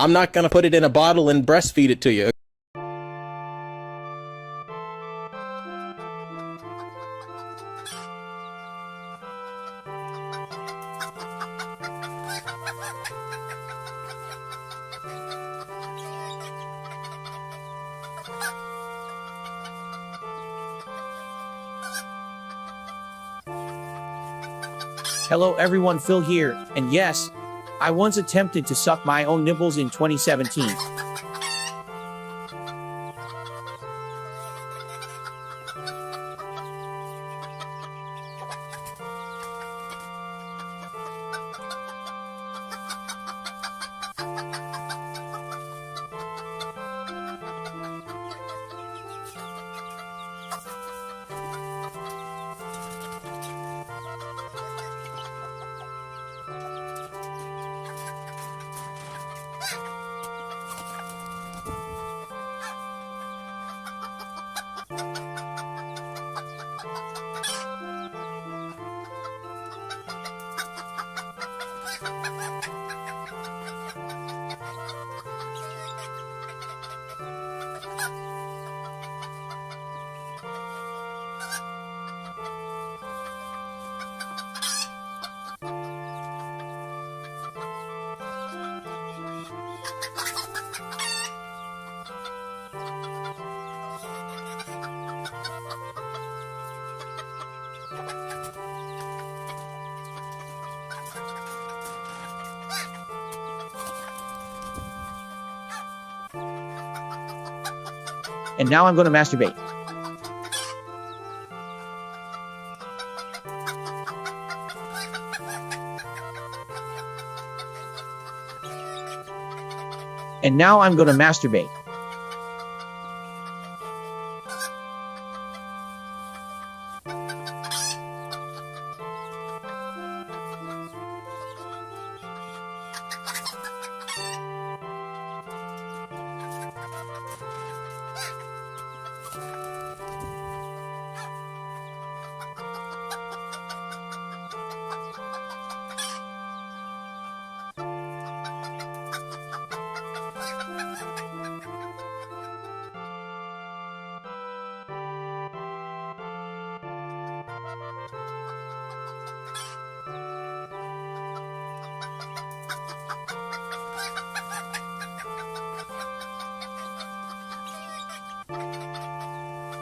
I'm not gonna put it in a bottle and breastfeed it to you. Hello everyone, Phil here, and yes, I once attempted to suck my own nipples in 2017. And now I'm going to masturbate. And now I'm going to masturbate.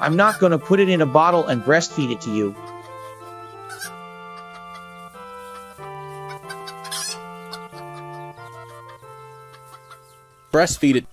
I'm not going to put it in a bottle and breastfeed it to you. Breastfeed it.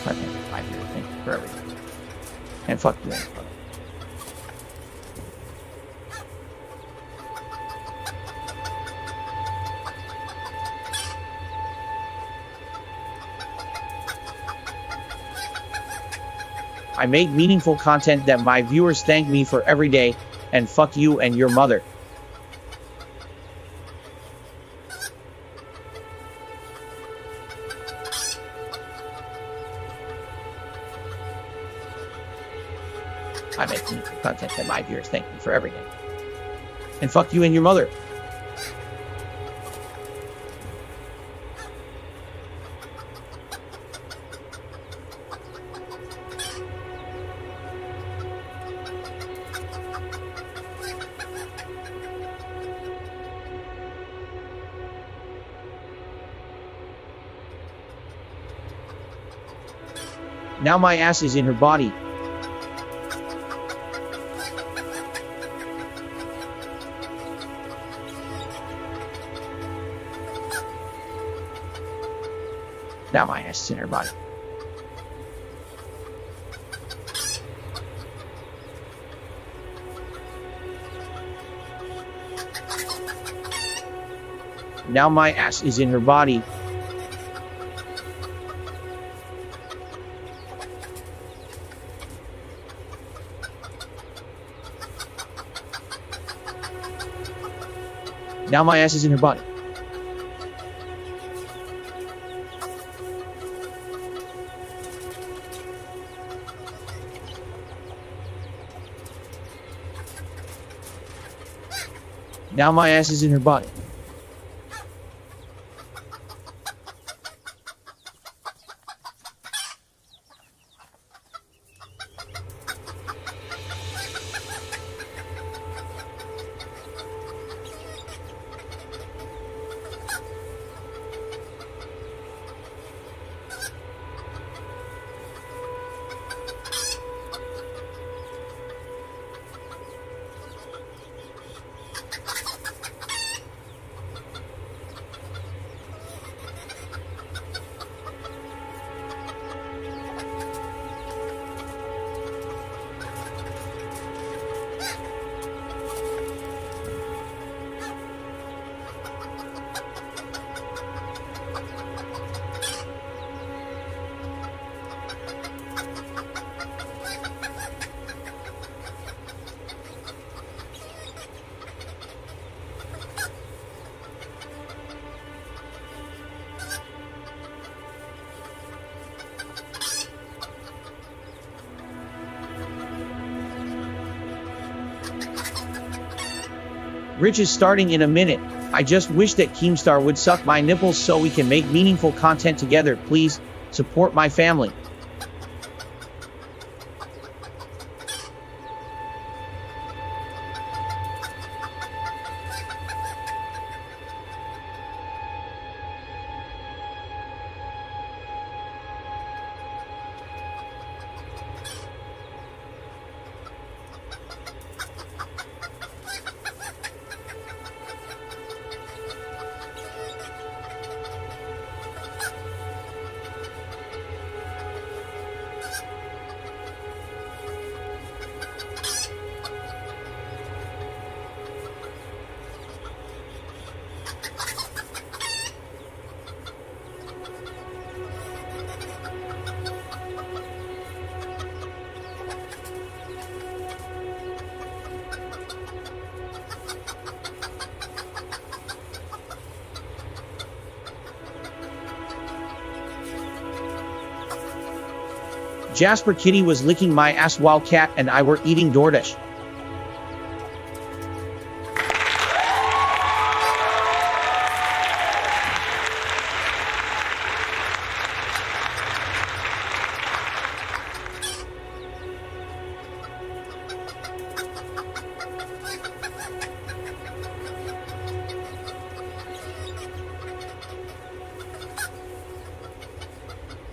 Thank you for everything. And fuck you. I made meaningful content that my viewers thank me for every day, and fuck you and your mother. I make meaningful content that my viewers thank me for every day, and fuck you and your mother. Now my ass is in her body. Now my ass is in her body. Now my ass is in her body. Now my ass is in her body. Now my ass is in her body. Rich is starting in a minute. I just wish that Keemstar would suck my nipples so we can make meaningful content together. Please, support my family. Jasper Kitty was licking my ass while Cat and I were eating DoorDash.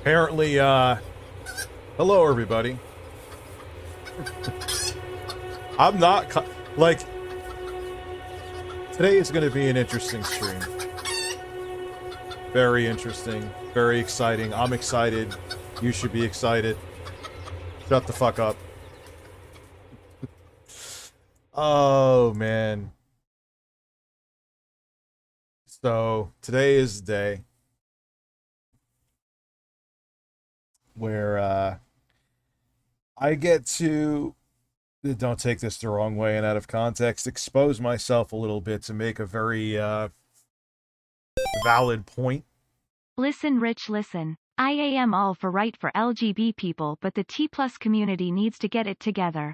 Apparently, hello everybody. I'm not, like, today is going to be an interesting stream. Very interesting, very exciting. I'm excited. You should be excited. Shut the fuck up. Oh, man. So, today is the day where I get to, don't take this the wrong way and out of context, expose myself a little bit to make a very valid point. Listen, Rich, listen. I am all for right for LGBT people, but the T+ community needs to get it together.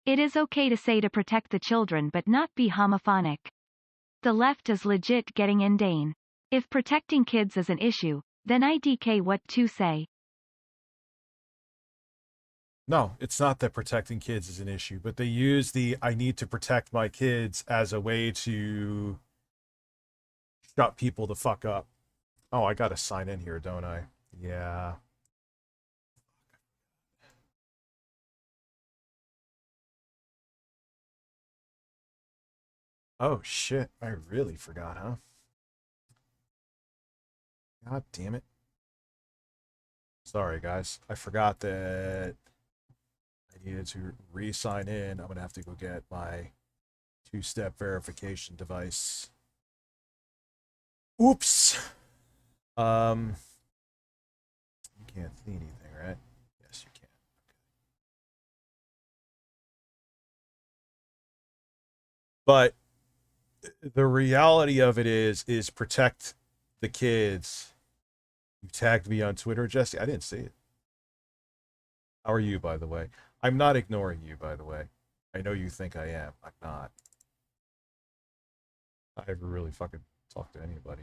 It is okay to say to protect the children but not be homophonic. The left is legit getting inane. If protecting kids is an issue, then IDK what to say. No, it's not that protecting kids is an issue, but they use the I need to protect my kids as a way to shut people the fuck up. Oh, I gotta sign in here, don't I? Yeah. Oh shit, I really forgot, huh? God damn it. Sorry guys, I forgot that I needed to re-sign in. I'm gonna have to go get my two-step verification device. Oops. You can't see anything, right? Yes, you can. Okay. But the reality of it is protect the kids. You tagged me on Twitter, Jesse. I didn't see it. How are you, by the way? I'm not ignoring you, by the way. I know you think I am. I'm not. I never really fucking talk to anybody.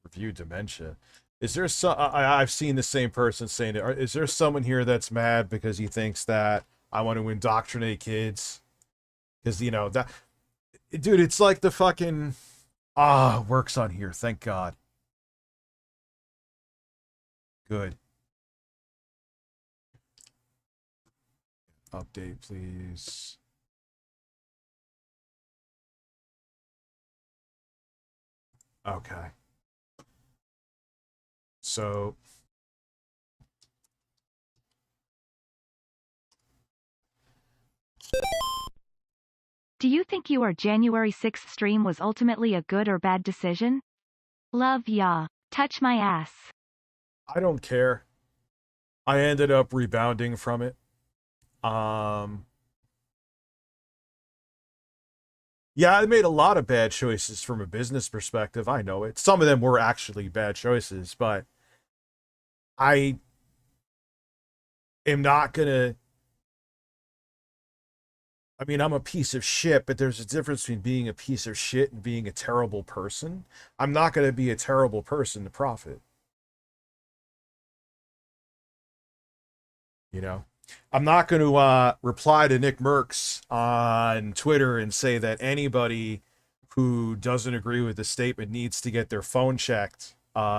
Review dementia. Is there some? I've seen the same person saying it. Is there someone here that's mad because he thinks that I want to indoctrinate kids? Because you know that, dude. It's like the fucking works on here. Thank God. Good. Update, please. Okay. So. Do you think your January 6th stream was ultimately a good or bad decision? Love ya. Touch my ass. I don't care. I ended up rebounding from it. Yeah, I made a lot of bad choices from a business perspective. I know it. Some of them were actually bad choices, but I am not gonna. I mean, I'm a piece of shit, but there's a difference between being a piece of shit and being a terrible person. I'm not gonna be a terrible person to profit. You know? I'm not going to reply to Nick Mercs on Twitter and say that anybody who doesn't agree with the statement needs to get their phone checked.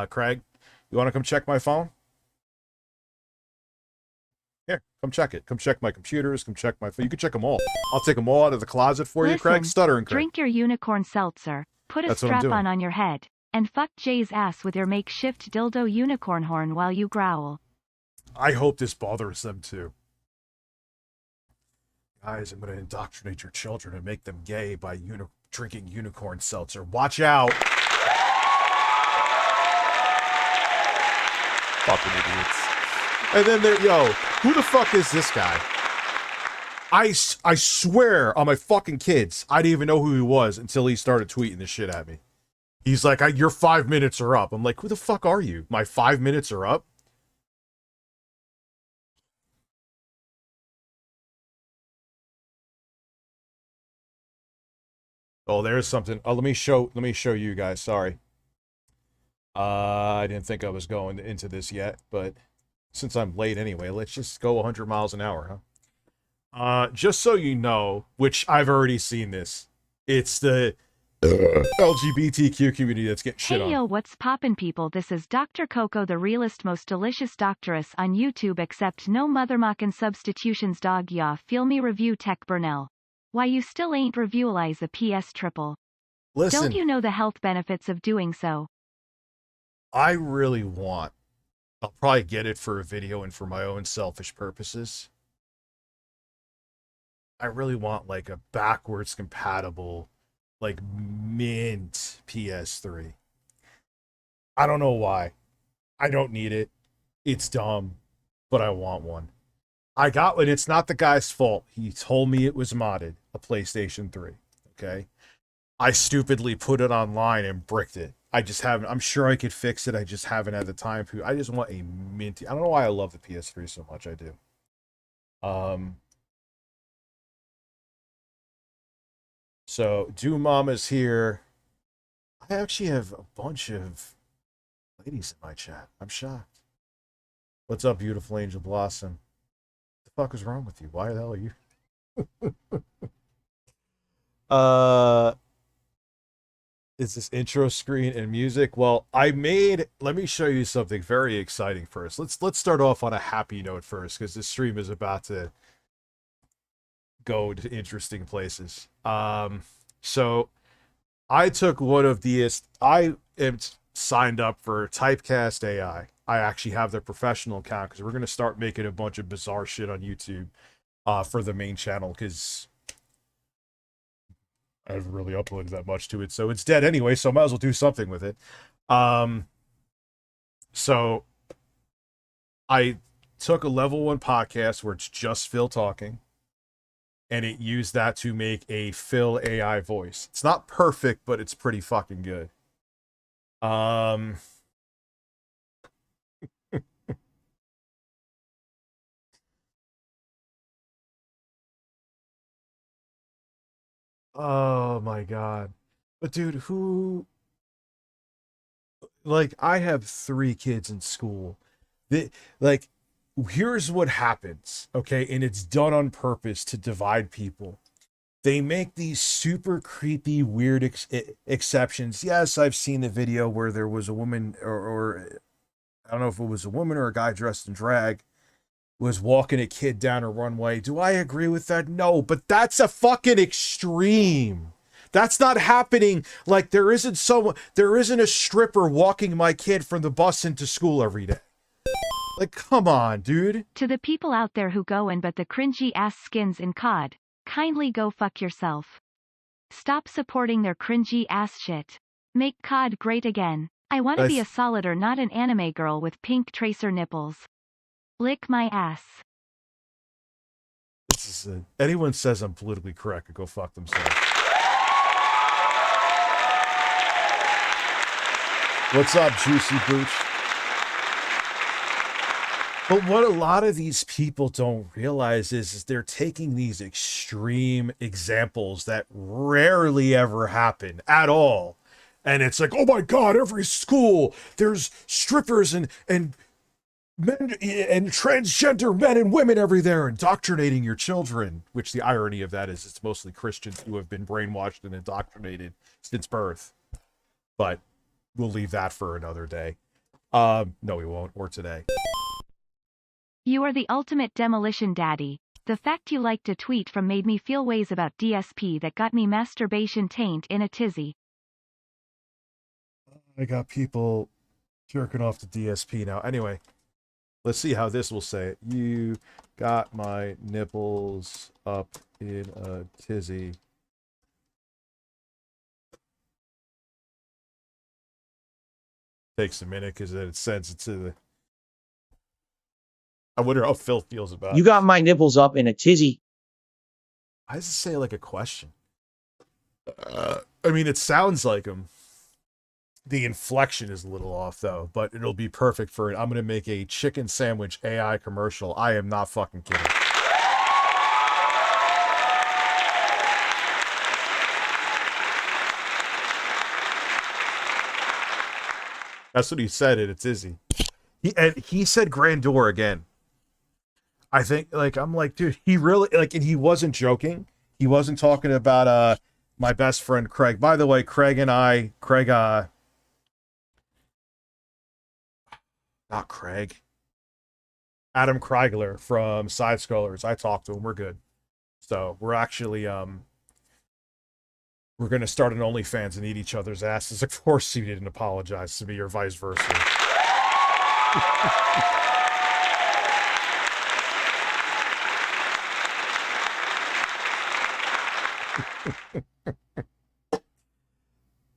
Craig, you want to come check my phone? Here, come check it. Come check my computers. Come check my phone. You can check them all. I'll take them all out of the closet for you, Craig. Stuttering Craig. Drink your unicorn seltzer, put a strap on your head, and fuck Jay's ass with your makeshift dildo unicorn horn while you growl. I hope this bothers them too. Guys, I'm going to indoctrinate your children and make them gay by drinking unicorn seltzer. Watch out! Fucking idiots. And then there, yo, who the fuck is this guy? I swear on my fucking kids, I didn't even know who he was until he started tweeting this shit at me. He's like, your 5 minutes are up. I'm like, who the fuck are you? My 5 minutes are up? Oh, there's something. Oh, let me show you guys. Sorry. I didn't think I was going into this yet, but since I'm late anyway, let's just go 100 miles an hour, huh? Just so you know, which I've already seen this. It's the LGBTQ community that's getting shit on. Hey yo, what's poppin' people? This is Dr. Coco, the realest, most delicious doctoress on YouTube, except no mothermockin' substitutions, dog. Ya feel me? Review Tech Burnell. Why you still ain't reviewalize a PS triple? Listen, don't you know the health benefits of doing so? I really want, I'll probably get it for a video and for my own selfish purposes. I really want like a backwards compatible, like mint PS3. I don't know why. I don't need it. It's dumb, but I want one. I got one. It's not the guy's fault. He told me it was modded, a PlayStation 3. Okay. I stupidly put it online and bricked it. I just haven't. I'm sure I could fix it. I just haven't had the time to. I just want a minty. I don't know why I love the PS3 so much. I do. So Do Mama's here. I actually have a bunch of ladies in my chat. I'm shocked. What's up, beautiful Angel Blossom? The fuck is wrong with you? Why the hell are you? Is this intro screen and music? Well, let me show you something very exciting first. Let's start off on a happy note first, because this stream is about to go to interesting places. So I took one of I am signed up for Typecast AI. I actually have their professional account because we're going to start making a bunch of bizarre shit on YouTube for the main channel, because I haven't really uploaded that much to it, so it's dead anyway, so I might as well do something with it. So I took a level 1 podcast where it's just Phil talking, and it used that to make a Phil AI voice. It's not perfect, but it's pretty fucking good. Oh my god. But dude, I have 3 kids in school. Here's what happens, okay? And it's done on purpose to divide people. They make these super creepy, weird exceptions. Yes, I've seen the video where there was a woman, or I don't know if it was a woman or a guy dressed in drag, was walking a kid down a runway. Do I agree with that? No, but that's a fucking extreme. That's not happening. Like, there isn't a stripper walking my kid from the bus into school every day. Like, come on, dude. To the people out there who go and but the cringy ass skins in COD, kindly go fuck yourself. Stop supporting their cringy ass shit. Make COD great again. I want to be a solider, not an anime girl with pink tracer nipples. Lick my ass. Anyone says I'm politically correct, go fuck themselves. What's up, Juicy Booch? But what a lot of these people don't realize is they're taking these extreme examples that rarely ever happen at all. And it's like, oh my God, every school, there's strippers and men and transgender men and women everywhere, indoctrinating your children. Which the irony of that is it's mostly Christians who have been brainwashed and indoctrinated since birth. But we'll leave that for another day. No, we won't, or today. You are the ultimate demolition daddy. The fact you liked a tweet from made me feel ways about DSP that got me masturbation taint in a tizzy. I got people jerking off to DSP now. Anyway, let's see how this will say it. You got my nipples up in a tizzy. Takes a minute because then it sends it to the... I wonder how Phil feels about it. You got my nipples up in a tizzy. Why does it say like a question? I mean, it sounds like him. The inflection is a little off, though, but it'll be perfect for it. I'm going to make a chicken sandwich AI commercial. I am not fucking kidding. That's what he said, and it's Izzy. He said grandeur again. I think, like, I'm like, dude, he really, like, and he wasn't joking. He wasn't talking about my best friend Craig. By the way, Craig, not Craig. Adam Kreigler from Side Scrollers. I talked to him. We're good. So we're actually we're gonna start an OnlyFans and eat each other's asses. Of course he didn't apologize to me, or vice versa.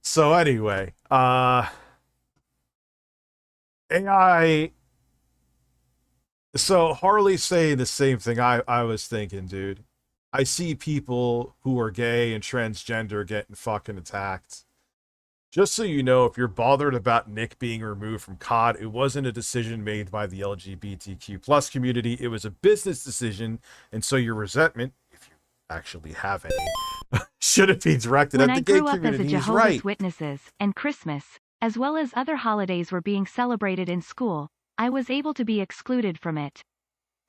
So anyway, AI. So Harley's saying the same thing I was thinking, dude. I see people who are gay and transgender getting fucking attacked. Just so you know, if you're bothered about Nick being removed from COD, it wasn't a decision made by the LGBTQ plus community. It was a business decision, and so your resentment, if you actually have any, shouldn't be directed at the gay community. When I grew up as a Jehovah's Witnesses, and Christmas, as well as other holidays were being celebrated in school, I was able to be excluded from it.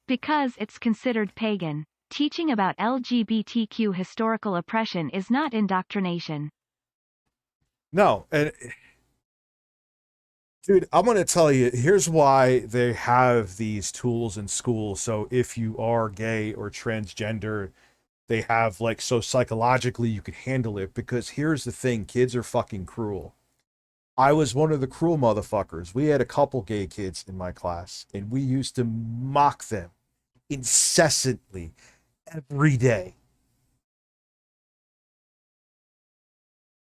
Because it's considered pagan. Teaching about LGBTQ historical oppression is not indoctrination. No, and dude, I'm going to tell you, here's why they have these tools in school. So if you are gay or transgender, they have like, so psychologically you could handle it. Because here's the thing, kids are fucking cruel. I was one of the cruel motherfuckers. We had a couple gay kids in my class, and we used to mock them incessantly every day.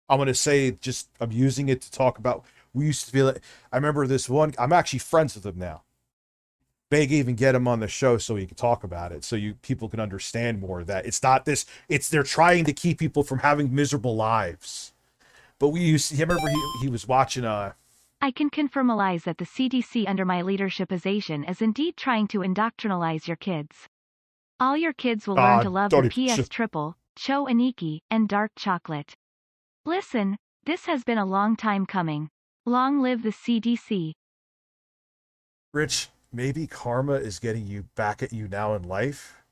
I'm going to say, just, I'm using it to talk about, we used to be like, I remember this one, I'm actually friends with him now. Beg even get him on the show so he can talk about it, so people can understand more that it's not this, it's they're trying to keep people from having miserable lives. But we used to, I remember he was watching I can confirmalize that the CDC under my leadershipization is indeed trying to indoctrinalize your kids. All your kids will learn to love the PS Triple, Cho Aniki, and dark chocolate. Listen, this has been a long time coming. Long live the CDC. Rich, maybe karma is getting you back at you now in life?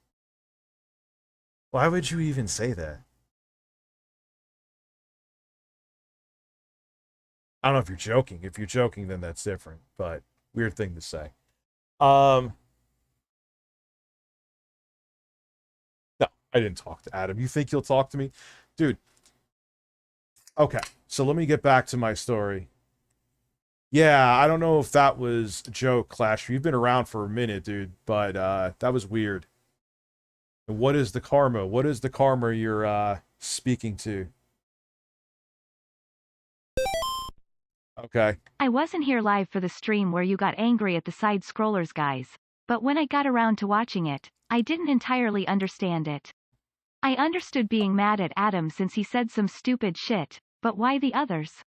Why would you even say that? I don't know if you're joking. If you're joking, then that's different. But weird thing to say. No, I didn't talk to Adam. You think you'll talk to me? Dude. Okay, so let me get back to my story. Yeah, I don't know if that was a joke, Clash. You've been around for a minute, dude, but that was weird. And what is the karma? What is the karma you're speaking to? Okay. I wasn't here live for the stream where you got angry at the side scrollers guys, but when I got around to watching it, I didn't entirely understand it. I understood being mad at Adam since he said some stupid shit, but why the others?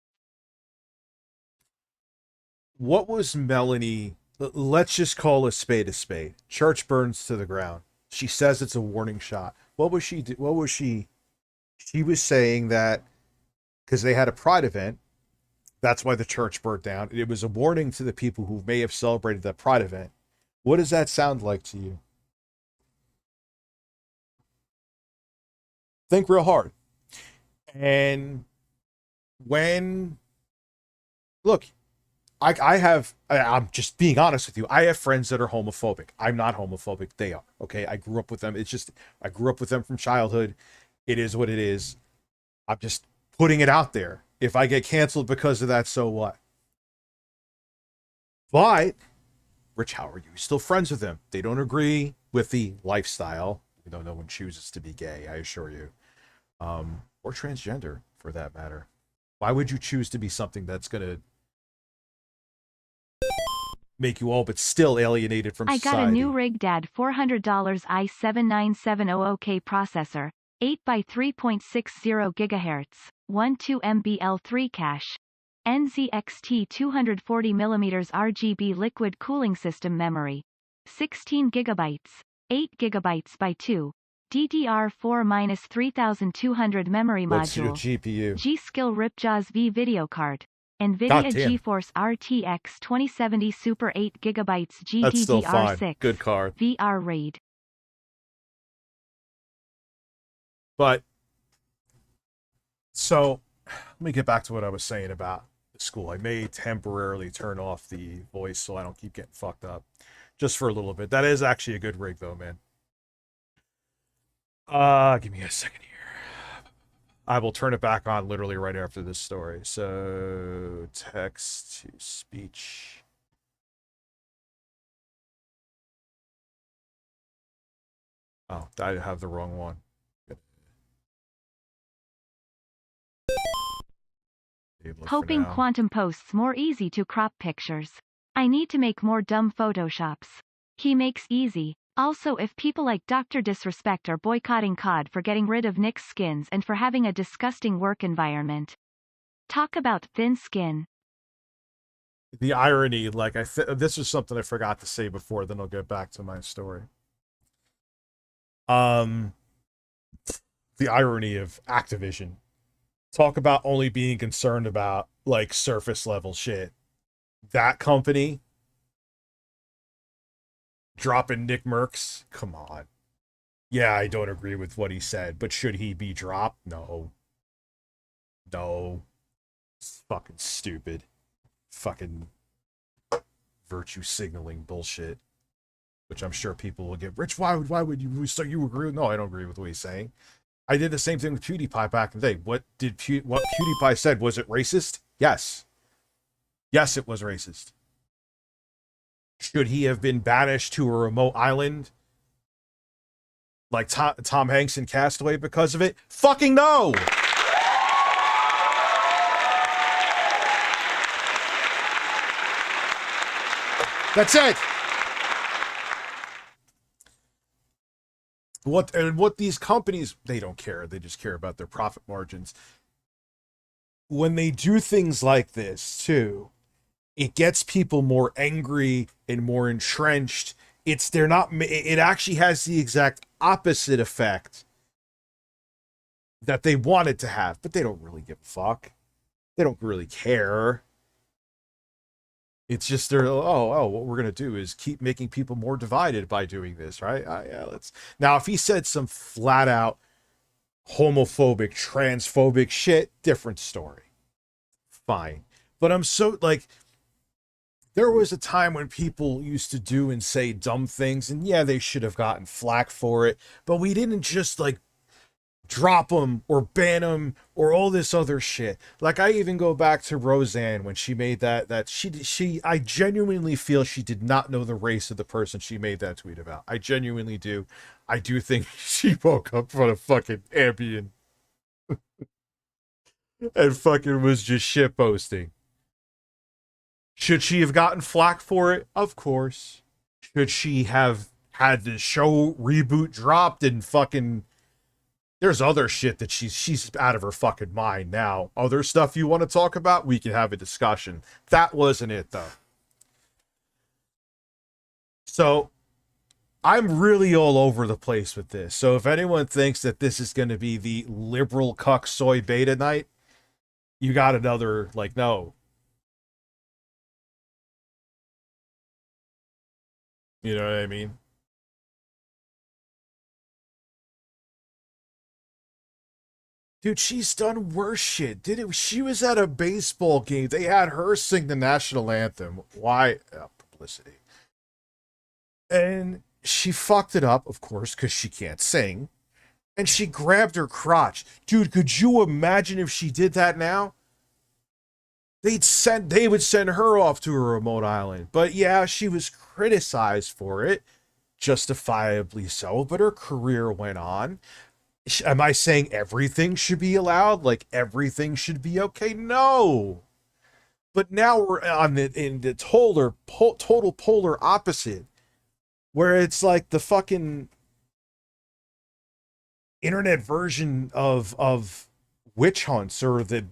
What was Melanie? Let's just call a spade a spade. Church burns to the ground. She says it's a warning shot. What was she? What was she? She was saying that because they had a pride event, that's why the church burnt down. It was a warning to the people who may have celebrated that pride event. What does that sound like to you? Think real hard. And when, look, I'm just being honest with you. I have friends that are homophobic. I'm not homophobic. They are. Okay. I grew up with them. It's just, I grew up with them from childhood. It is what it is. I'm just putting it out there. If I get canceled because of that, so what? But, Rich, how are you still friends with them? They don't agree with the lifestyle. You know, no one chooses to be gay, I assure you. Or transgender, for that matter. Why would you choose to be something that's going to make you all but still alienated from society? I got a new rig, Dad. $400 i7-9700K processor, 8 by 3.60 GHz, 12 MB L3 cache, NZXT 240mm RGB liquid cooling system memory, 16 GB, 8 GB by 2, DDR4-3200 memory What's your module, GPU? G-Skill Ripjaws V video card, NVIDIA GeForce RTX 2070 Super 8 GB That's still fine. GDDR6 Good card. VR RAID. But, so, let me get back to what I was saying about the school. I may temporarily turn off the voice so I don't keep getting fucked up. Just for a little bit. That is actually a good rig, though, man. Give me a second here. I will turn it back on literally right after this story. So, text to speech. Oh, I have the wrong one. Hoping Quantum posts more easy to crop pictures. I need to make more dumb photoshops. He makes easy. Also, if people like Dr. Disrespect are boycotting COD for getting rid of Nick's skins and for having a disgusting work environment. Talk about thin skin. The irony, like, this was something I forgot to say before, then I'll get back to my story. The irony of Activision. Talk about only being concerned about, like, surface level shit. That company dropping Nick Mercs? Come on. Yeah, I don't agree with what he said, but should he be dropped? No. No. It's fucking stupid. Fucking virtue signaling bullshit. which I'm sure people will get. Rich, why would you agree with? No, I don't agree with what he's saying. I did the same thing with PewDiePie back in the day. What PewDiePie said, was it racist? Yes. Yes, it was racist. Should he have been banished to a remote island like Tom Hanks in Castaway because of it? Fucking no! That's it. What these companies, they don't care. They just care about their profit margins. When they do things like this too, it gets people more angry and more entrenched. It actually has the exact opposite effect that they want it to have, but they don't really give a fuck. They don't really care. It's just what we're gonna do is keep making people more divided by doing this, right? Yeah, let's. Now, if he said some flat out homophobic, transphobic shit, different story. Fine, but I'm so like. There was a time when people used to do and say dumb things, and yeah, they should have gotten flack for it, but we didn't just like drop them or ban them or all this other shit. Like, I even go back to Roseanne when she made that I genuinely feel she did not know the race of the person she made that tweet about. I genuinely do. I do think she woke up from a fucking Ambien and fucking was just shit posting. Should she have gotten flack for it? Of course. Should she have had the show reboot dropped and fucking... There's other shit that she's out of her fucking mind now. Other stuff you want to talk about, we can have a discussion. That wasn't it, though. So, I'm really all over the place with this. So if anyone thinks that this is going to be the liberal cuck soy beta night, you got another, like, no. You know what I mean? Dude, she's done worse shit. She was at a baseball game. They had her sing the national anthem. Why? Publicity. And she fucked it up, of course, because she can't sing. And she grabbed her crotch. Dude, could you imagine if she did that now? They would send her off to a remote island. But yeah, she was criticized for it. Justifiably so. But her career went on. Am I saying everything should be allowed? Like everything should be okay? No. But now we're in the total polar opposite, where it's like the fucking internet version of witch hunts or the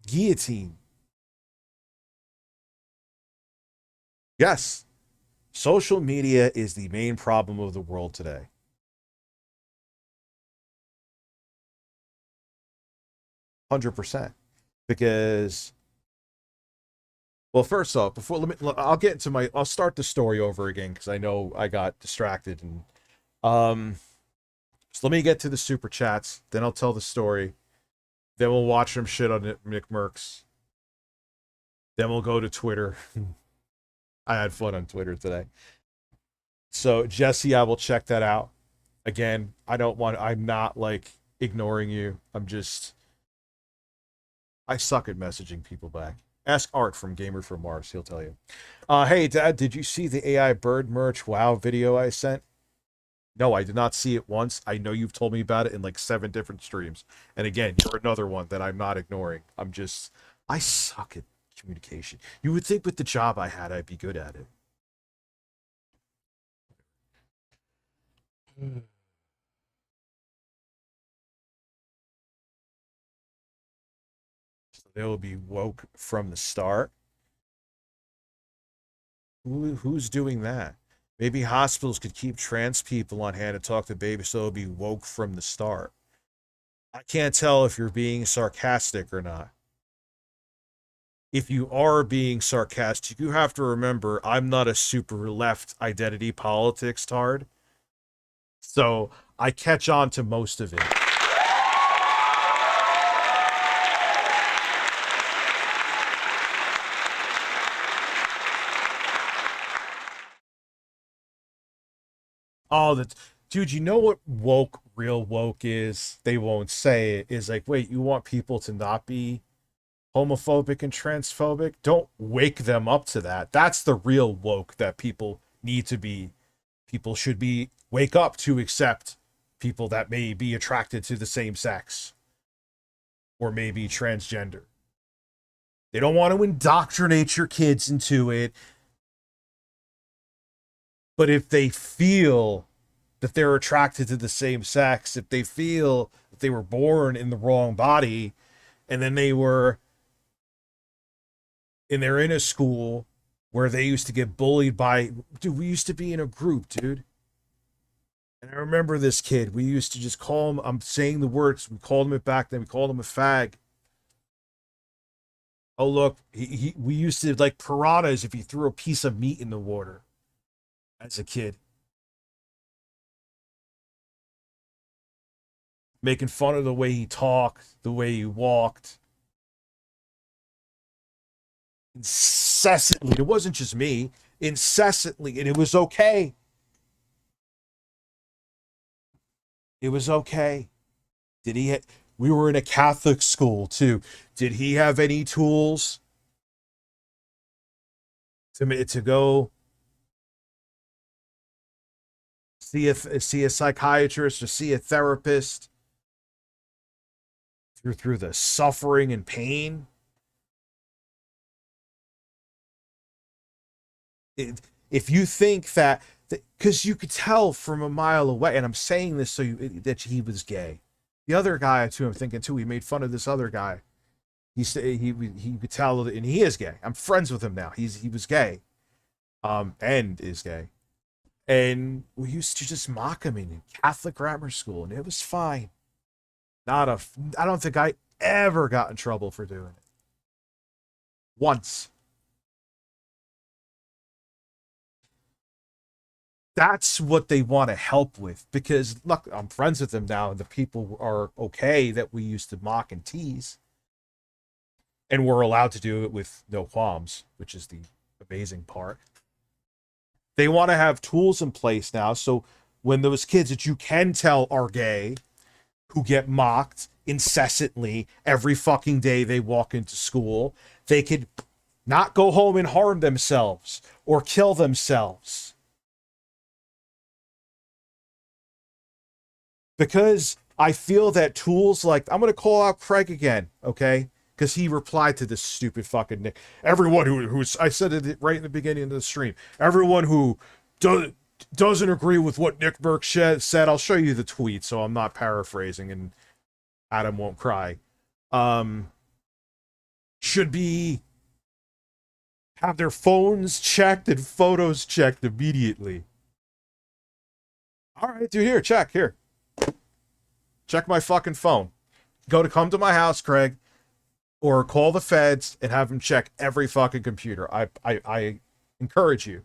guillotine. Yes, social media is the main problem of the world today. 100%. Because, well, first off, I'll start the story over again because I know I got distracted. And so let me get to the super chats, then I'll tell the story, then we'll watch them shit on Mercs, then we'll go to Twitter. I had fun on Twitter today. So Jesse, I will check that out. Again, I'm not like ignoring you. I suck at messaging people back. Ask Art from Gamer from Mars. He'll tell you. Hey, Dad, did you see the AI bird merch WoW video I sent? No, I did not see it once. I know you've told me about it in like 7 different streams. And again, you're another one that I'm not ignoring. I suck at communication. You would think with the job I had, I'd be good at it. They will be woke from the start. Who's doing that? Maybe hospitals could keep trans people on hand to talk to babies so they'll be woke from the start. I can't tell if you're being sarcastic or not. If you are being sarcastic, you have to remember I'm not a super left identity politics tard. So I catch on to most of it. Oh, that's dude, you know what woke, real woke is? They won't say it. Is like, wait, you want people to not be homophobic and transphobic? Don't wake them up to that. That's the real woke that people need to be. People should be wake up to accept people that may be attracted to the same sex or maybe transgender. They don't want to indoctrinate your kids into it. But if they feel that they're attracted to the same sex, if they feel that they were born in the wrong body, and then they're in a school where they used to get bullied by, dude, we used to be in a group, dude. And I remember this kid, we used to just call him, I'm saying the words, we called him it back then, we called him a fag. Oh, look, we used to like piranhas if you threw a piece of meat in the water as a kid. Making fun of the way he talked, the way he walked. Incessantly. It wasn't just me. Incessantly. And it was okay. It was okay. We were in a Catholic school too. Did he have any tools to go see a psychiatrist or see a therapist through the suffering and pain? If you think that because you could tell from a mile away, and I'm saying this that he was gay. The other guy too, I'm thinking too, he made fun of this other guy. He could tell, and he is gay. I'm friends with him now. He was gay, and is gay. And we used to just mock him in Catholic grammar school, and it was fine. I don't think I ever got in trouble for doing it. Once. That's what they want to help with, because look, I'm friends with them now, and the people are okay that we used to mock and tease. And we're allowed to do it with no qualms, which is the amazing part. They want to have tools in place now, so when those kids that you can tell are gay, who get mocked incessantly every fucking day they walk into school, they could not go home and harm themselves or kill themselves. Because I feel that tools like, I'm going to call out Craig again, okay? Because he replied to this stupid fucking Nick. Everyone who's, I said it right in the beginning of the stream, everyone who doesn't agree with what Nick Mercs said, I'll show you the tweet so I'm not paraphrasing and Adam won't cry. Should have their phones checked and photos checked immediately. All right, dude, here, check, here. Check my fucking phone. Come to my house, Craig, or call the feds and have them check every fucking computer. I encourage you.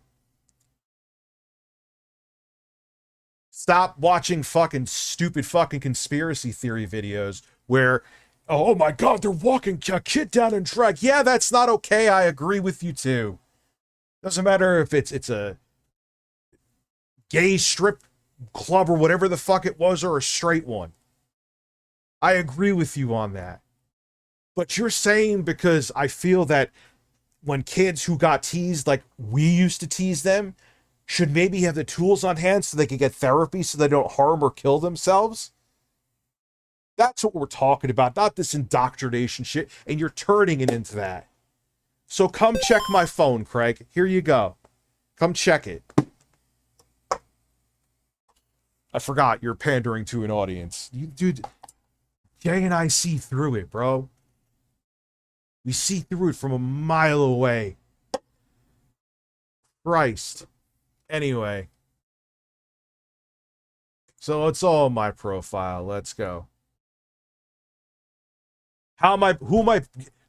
Stop watching fucking stupid fucking conspiracy theory videos where, oh my God, they're walking a kid down and drag. Yeah, that's not okay. I agree with you too. Doesn't matter if it's a gay strip club or whatever the fuck it was, or a straight one. I agree with you on that. But you're saying because I feel that when kids who got teased like we used to tease them should maybe have the tools on hand so they can get therapy so they don't harm or kill themselves? That's what we're talking about, not this indoctrination shit, and you're turning it into that. So come check my phone, Craig. Here you go. Come check it. I forgot you're pandering to an audience. Dude, Jay and I see through it, bro. We see through it from a mile away. Christ. Anyway. So it's all my profile. Let's go.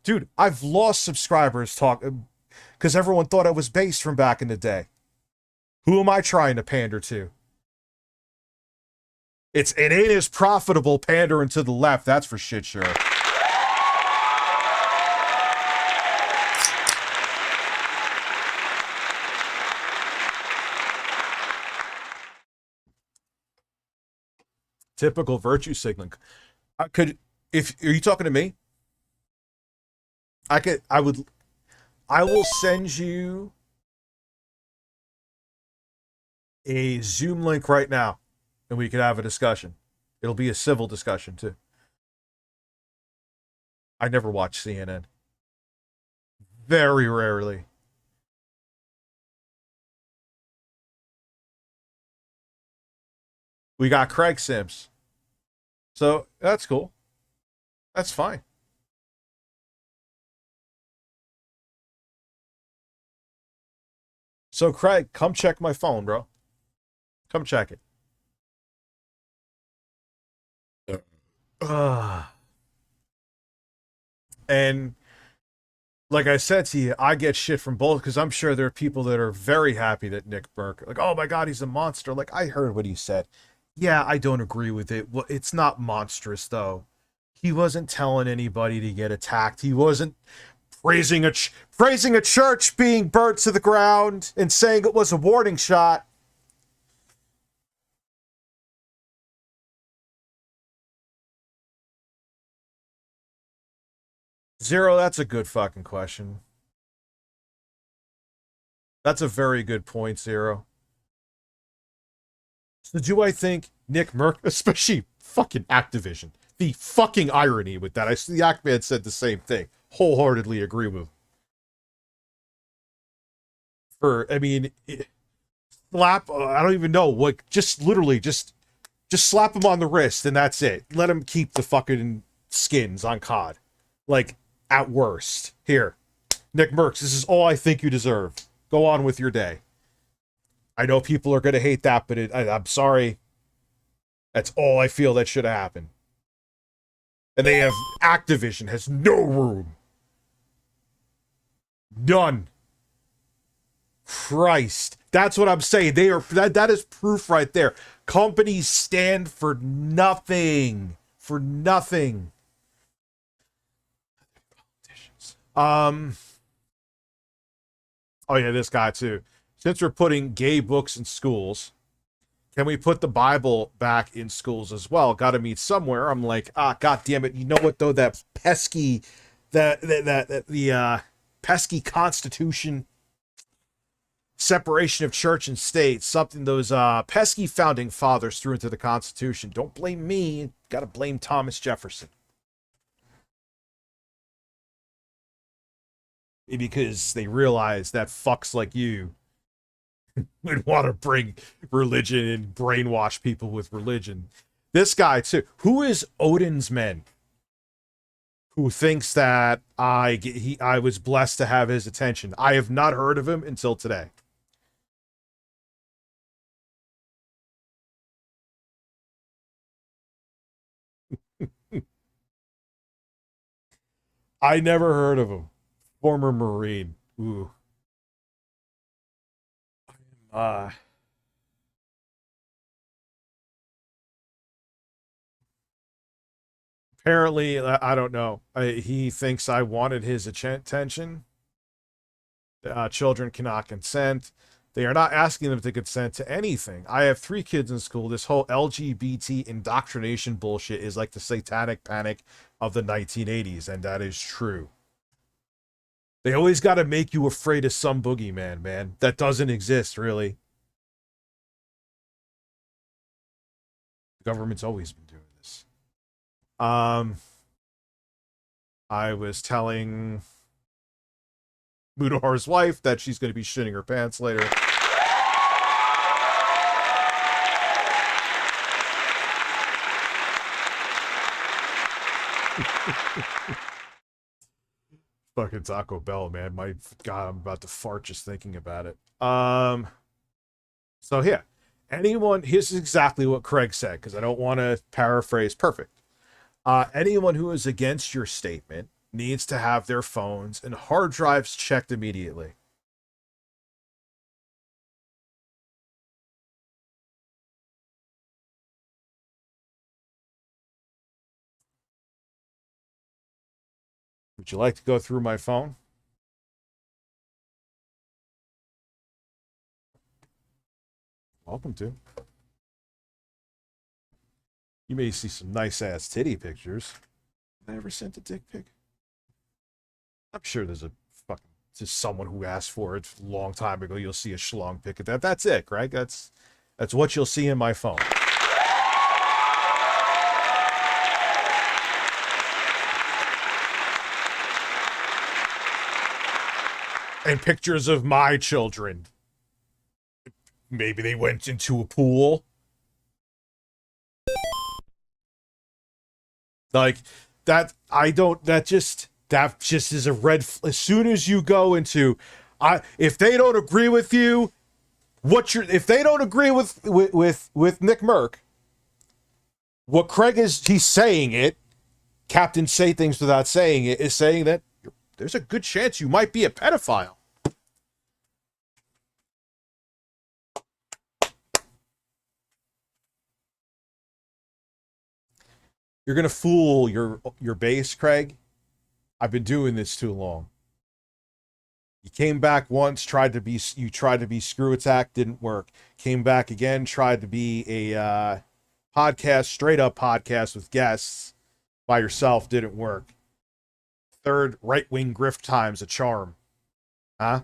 Dude, I've lost subscribers because everyone thought I was based from back in the day. Who am I trying to pander to? It ain't as profitable pandering to the left, that's for shit sure. Typical virtue signaling. I could, if are you talking to me? I will send you a Zoom link right now, and we could have a discussion. It'll be a civil discussion too. I never watch CNN. Very rarely. We got Craig Sims. So that's cool. That's fine. So Craig, come check my phone, bro. Come check it. And like I said to you, I get shit from both because I'm sure there are people that are very happy that Nick Burke, like, oh my God, he's a monster. Like, I heard what he said. Yeah, I don't agree with it. Well, it's not monstrous, though. He wasn't telling anybody to get attacked. He wasn't praising a church being burnt to the ground and saying it was a warning shot. Zero, that's a good fucking question. That's a very good point, Zero. So do I think Nick Merck, especially fucking Activision, the fucking irony with that. I see the Ackman said the same thing. Wholeheartedly agree with. I mean, slap, I don't even know, like, just literally, just slap him on the wrist and that's it. Let him keep the fucking skins on COD. Like, at worst. Here, Nick Mercs, this is all I think you deserve. Go on with your day. I know people are going to hate that, but I'm sorry. That's all I feel that should have happened. And they have, Activision has no room. None. Christ. That's what I'm saying. They are, that is proof right there. Companies stand for nothing. For nothing. Oh yeah, this guy too. Since we're putting gay books in schools, can we put the Bible back in schools as well? Got to meet somewhere. I'm like, God damn it! You know what though? That pesky, the pesky Constitution, separation of church and state, something those pesky founding fathers threw into the Constitution. Don't blame me. Got to blame Thomas Jefferson. Because they realize that fucks like you would want to bring religion and brainwash people with religion. This guy too. Who is Odin's Men? Who thinks that I was blessed to have his attention? I have not heard of him until today. I never heard of him. Former Marine. Ooh. Apparently, I don't know. He thinks I wanted his attention. Children cannot consent. They are not asking them to consent to anything. I have 3 kids in school. This whole LGBT indoctrination bullshit is like the satanic panic of the 1980s, and that is true. They always got to make you afraid of some boogeyman, man. That doesn't exist, really. The government's always been doing this. I was telling Mudahar's wife that she's going to be shitting her pants later. Fucking Taco Bell, man. My God, I'm about to fart just thinking about it. So yeah, here's exactly what Craig said, because I don't want to paraphrase perfect. Anyone who is against your statement needs to have their phones and hard drives checked immediately. Would you like to go through my phone? Welcome to. You may see some nice ass titty pictures. Have I ever sent a dick pic? I'm sure there's a fucking just someone who asked for it a long time ago. You'll see a schlong pic of that. That's it, right? That's what you'll see in my phone. And pictures of my children. Maybe they went into a pool. Like that, that just is a red. As soon as you go into, if they don't agree with you, if they don't agree with Nick Merck, what Craig he's saying it, Captain Say Things Without Saying It, is saying that there's a good chance you might be a pedophile. You're gonna fool your base, Craig. I've been doing this too long. You came back once, tried to be Screw Attack, didn't work. Came back again, tried to be a podcast, straight up podcast with guests by yourself, didn't work. Third, right-wing grift time's a charm. Huh?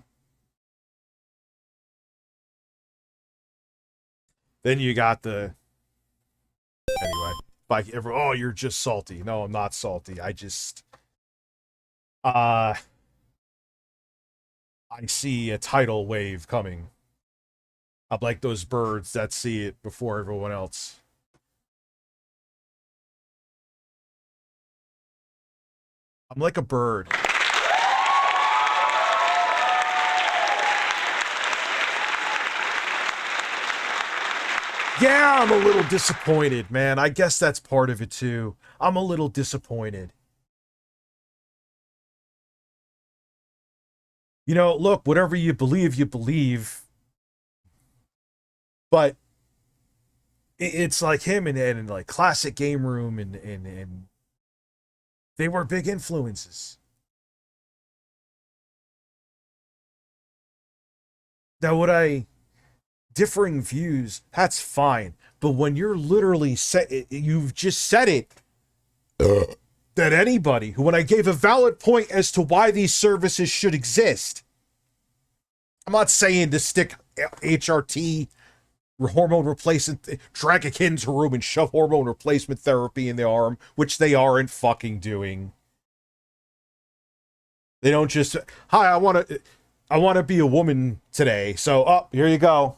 Then you got the... Anyway. Like, oh, you're just salty. No, I'm not salty. I just... I see a tidal wave coming. I'm like those birds that see it before everyone else. I'm like a bird. Yeah, I'm a little disappointed, man. I guess that's part of it, too. I'm a little disappointed. You know, look, whatever you believe, you believe. But it's like him and like Classic Game Room and they were big influences. Now, differing views, that's fine. But when you're literally you've just said it, that anybody who, when I gave a valid point as to why these services should exist, I'm not saying to stick HRT, hormone replacement, drag a kid into a room and shove hormone replacement therapy in the arm, which they aren't fucking doing. They don't just, hi, I want to be a woman today. So, here you go.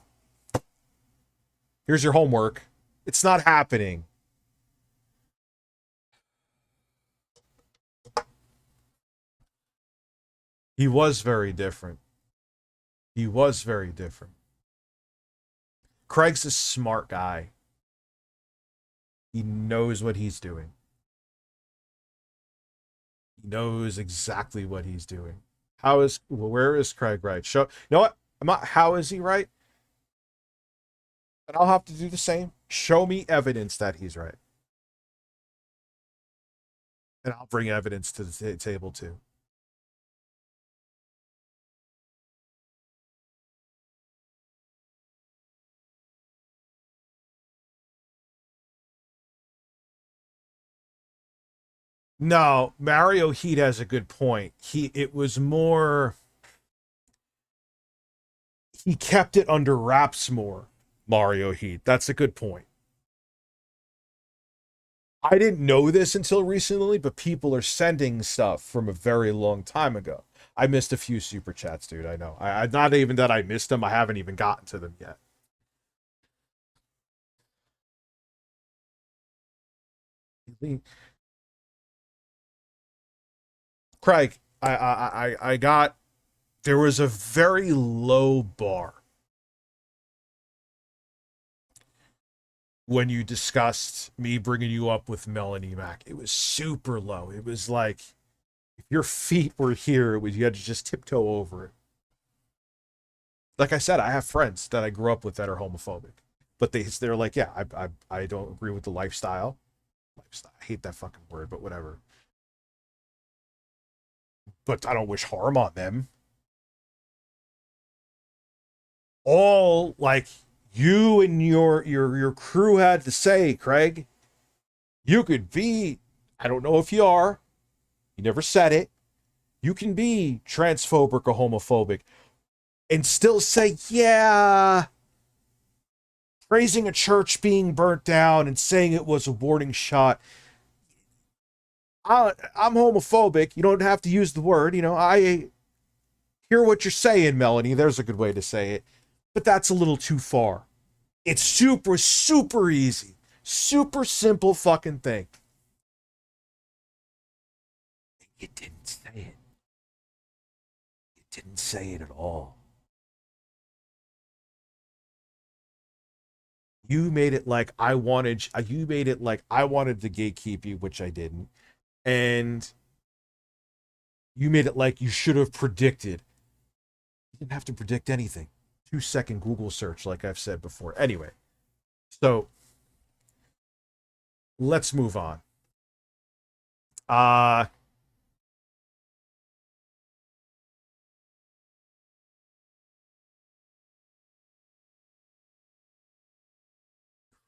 Here's your homework. It's not happening. He was very different. He was very different. Craig's a smart guy. He knows what he's doing. He knows exactly what he's doing. Where is Craig right? You know what? How is he right? And I'll have to do the same. Show me evidence that he's right. And I'll bring evidence to the table too. No, Mario Heat has a good point. It was more, he kept it under wraps more, Mario Heat. That's a good point. I didn't know this until recently, but people are sending stuff from a very long time ago. I missed a few super chats, dude. I know. I not even that I missed them. I haven't even gotten to them yet. Craig, I got, there was a very low bar when you discussed me bringing you up with Melanie Mac. It was super low. It was like, if your feet were here, you had to just tiptoe over it. Like I said, I have friends that I grew up with that are homophobic, but they're like, yeah, I don't agree with the lifestyle. I hate that fucking word, but whatever. But I don't wish harm on them. All like you and your crew had to say, Craig, You could be, I don't know if you are, you never said it, you can be transphobic or homophobic and still say, yeah, praising a church being burnt down and saying it was a warning shot. I'm homophobic. You don't have to use the word. You know, I hear what you're saying, Melanie. There's a good way to say it. But that's a little too far. It's super, super easy. Super simple fucking thing. You didn't say it. You didn't say it at all. You made it like I wanted to gatekeep you, which I didn't. And you made it like you should have predicted. You didn't have to predict anything. 2-second Google search, like I've said before. Anyway, so let's move on.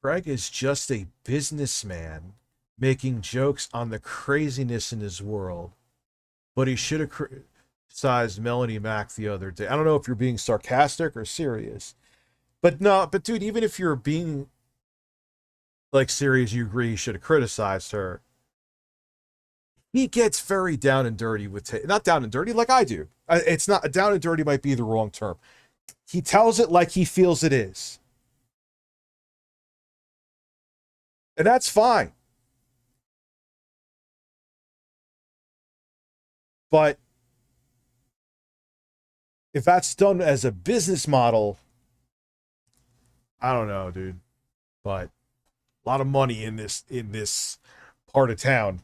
Craig is just a businessman making jokes on the craziness in his world, but he should have criticized Melanie Mack the other day. I don't know if you're being sarcastic or serious, but no, but dude, even if you're being like serious, you agree he should have criticized her. He gets very down and dirty with not down and dirty like I do. It's not down and dirty might be the wrong term. He tells it like he feels it is. And that's fine. But if that's done as a business model, I don't know, dude. But a lot of money in this part of town.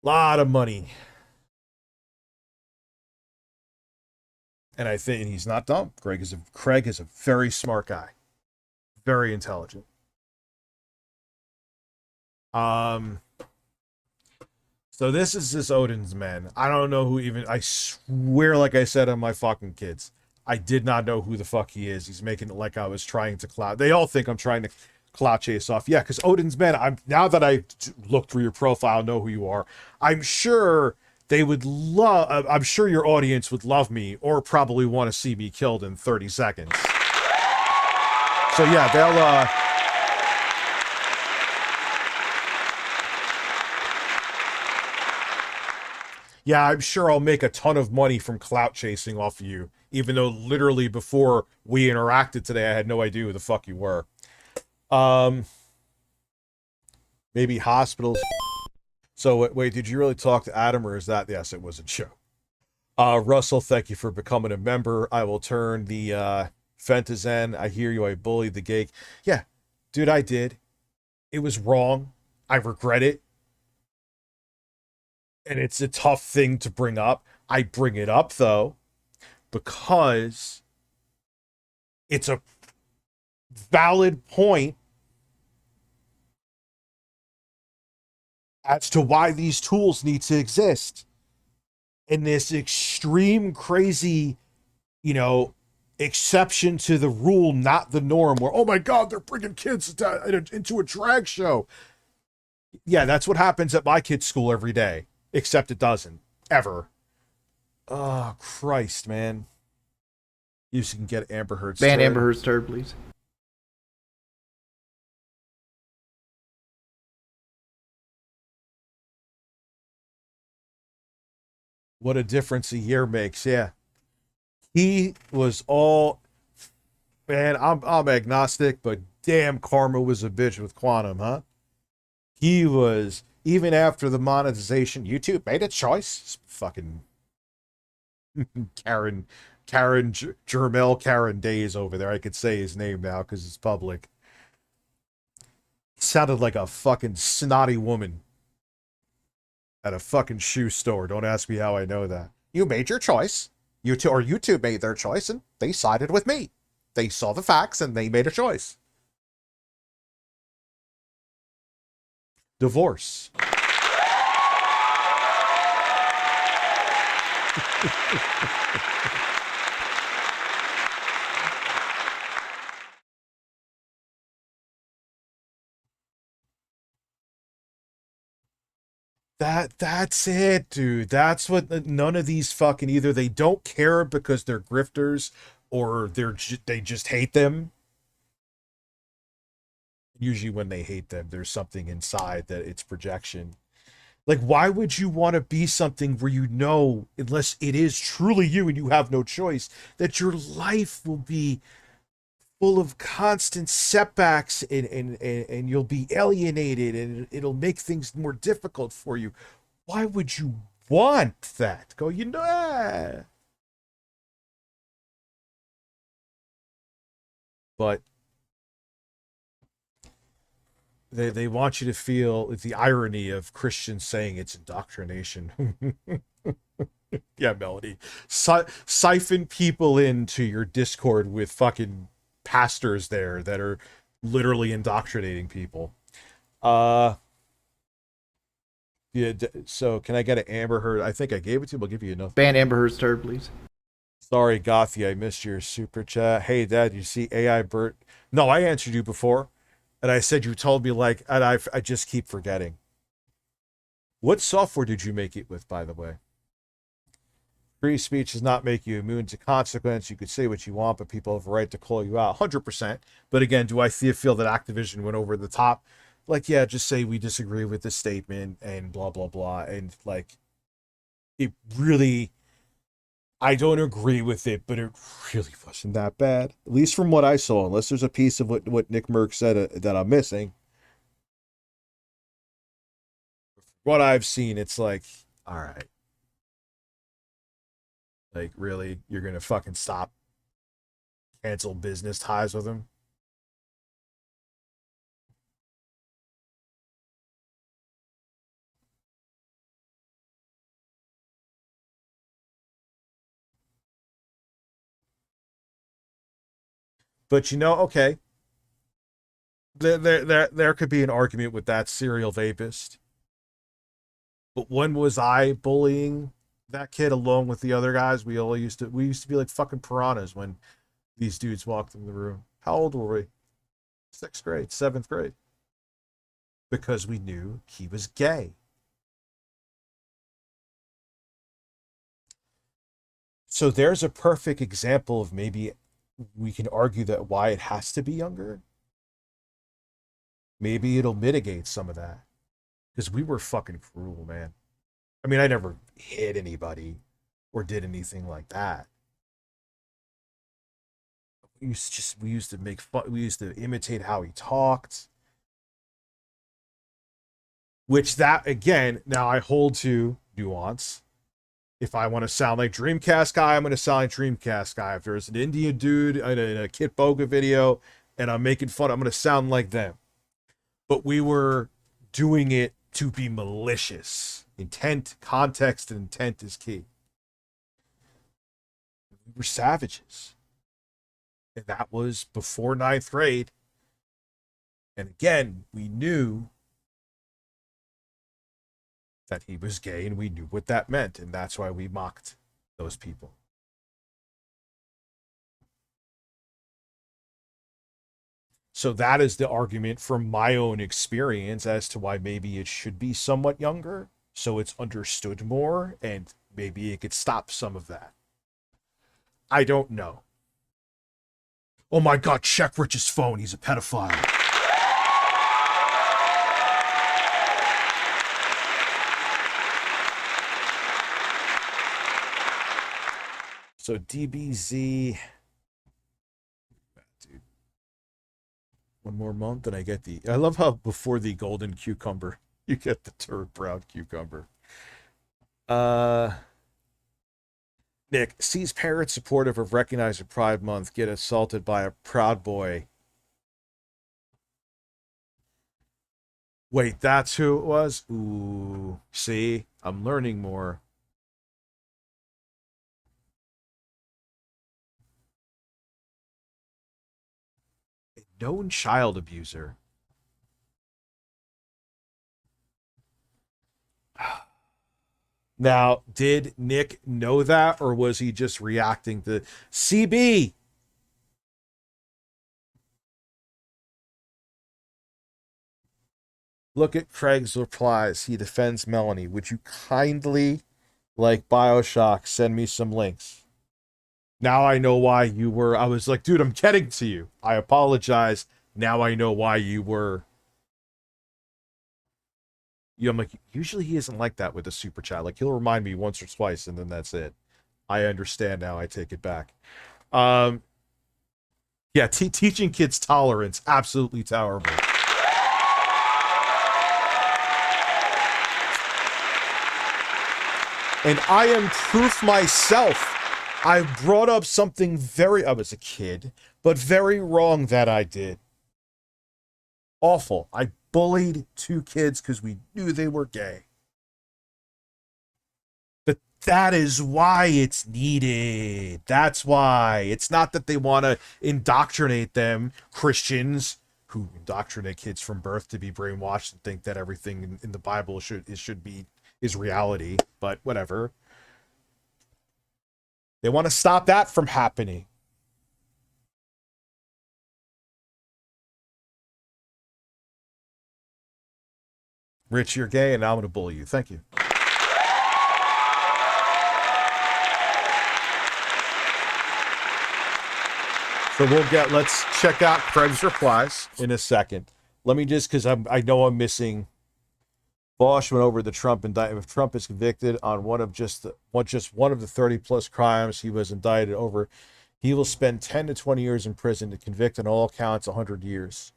A lot of money. And I think he's not dumb. Craig is a very smart guy. Very intelligent. So this is this Odin's Men. I don't know who even, I swear, like I said on my fucking kids, I did not know who the fuck he is. He's making it like I was trying to clout. They all think I'm trying to clout chase off. Yeah, because Odin's Men, now that I looked through your profile, know who you are. I'm sure they would love, I'm sure your audience would love me or probably want to see me killed in 30 seconds. So yeah, they'll, yeah, I'm sure I'll make a ton of money from clout chasing off of you, even though literally before we interacted today, I had no idea who the fuck you were. Maybe hospitals. So wait, did you really talk to Adam, or is that? Yes, it was a show. Russell, thank you for becoming a member. I will turn the Fentazen. I hear you. I bullied the gay. Yeah, dude, I did. It was wrong. I regret it. And it's a tough thing to bring up. I bring it up, though, because it's a valid point as to why these tools need to exist. In this extreme, crazy, exception to the rule, not the norm, where, oh my God, they're bringing kids into a drag show. Yeah, that's what happens at my kid's school every day. Except it doesn't. Ever. Oh, Christ, man. You can get Amber Heard's ban turd. Amber Heard's turd, please. What a difference a year makes, yeah. He was all... Man, I'm agnostic, but damn, Karma was a bitch with Quantum, huh? He was... Even after the monetization, YouTube made a choice. Fucking Karen Days over there. I could say his name now because it's public. He sounded like a fucking snotty woman at a fucking shoe store. Don't ask me how I know that. You made your choice. YouTube made their choice, and they sided with me. They saw the facts, and they made a choice. Divorce. That's it, dude. That's what none of these fucking, either they don't care because they're grifters or they just hate them. Usually when they hate them, there's something inside that it's projection. Like, why would you want to be something where you know, unless it is truly you and you have no choice, that your life will be full of constant setbacks and you'll be alienated and it'll make things more difficult for you? Why would you want that? Go, you know, But they want you to feel the irony of Christians saying it's indoctrination. Yeah, Melody. Siphon people into your Discord with fucking pastors there that are literally indoctrinating people. Yeah, so can I get an Amber Heard? I think I gave it to you. I'll give you enough. Ban Amber Heard's turd, please. Sorry, Gothy, I missed your super chat. Hey, Dad, you see AI Bert? No, I answered you before. And I said you told me, like, and I just keep forgetting. What software did you make it with, by the way? Free speech does not make you immune to consequence. You could say what you want, but people have a right to call you out. 100%. But again, do I feel that Activision went over the top? Like, yeah, just say we disagree with this statement and blah, blah, blah. And, like, it really... I don't agree with it, but it really wasn't that bad. At least from what I saw, unless there's a piece of what Nick Merck said that I'm missing. What I've seen, it's like, all right. Like, really? You're going to fucking stop? Cancel business ties with him? But you know, okay. There could be an argument with that serial vapist. But when was I bullying that kid along with the other guys? We used to be like fucking piranhas when these dudes walked in the room. How old were we? 6th grade, 7th grade. Because we knew he was gay. So there's a perfect example of maybe we can argue that why it has to be younger. Maybe it'll mitigate some of that. Because we were fucking cruel, man. I mean, I never hit anybody or did anything like that. We used to make fun, we used to imitate how he talked. Which that, again, now I hold to nuance. If I want to sound like Dreamcast guy, I'm going to sound like Dreamcast guy. If there's an Indian dude in a Kit Boga video and I'm making fun, I'm going to sound like them. But we were doing it to be malicious. Intent, context, and intent is key. We were savages. And that was before 9th grade. And again, we knew that he was gay and we knew what that meant. And that's why we mocked those people. So that is the argument from my own experience as to why maybe it should be somewhat younger, so it's understood more, and maybe it could stop some of that. I don't know. Oh my God, check Rich's phone. He's a pedophile. So DBZ... One more month and I get the... I love how before the golden cucumber, you get the turd brown cucumber. Nick, sees parents supportive of recognizing Pride Month get assaulted by a Proud Boy. Wait, that's who it was? Ooh, see? I'm learning more. Known child abuser. Now, did Nick know that, or was he just reacting to CB? Look at Craig's replies. He defends Melanie. Would you kindly, like Bioshock, send me some links? Now I know why you were. I was like, dude, I'm getting to you. I apologize. Now I know why you were. Yeah, I'm like, usually he isn't like that with a super chat. Like, he'll remind me once or twice, and then that's it. I understand now. I take it back. Yeah, teaching kids tolerance, absolutely terrible. And I am proof myself. I brought up something I was a kid, but very wrong that I did. Awful. I bullied 2 kids because we knew they were gay. But that is why it's needed. That's why. It's not that they want to indoctrinate them, Christians who indoctrinate kids from birth to be brainwashed and think that everything in the Bible is reality, but whatever. They want to stop that from happening. Rich, you're gay, and I'm going to bully you. Thank you. So let's check out Craig's replies in a second. Let me just, because I know I'm missing. Bosch went over the Trump indictment. If Trump is convicted on just one of the 30 plus crimes he was indicted over, he will spend 10 to 20 years in prison. To convict on all counts, 100 years.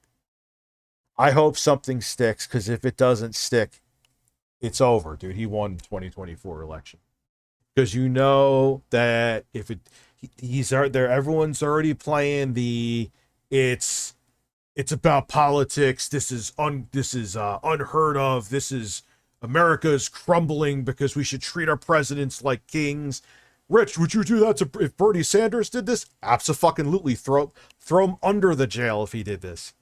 I hope something sticks, because if it doesn't stick, it's over, dude. He won the 2024 election. Because you know that if he's out there, everyone's already playing the it's about politics. This is unheard of. This is America's crumbling because we should treat our presidents like kings. Rich, would you do that if Bernie Sanders did this? Abso-fucking-lutely. Throw him under the jail if he did this.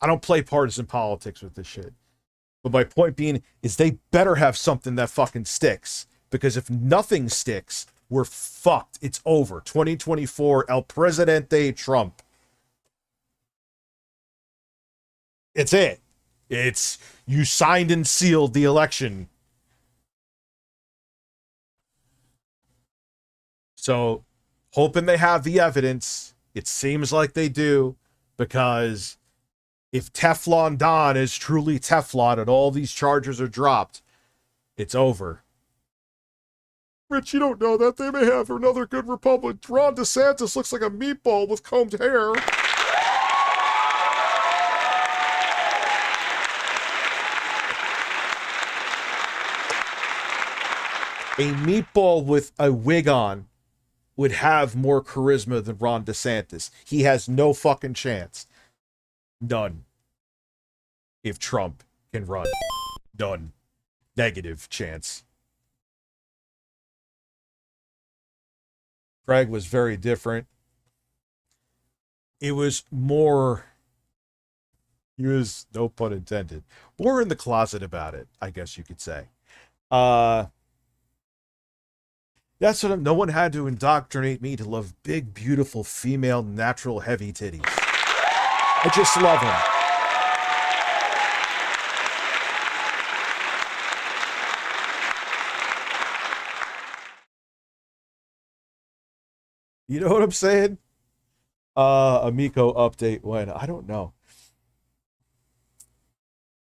I don't play partisan politics with this shit. But my point being is they better have something that fucking sticks. Because if nothing sticks, we're fucked. It's over. 2024, El Presidente Trump. It's it. It's you signed and sealed the election. So, hoping they have the evidence. It seems like they do, because if Teflon Don is truly Teflon and all these charges are dropped, it's over. Rich, you don't know that. They may have another good Republican. Ron DeSantis looks like a meatball with combed hair. A meatball with a wig on would have more charisma than Ron DeSantis. He has no fucking chance. None. If Trump can run. None. Negative chance. Craig was very different. It was more... He was, no pun intended, more in the closet about it, I guess you could say. That's what no one had to indoctrinate me to love big, beautiful, female, natural, heavy titties. I just love them. You know what I'm saying? Amico update when? I don't know.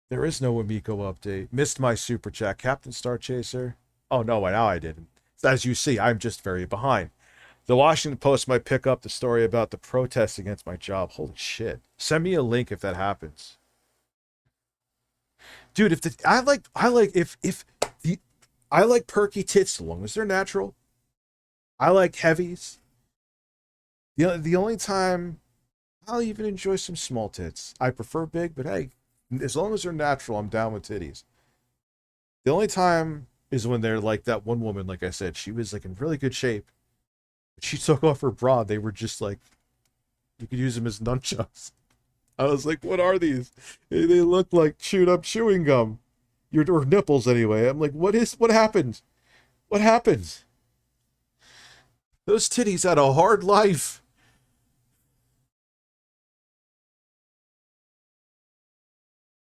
There is no Amico update. Missed my super chat. Captain Star Chaser. Oh, no, now I didn't. As you see, I'm just very behind. The Washington Post might pick up the story about the protests against my job. Holy shit. Send me a link if that happens. Dude, I like perky tits so long as they're natural. I like heavies. The only time I'll even enjoy some small tits. I prefer big, but hey, as long as they're natural, I'm down with titties. The only time is when they're like that one woman, like I said, she was like in really good shape. But she took off her bra. They were just like, you could use them as nunchucks. I was like, what are these? They look like chewed up chewing gum. Or nipples anyway. I'm like, what happened? What happened? Those titties had a hard life.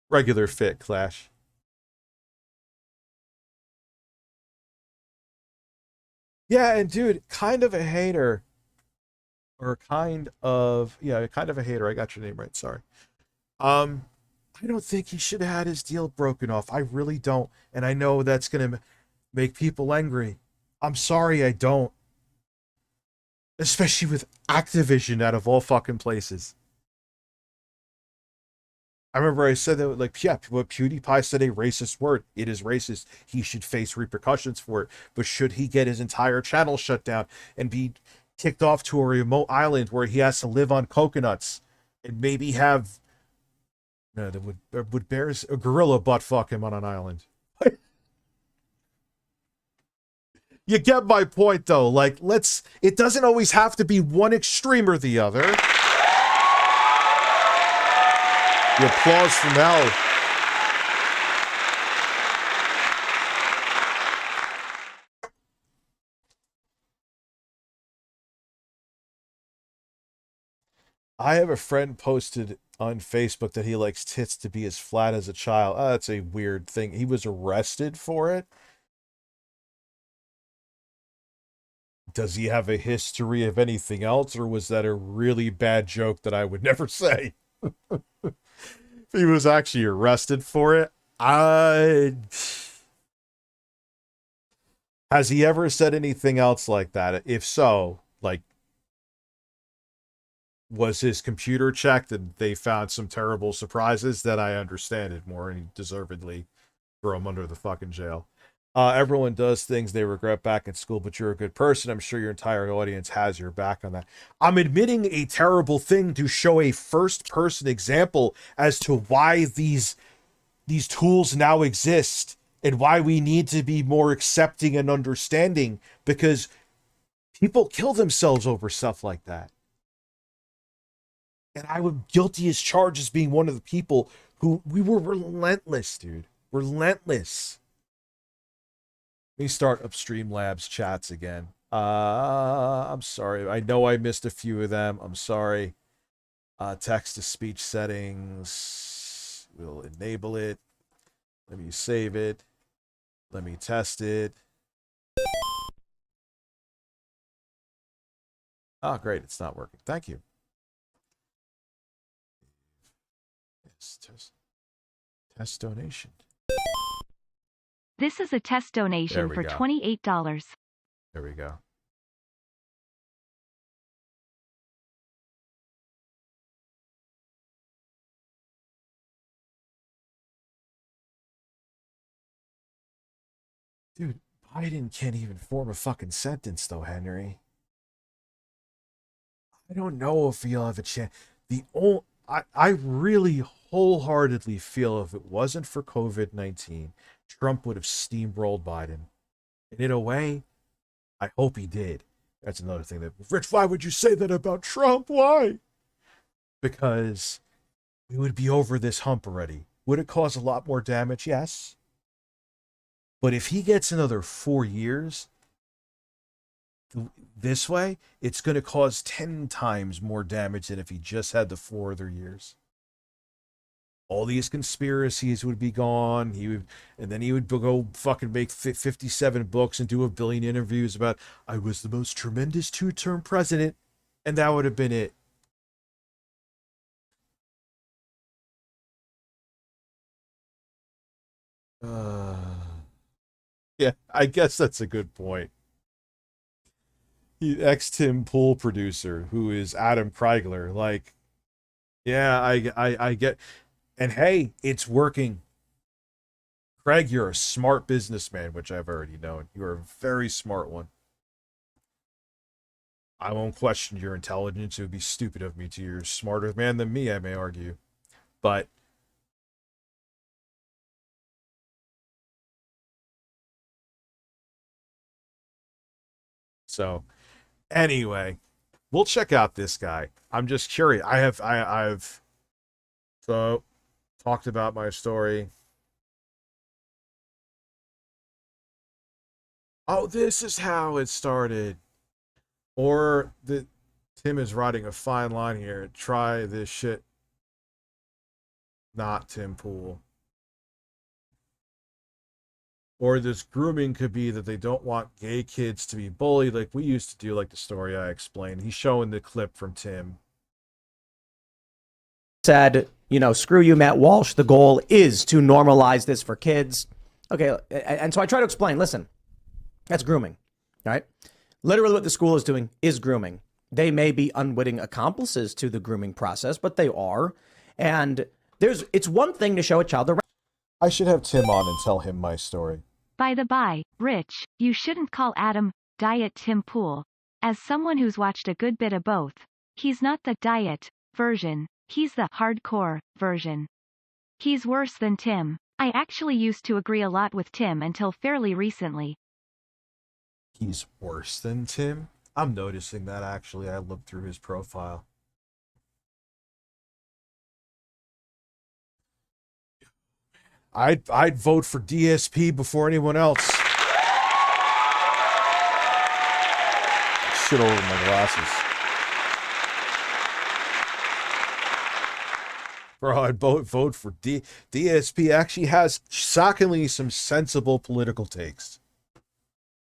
Regular fit, Clash. Yeah, and dude, kind of a hater. Or kind of, yeah, kind of a hater. I got your name right. Sorry. Um, I don't think he should have had his deal broken off. I really don't. And I know that's going to make people angry. I'm sorry, I don't. Especially with Activision out of all fucking places. I remember I said that, like, yeah, what PewDiePie said a racist word. It is racist. He should face repercussions for it. But should he get his entire channel shut down and be kicked off to a remote island where he has to live on coconuts and maybe have that would bears a gorilla butt fuck him on an island? You get my point, though. Like, it doesn't always have to be one extreme or the other. The applause from hell. I have a friend posted on Facebook that he likes tits to be as flat as a child. Oh, that's a weird thing. He was arrested for it. Does he have a history of anything else, or was that a really bad joke that I would never say? If he was actually arrested for it, has he ever said anything else like that? If so, like, was his computer checked and they found some terrible surprises? Then I understand it more and deservedly throw him under the fucking jail. Everyone does things they regret back in school, but you're a good person. I'm sure your entire audience has your back on that. I'm admitting a terrible thing to show a first-person example as to why these tools now exist and why we need to be more accepting and understanding, because people kill themselves over stuff like that. And I would guilty as charged as being one of the people who we were relentless, dude. Relentless. Let me start up StreamLabs chats again. I'm sorry. I know I missed a few of them. I'm sorry. Text-to-speech settings. We'll enable it. Let me save it. Let me test it. Oh, great. It's not working. Thank you. Yes, test donation. This is a test donation for $28. There we go. Dude, Biden can't even form a fucking sentence, though, Henry. I don't know if he'll have a chance. I really wholeheartedly feel if it wasn't for COVID-19, Trump would have steamrolled Biden. And in a way, I hope he did. That's another thing that, Rich, why would you say that about Trump? Why? Because we would be over this hump already. Would it cause a lot more damage? Yes. But if he gets another 4 years this way, it's going to cause 10 times more damage than if he just had the 4 other years. All these conspiracies would be gone. And then he would go fucking make 57 books and do a billion interviews about, I was the most tremendous 2-term president. And that would have been it. Yeah, I guess that's a good point. Ex-Tim Pool producer, who is Adam Kreigler. Like, yeah, I get... And hey, it's working. Craig, you're a smart businessman, which I've already known. You're a very smart one. I won't question your intelligence. It would be stupid of me to. You're a smarter man than me, I may argue. But so anyway, we'll check out this guy. I'm just curious. I've so talked about my story. Oh, this is how it started. Or Tim is writing a fine line here. Try this shit. not Tim Pool. Or this grooming could be that they don't want gay kids to be bullied like we used to do, like the story I explained. He's showing the clip from Tim. Said, you know, screw you, Matt Walsh. The goal is to normalize this for kids. Okay, and so I try to explain, listen, that's grooming, all right? Literally what the school is doing is grooming. They may be unwitting accomplices to the grooming process, but they are. And it's one thing to show a child the... I should have Tim on and tell him my story. By the by, Rich, you shouldn't call Adam Diet Tim Pool. As someone who's watched a good bit of both, he's not the diet version, he's the hardcore version. He's worse than Tim. I actually used to agree a lot with Tim until fairly recently. He's worse than Tim? I'm noticing that, actually. I looked through his profile. I'd vote for DSP before anyone else. Shit over my glasses. Bro, I'd vote for DSP. Actually has, shockingly, some sensible political takes.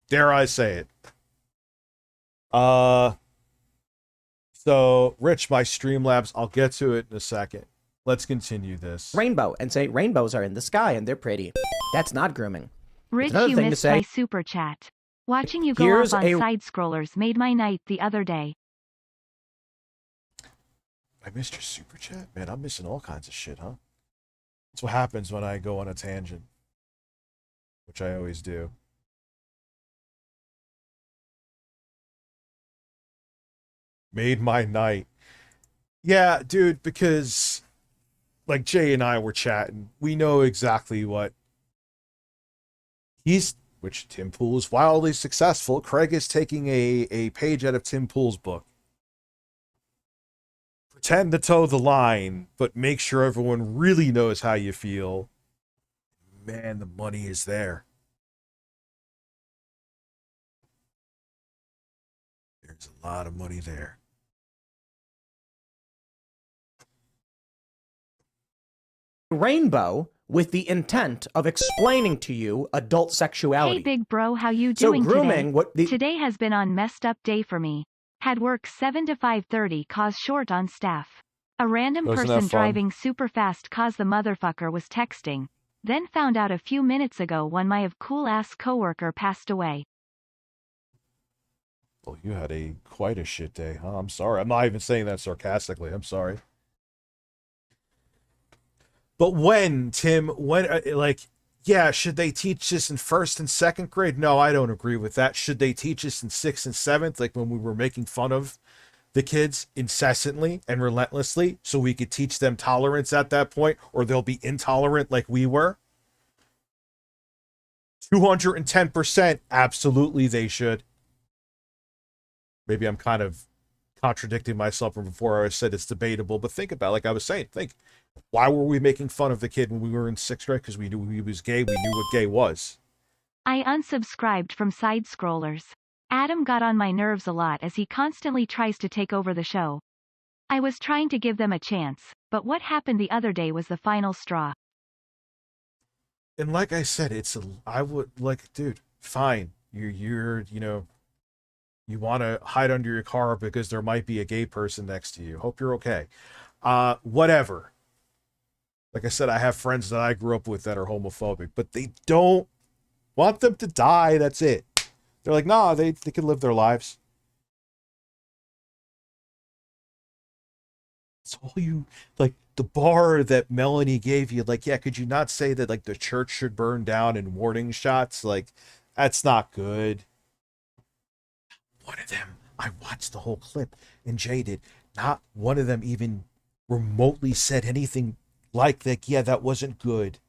Dare I say it. So, Rich, my StreamLabs, I'll get to it in a second. Let's continue this. Rainbow and say rainbows are in the sky and they're pretty. That's not grooming. Rich, you missed my super chat. Watching you go off on side scrollers made my night the other day. I missed your super chat? Man, I'm missing all kinds of shit, huh? That's what happens when I go on a tangent. Which I always do. Made my night. Yeah, dude, because... like Jay and I were chatting, we know exactly what which Tim Pool is wildly successful. Craig is taking a page out of Tim Pool's book. Pretend to toe the line, but make sure everyone really knows how you feel. Man, the money is there. There's a lot of money there. Rainbow with the intent of explaining to you adult sexuality. Hey big bro, how you doing grooming, today? Today has been on messed up day for me. Had work 7 to 5:30 cause short on staff. A random person driving super fast cause the motherfucker was texting. Then found out a few minutes ago one my cool ass coworker passed away. Well, you had quite a shit day, huh? I'm sorry. I'm not even saying that sarcastically. I'm sorry. But Tim, yeah, should they teach this in 1st and 2nd grade? No, I don't agree with that. Should they teach this in 6th and 7th, like when we were making fun of the kids incessantly and relentlessly, so we could teach them tolerance at that point, or they'll be intolerant like we were? 210%, absolutely they should. Maybe I'm kind of contradicting myself from before. I said it's debatable, but think about it. Like I was saying, why were we making fun of the kid when we were in 6th grade? Because we knew he was gay. We knew what gay was. I unsubscribed from side scrollers. Adam got on my nerves a lot as he constantly tries to take over the show. I was trying to give them a chance, but what happened the other day was the final straw. And like I said, dude, fine. You want to hide under your car because there might be a gay person next to you. Hope you're okay. Whatever. Like I said, I have friends that I grew up with that are homophobic, but they don't want them to die. That's it. They're like, nah, they can live their lives. It's all you, like, the bar that Melanie gave you, like, yeah, could you not say that, like, the church should burn down in warning shots? Like, that's not good. One of them, I watched the whole clip, and Jay did. Not one of them even remotely said anything like that. Yeah, that wasn't good.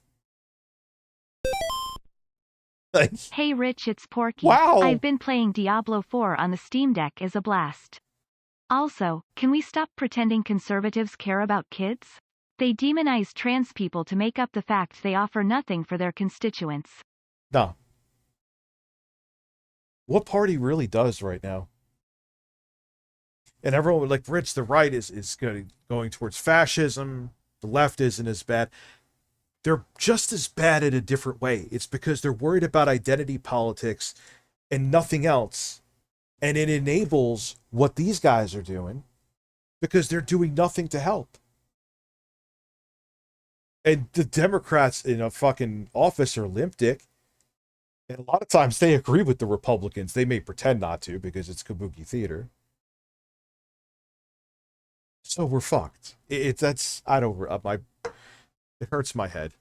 Hey Rich, it's Porky. Wow. I've been playing Diablo 4 on the Steam Deck is a blast. Also, can we stop pretending conservatives care about kids? They demonize trans people to make up the fact they offer nothing for their constituents. No. What party really does right now? And everyone, like, Rich, the right is going towards fascism. the left isn't as bad. They're just as bad in a different way. It's because they're worried about identity politics and nothing else. And it enables what these guys are doing because they're doing nothing to help. And the Democrats in a fucking office are limp dick. And a lot of times they agree with the Republicans. They may pretend not to because it's kabuki theater. So we're fucked. It hurts my head.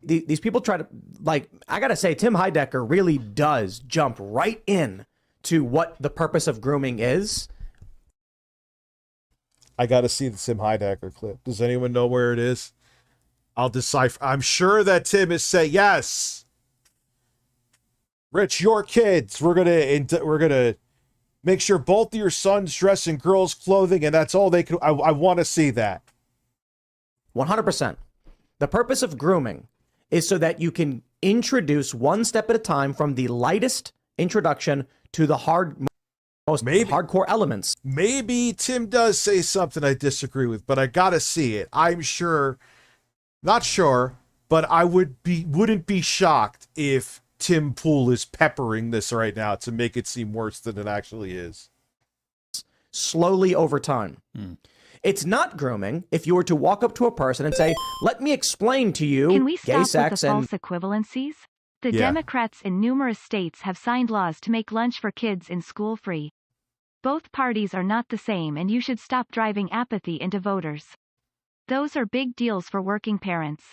These people try to, like, I gotta say, Tim Heidecker really does jump right in to what the purpose of grooming is. I gotta see the Tim Heidecker clip. Does anyone know where it is? I'll decipher. I'm sure that Tim is saying, yes, Rich, your kids, we're gonna make sure both of your sons dress in girls' clothing, and that's all they can. I want to see that. 100%. The purpose of grooming is so that you can introduce one step at a time from the lightest introduction to the most hardcore elements. Maybe Tim does say something I disagree with, but I gotta see it. I'm sure, not sure, but I wouldn't be shocked if Tim Pool is peppering this right now to make it seem worse than it actually is. Slowly over time. It's not grooming if you were to walk up to a person and say, let me explain to you Can we gay stop sex with the and false equivalencies? The Yeah. Democrats in numerous states have signed laws to make lunch for kids in school free. Both parties are not the same, and you should stop driving apathy into voters. Those are big deals for working parents.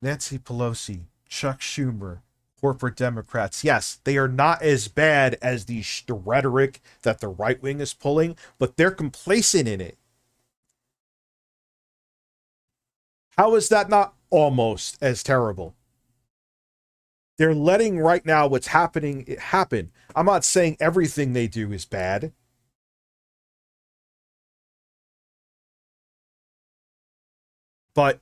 Nancy Pelosi, Chuck Schumer, corporate Democrats. Yes, they are not as bad as the rhetoric that the right wing is pulling, but they're complacent in it. How is that not almost as terrible? They're letting right now what's happening happen. I'm not saying everything they do is bad. But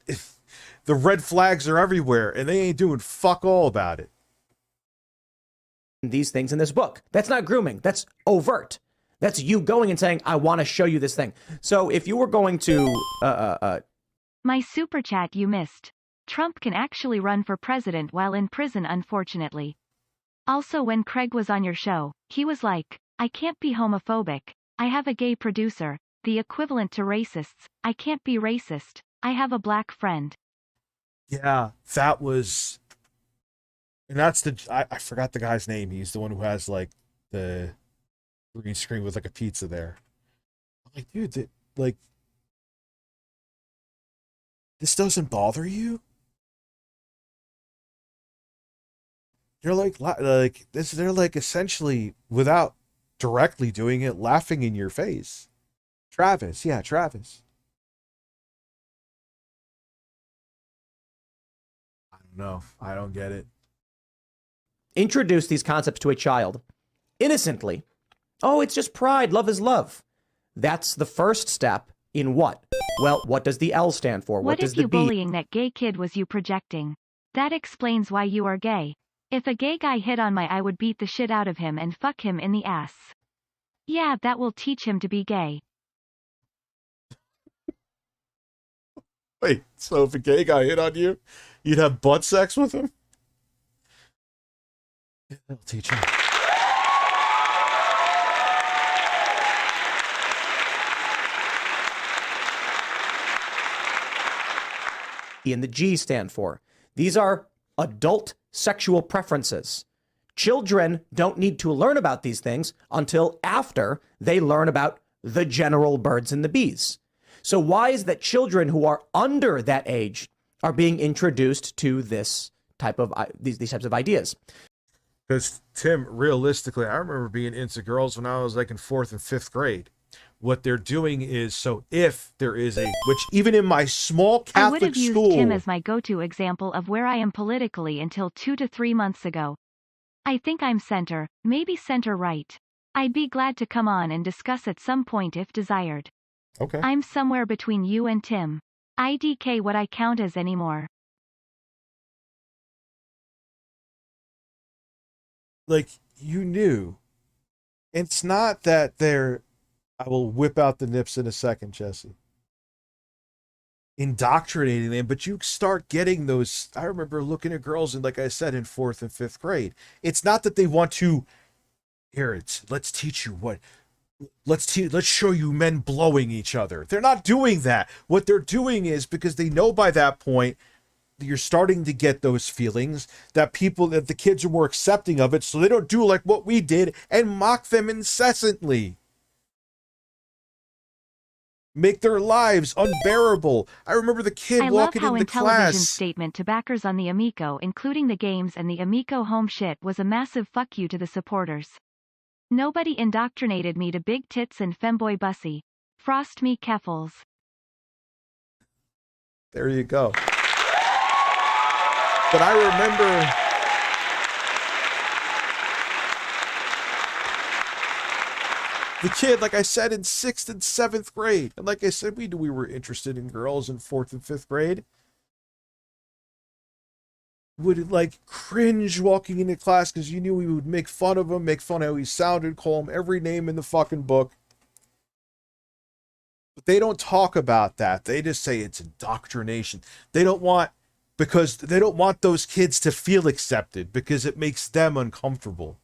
the red flags are everywhere, and they ain't doing fuck all about it. these things in this book. That's not grooming. That's overt. That's you going and saying, I want to show you this thing. So if you were going to... My super chat you missed. Trump can actually run for president while in prison, unfortunately. Also, when Craig was on your show, he was like, I can't be homophobic. I have a gay producer. The equivalent to racists. I can't be racist. I have a black friend. Yeah, that was... And that's the... I forgot the guy's name. He's the one who has, like, the green screen with, like, a pizza there. I'm like, dude, like... This doesn't bother you? You're like this. They're like essentially, without directly doing it, laughing in your face. Travis, yeah, Travis. I don't know. I don't get it. Introduce these concepts to a child innocently. Oh, it's just pride. Love is love. That's the first step in what? Well, what does the L stand for? What does if the you B? bullying that gay kid was you projecting? That explains why you are gay. If a gay guy hit on I would beat the shit out of him and fuck him in the ass. Yeah, that will teach him to be gay. Wait, so if a gay guy hit on you, you'd have butt sex with him? Yeah, that'll teach him. And the G stand for. These are adult sexual preferences. Children don't need to learn about these things until after they learn about the general birds and the bees. So why is that children who are under that age are being introduced to this type of these types of ideas? Because Tim, realistically, I remember being into girls when I was like in 4th and 5th grade. What they're doing is, so if there is a, which even in my small Catholic I would have used school, Tim as my go-to example of where I am politically until 2 to 3 months ago. I think I'm center, maybe center right. I'd be glad to come on and discuss at some point if desired. okay, I'm somewhere between you and Tim. IDK what I count as anymore. like you knew, it's not that they're, I will whip out the nips in a second, Jesse. Indoctrinating them, but you start getting those. I remember looking at girls, and like I said, in 4th and 5th grade, it's not that they want to. Let's teach you what. Let's show you men blowing each other. They're not doing that. What they're doing is because they know by that point you're starting to get those feelings that the kids are more accepting of it, so they don't do like what we did and mock them incessantly. Make their lives unbearable. I remember the kid walking into class. I love how Intellivision's statement to backers on the Amico, including the games and the Amico home shit, was a massive fuck you to the supporters. Nobody indoctrinated me to big tits and femboy bussy. Frost me keffels. There you go. But I remember the kid, like I said, in 6th and 7th grade. And like I said, we knew we were interested in girls in 4th and 5th grade. Would like cringe walking into class because you knew we would make fun of him, make fun of how he sounded, call him every name in the fucking book. But they don't talk about that. They just say it's indoctrination. They don't want those kids to feel accepted because it makes them uncomfortable,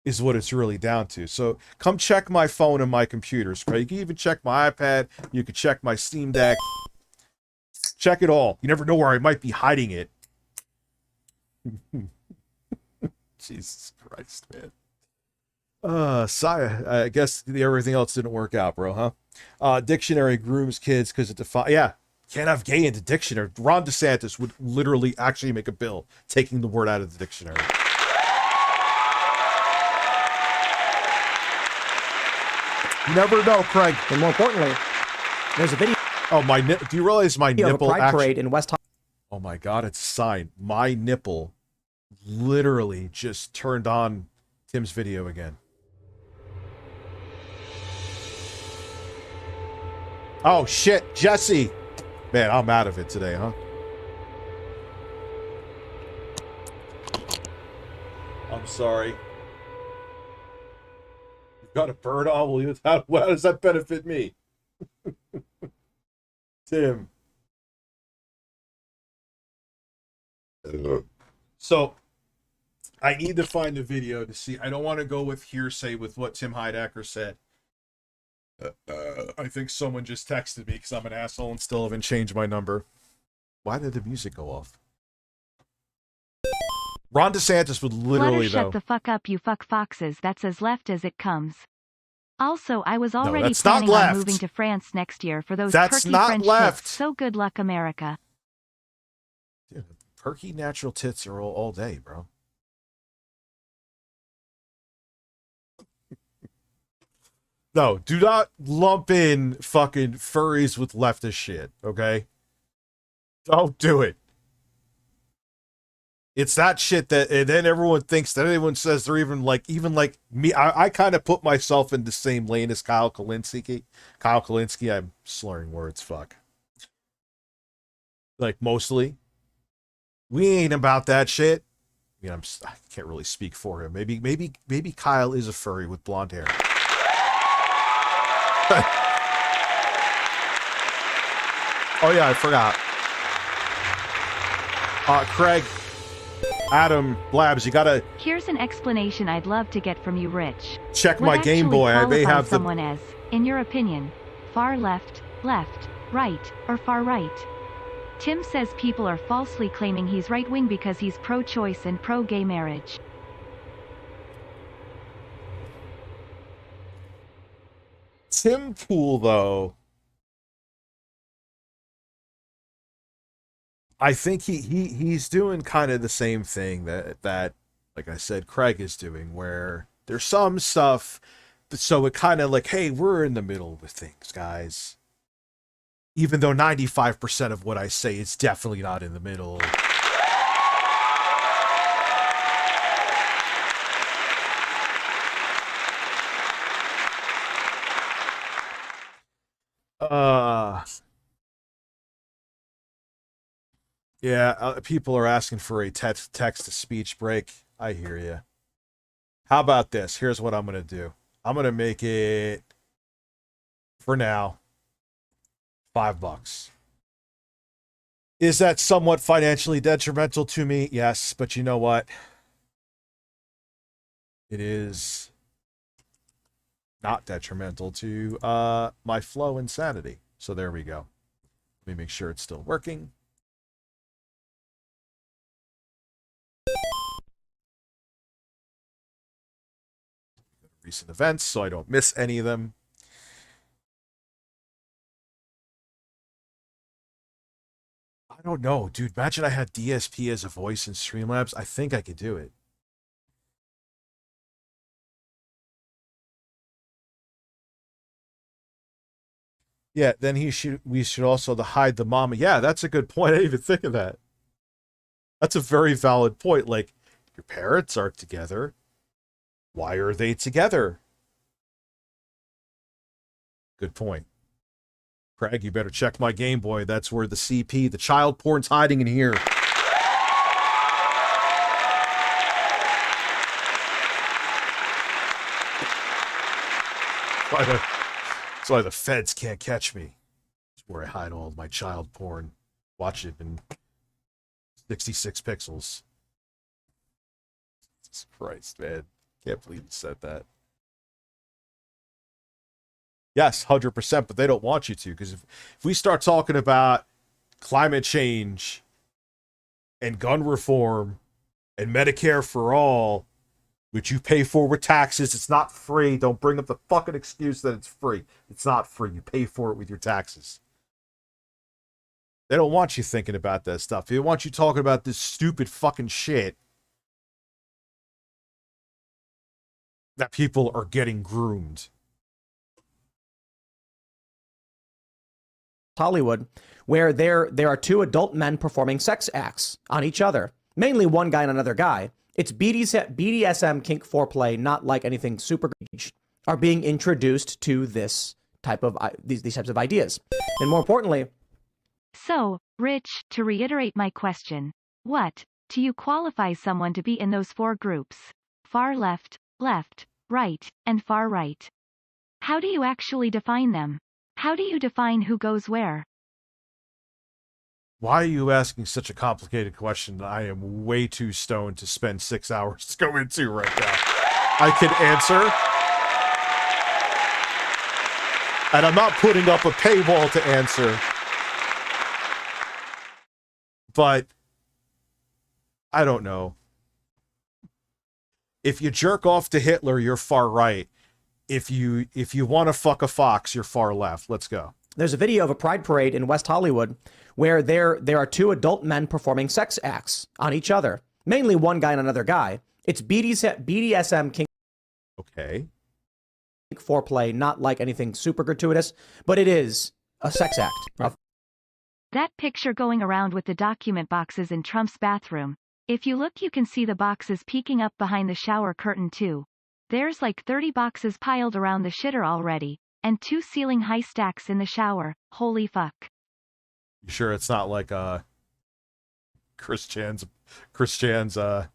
is what it's really down to. So come check my phone and my computers, Craig. You can even check my iPad. You can check my Steam Deck. Check it all. You never know where I might be hiding it. Jesus Christ, man. Saya, I guess everything else didn't work out, bro, huh? Dictionary grooms kids because it yeah, can't have gay into dictionary. Ron DeSantis would literally actually make a bill taking the word out of the dictionary. You never know, Craig. And more importantly, there's a video. Oh, do you realize my nipple Pride parade in West? Oh my God, it's a sign. My nipple literally just turned on Tim's video again. Oh shit, Jesse. Man, I'm out of it today, huh? I'm sorry. You've got a bird on. How does that benefit me? Tim. So, I need to find a video to see. I don't want to go with hearsay with what Tim Heidecker said. I think someone just texted me because I'm an asshole and still haven't changed my number. Why did the music go off? Ron DeSantis would literally, shut the fuck up, you fuck foxes. That's as left as it comes. Also, I was already planning on moving to France next year for those perky French tits. So good luck, America. Dude, perky natural tits are all day, bro. No, do not lump in fucking furries with leftist shit, okay? Don't do it. It's that shit that, and then everyone thinks that everyone says they're even like me. I kind of put myself in the same lane as Kyle Kalinske. Kyle Kalinske, I'm slurring words, fuck. Like, mostly. We ain't about that shit. I mean, I can't really speak for him. Maybe Kyle is a furry with blonde hair. Oh yeah, I forgot. Craig, Adam, Blabs, you gotta. Here's an explanation I'd love to get from you, Rich. Check my Game Boy. I may have someone as, in your opinion, far left, right, or far right. Tim says people are falsely claiming he's right-wing because he's pro-choice and pro-gay marriage. Tim Pool, though, I think he's doing kind of the same thing that like I said, Craig is doing, where there's some stuff, so it kind of like, hey, we're in the middle with things, guys. Even though 95% of what I say is definitely not in the middle. Yeah, people are asking for a text-to-speech break. I hear you. How about this? Here's what I'm going to do. I'm going to make it for now. $5. Is that somewhat financially detrimental to me? Yes, but you know what? It is not detrimental to my flow and sanity. So there we go. Let me make sure it's still working. Recent events so I don't miss any of them. I don't know, dude. Imagine I had DSP as a voice in StreamLabs. I think I could do it. Yeah, then we should also hide the mama. Yeah, that's a good point. I didn't even think of that. That's a very valid point. Like, your parents aren't together. Why are they together? Good point. Craig, you better check my Game Boy. That's where the CP, the child porn's hiding in here. That's why the feds can't catch me. It's where I hide all of my child porn. Watch it in 66 pixels. Jesus Christ, man. Can't believe you said that. Yes, 100%, but they don't want you to, because if we start talking about climate change and gun reform and Medicare for all, which you pay for with taxes, it's not free. Don't bring up the fucking excuse that it's free. It's not free. You pay for it with your taxes. They don't want you thinking about that stuff. They want you talking about this stupid fucking shit that people are getting groomed. Hollywood, where there are two adult men performing sex acts on each other, mainly one guy and another guy. It's BDSM kink foreplay, not like anything super are being introduced to this type of these types of ideas. And more importantly, so, Rich, to reiterate my question, what do you qualify someone to be in those four groups? Far left, left, right, and far right. How do you actually define them? How do you define who goes where? Why are you asking such a complicated question that I am way too stoned to spend 6 hours to go into right now? I can answer. And I'm not putting up a paywall to answer. But I don't know. If you jerk off to Hitler, you're far right. If you want to fuck a fox, you're far left. Let's go. There's a video of a pride parade in West Hollywood where there are two adult men performing sex acts on each other, mainly one guy and another guy. It's BDSM kink. Okay. Foreplay, not like anything super gratuitous, but it is a sex act. Right. That picture going around with the document boxes in Trump's bathroom. If you look, you can see the boxes peeking up behind the shower curtain too. There's like 30 boxes piled around the shitter already, and 2 ceiling high stacks in the shower. Holy fuck. You sure it's not like Chris Chan's home?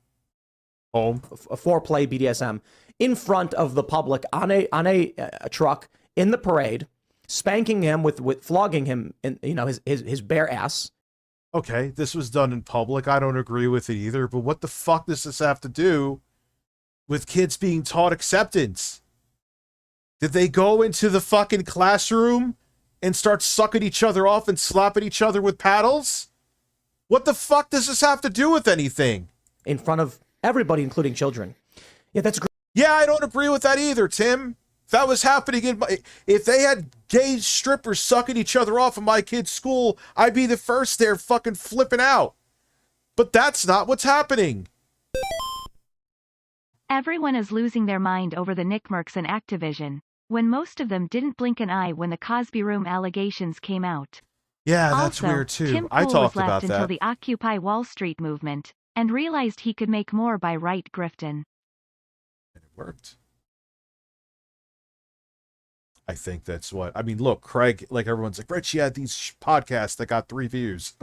A foreplay BDSM in front of the public on a truck in the parade, spanking him with flogging him in his bare ass. Okay, this was done in public. I don't agree with it either, but what the fuck does this have to do with kids being taught acceptance? Did they go into the fucking classroom and start sucking each other off and slapping each other with paddles? What the fuck does this have to do with anything? In front of everybody, including children. Yeah, that's great. Yeah, I don't agree with that either, Tim. If that was happening if they had gay strippers sucking each other off in my kid's school, I'd be the first there fucking flipping out. But that's not what's happening. Everyone is losing their mind over the Mercs and Activision, when most of them didn't blink an eye when the Cosby Room allegations came out. Yeah, that's also, weird too. Tim I Pool talked was about left until that. the Occupy Wall Street movement, and realized he could make more by right grifting. And it worked. I think that's what... I mean, look, Craig, like everyone's like, Rich, you had these podcasts that got 3 views.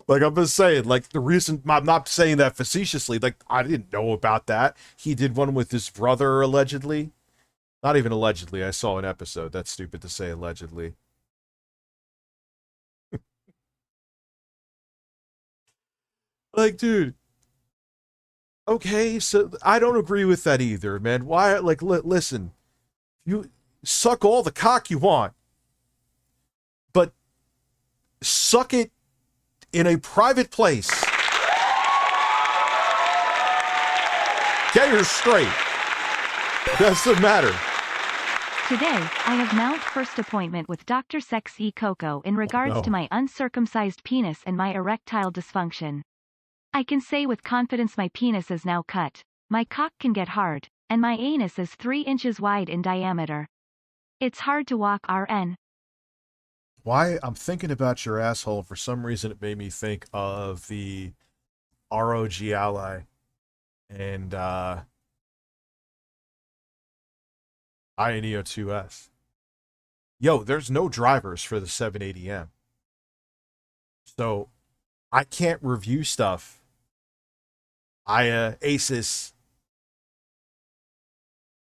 Like, I'm just saying, like, the reason... I'm not saying that facetiously. Like, I didn't know about that. He did one with his brother, allegedly. Not even allegedly. I saw an episode. That's stupid to say allegedly. Like, dude. Okay, so I don't agree with that either, man. Why? Like, listen. You suck all the cock you want. But suck it in a private place. Get her straight. Doesn't matter. Today, I have Mount first appointment with Dr. Sex E. Coco in regards to my uncircumcised penis and my erectile dysfunction. I can say with confidence my penis is now cut, my cock can get hard, and my anus is 3 inches wide in diameter. It's hard to walk RN. Why? I'm thinking about your asshole. For some reason, it made me think of the ROG Ally and INEO 2S. Yo, there's no drivers for the 780M. So I can't review stuff. Asus.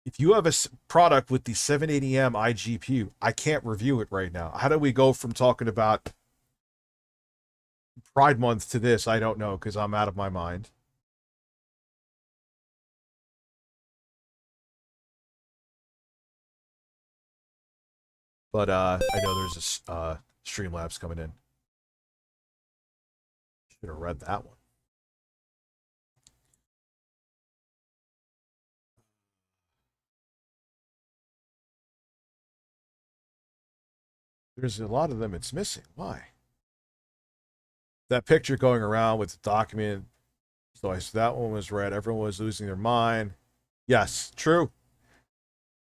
If you have a product with the 780M iGPU, I can't review it right now. How do we go from talking about Pride Month to this? I don't know, because I'm out of my mind. But I know there's a StreamLabs coming in. Should have read that one. There's a lot of them it's missing. Why? That picture going around with the document. So that one was read. Everyone was losing their mind. Yes, true.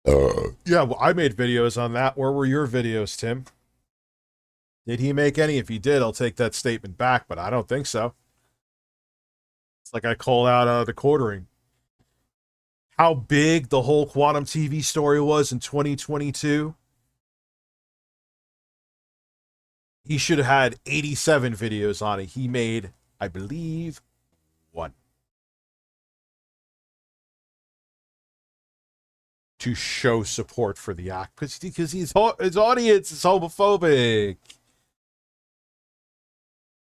Yeah, well, I made videos on that. Where were your videos, Tim? Did he make any? If he did, I'll take that statement back, but I don't think so. It's like I called out the quartering. How big the whole Quantum TV story was in 2022. He should have had 87 videos on it. He made, I believe, 1. To show support for the act. Because his audience is homophobic.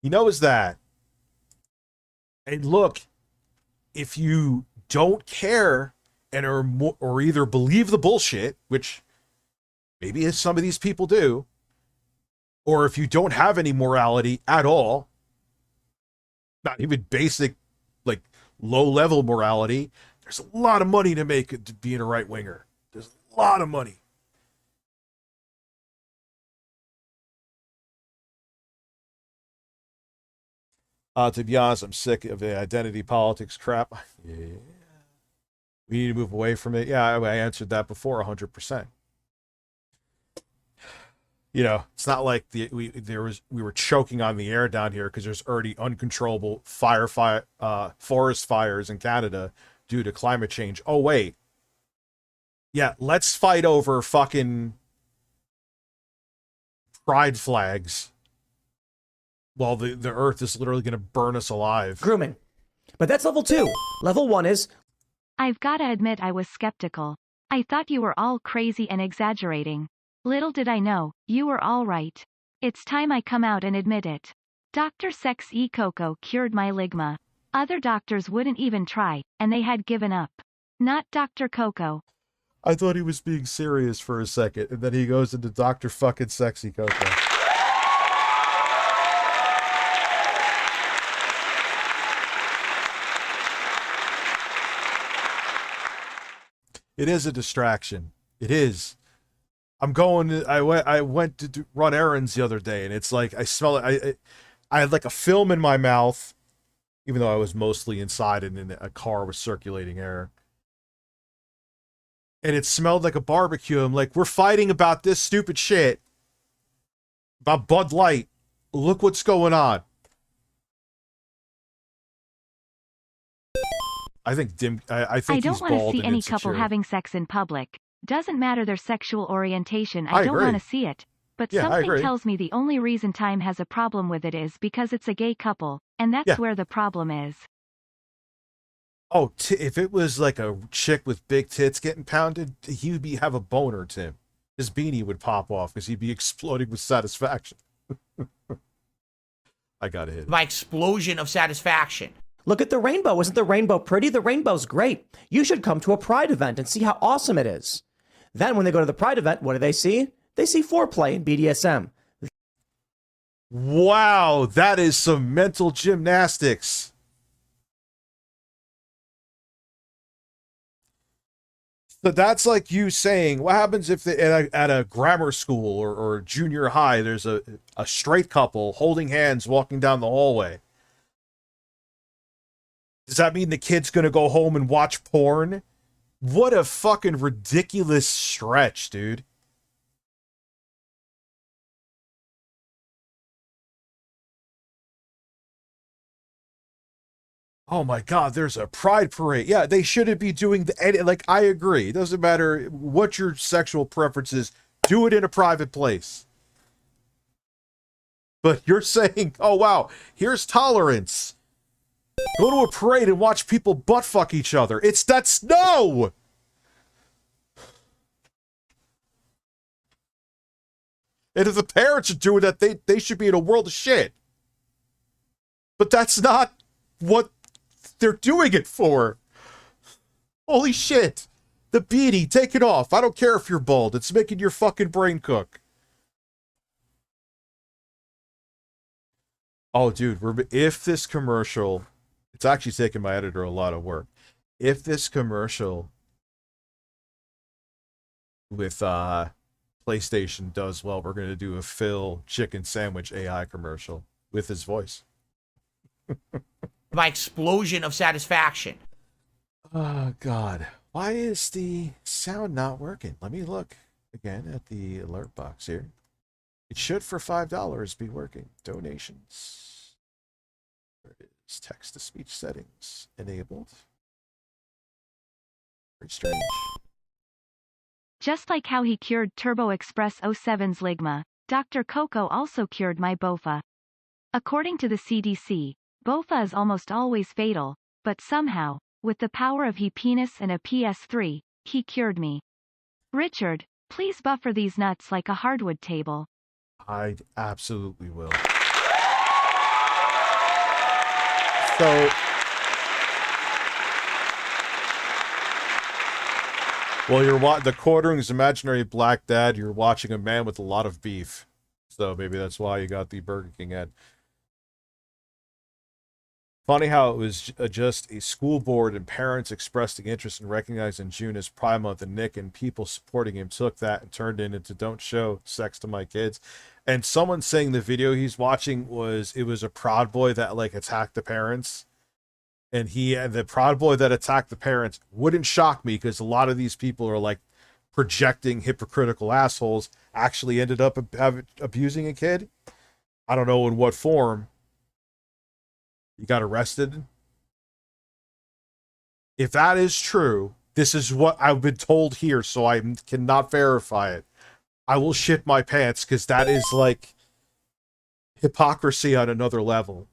He knows that. And look, if you don't care and or either believe the bullshit, which maybe some of these people do, or if you don't have any morality at all, not even basic, like low-level morality, there's a lot of money to make it being a right-winger. There's a lot of money. To be honest, I'm sick of the identity politics crap. Yeah. We need to move away from it. Yeah, I answered that before 100%. You know, it's not like we were choking on the air down here because there's already uncontrollable forest fires in Canada due to climate change. Oh wait, yeah, let's fight over fucking pride flags while the earth is literally going to burn us alive. Grooming. But that's level 2. Level 1 is... I've gotta admit I was skeptical. I thought you were all crazy and exaggerating. Little did I know, you were all right. It's time I come out and admit it. Dr. Sex E. Coco cured my ligma. Other doctors wouldn't even try, and they had given up. Not Dr. Coco. I thought he was being serious for a second, and then he goes into Dr. fucking Sexy Coco. It is a distraction. It is. I went to run errands the other day, and it's like I smell it. I had like a film in my mouth, even though I was mostly inside and in a car with circulating air. And it smelled like a barbecue. I'm like, we're fighting about this stupid shit. About Bud Light. Look what's going on. I think I think don't want to see any couple having sex in public. Doesn't matter their sexual orientation. I don't want to see it. But something tells me the only reason Time has a problem with it is because it's a gay couple, and that's where the problem is. Oh, if it was like a chick with big tits getting pounded, he'd have a boner, Tim. His beanie would pop off because he'd be exploding with satisfaction. I gotta hit it. My explosion of satisfaction. Look at the rainbow. Isn't the rainbow pretty? The rainbow's great. You should come to a Pride event and see how awesome it is. Then when they go to the Pride event, what do they see? They see foreplay and BDSM. Wow, that is some mental gymnastics. So that's like you saying, what happens if at a grammar school or junior high, there's a straight couple holding hands walking down the hallway? Does that mean the kid's going to go home and watch porn? What a fucking ridiculous stretch, dude. Oh my God, there's a pride parade. Yeah, they shouldn't be doing like, I agree. It doesn't matter what your sexual preference is. Do it in a private place. But you're saying, oh wow, here's tolerance. Go to a parade and watch people butt fuck each other. No! And if the parents are doing that, they should be in a world of shit. But that's not what they're doing it for. Holy shit. The beanie, take it off. I don't care if you're bald. It's making your fucking brain cook. Oh, dude, if this commercial... It's actually taken my editor a lot of work. If this commercial with PlayStation does well, we're going to do a Phil chicken sandwich AI commercial with his voice. My explosion of satisfaction. Oh, God. Why is the sound not working? Let me look again at the alert box here. It should, for $5, be working. Donations. There it is. Text-to-speech settings enabled. Very strange. Just like how he cured Turbo Express 07's Ligma, Dr. Coco also cured my BOFA. According to the CDC, BOFA is almost always fatal, but somehow, with the power of he penis and a PS3, he cured me. Richard, please buffer these nuts like a hardwood table. I absolutely will. So, well, the Quartering's imaginary black dad, you're watching a man with a lot of beef. So maybe that's why you got the Burger King ad. Funny how it was just a school board and parents expressing interest in recognizing June as Pride Month, and Nick and people supporting him took that and turned it into "Don't show sex to my kids." And someone saying the video he's watching was a Proud Boy that like attacked the parents, and the Proud Boy that attacked the parents wouldn't shock me because a lot of these people are like projecting hypocritical assholes actually ended up abusing a kid. I don't know in what form. You got arrested. If that is true, this is what I've been told here, so I cannot verify it. I will shit my pants because that is like hypocrisy on another level.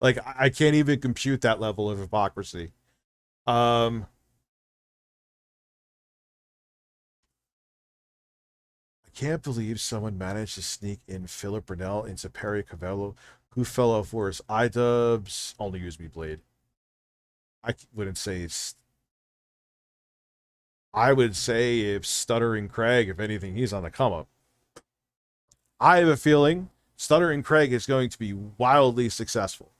Like, I can't even compute that level of hypocrisy. I can't believe someone managed to sneak in Philip Burnell into Perry Cavello, who fell off worse. iDubbbz only use me blade. I wouldn't say it's... I would say if Stuttering Craig, if anything, he's on the come up. I have a feeling Stuttering Craig is going to be wildly successful.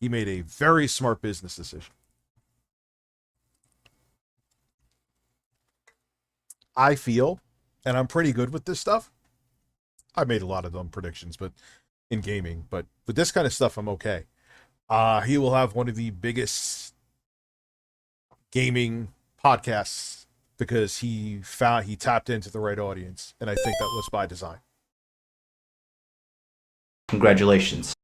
He made a very smart business decision. I feel, and I'm pretty good with this stuff. I made a lot of dumb predictions, but in gaming, but with this kind of stuff, I'm okay. He will have one of the biggest gaming podcasts because he tapped into the right audience, and I think that was by design. Congratulations.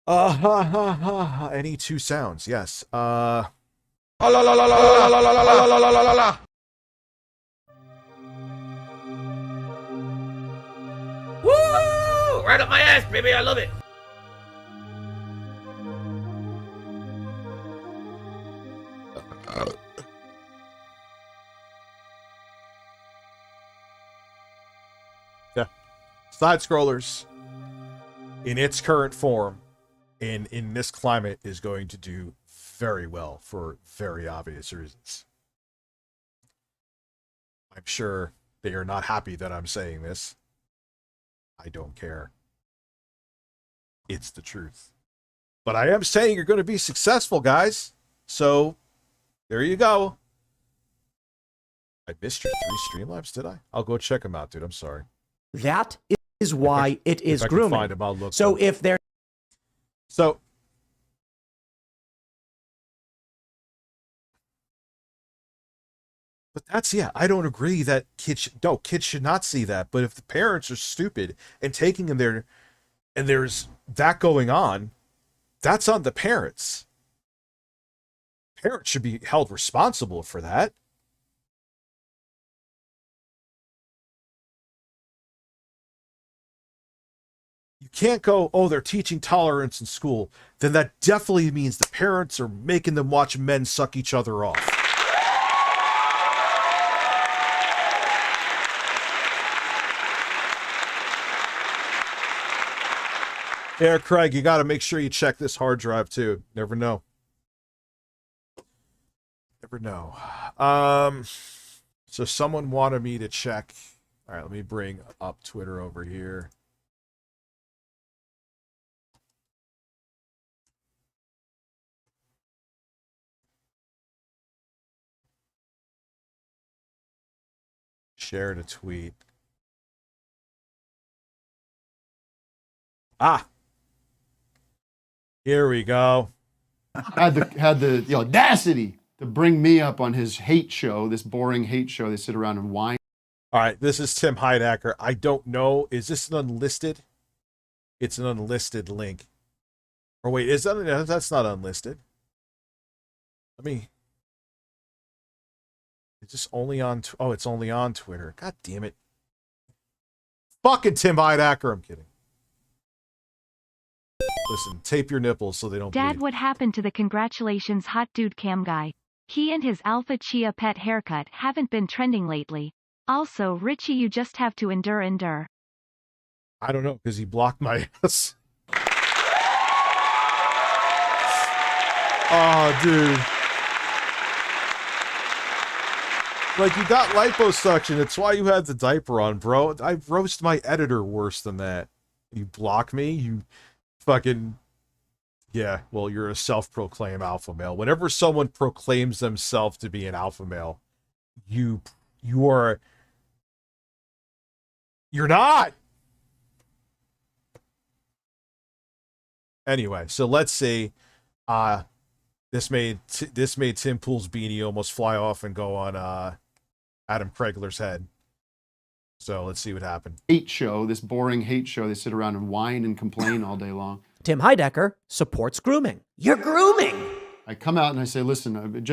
Any two sounds, yes. La la la la la la la la la la la la la. Woo! Right up my ass, baby. I love it. Yeah. Side scrollers in its current form and in this climate is going to do very well for very obvious reasons. I'm sure they are not happy that I'm saying this. I don't care. It's the truth. But I am saying you're going to be successful, guys. So, there you go. I missed your 3 Streamlabs, did I? I'll go check them out, dude. I'm sorry. That is why it is if I grooming. Can find them, I'll look so them. if they're... So... But that's, yeah, I don't agree that kids should not see that. But if the parents are stupid and taking them there and there's that going on, that's on the parents. Parents should be held responsible for that. You can't go, oh, they're teaching tolerance in school. Then that definitely means the parents are making them watch men suck each other off. Yeah, Craig, you got to make sure you check this hard drive too. Never know. Never know. So someone wanted me to check. All right, let me bring up Twitter over here. Shared a tweet. Ah. Here we go. Had the audacity to bring me up on his hate show, this boring hate show. They sit around and whine. All right, this is Tim Heidecker. I don't know. Is this an unlisted? It's an unlisted link. Or wait, is that that's not unlisted? Let me. Is this only on? Oh, it's only on Twitter. God damn it! Fucking Tim Heidecker. I'm kidding. Listen, tape your nipples so they don't Dad, bleed. what happened to the congratulations hot dude cam guy? He and his alpha chia pet haircut haven't been trending lately. Also, Richie, you just have to endure. I don't know, because he blocked my ass. Oh, dude. Like, you got liposuction. It's why you had the diaper on, bro. I roast my editor worse than that. You block me, you fucking... Yeah, well, you're a self-proclaimed alpha male. Whenever someone proclaims themselves to be an alpha male, you are... You're not! Anyway, so let's see. This made Tim Pool's beanie almost fly off and go on Adam Craigler's head. So let's see what happened. Hate show, this boring hate show. They sit around and whine and complain all day long. Tim Heidecker supports grooming. You're grooming! I come out and I say, listen,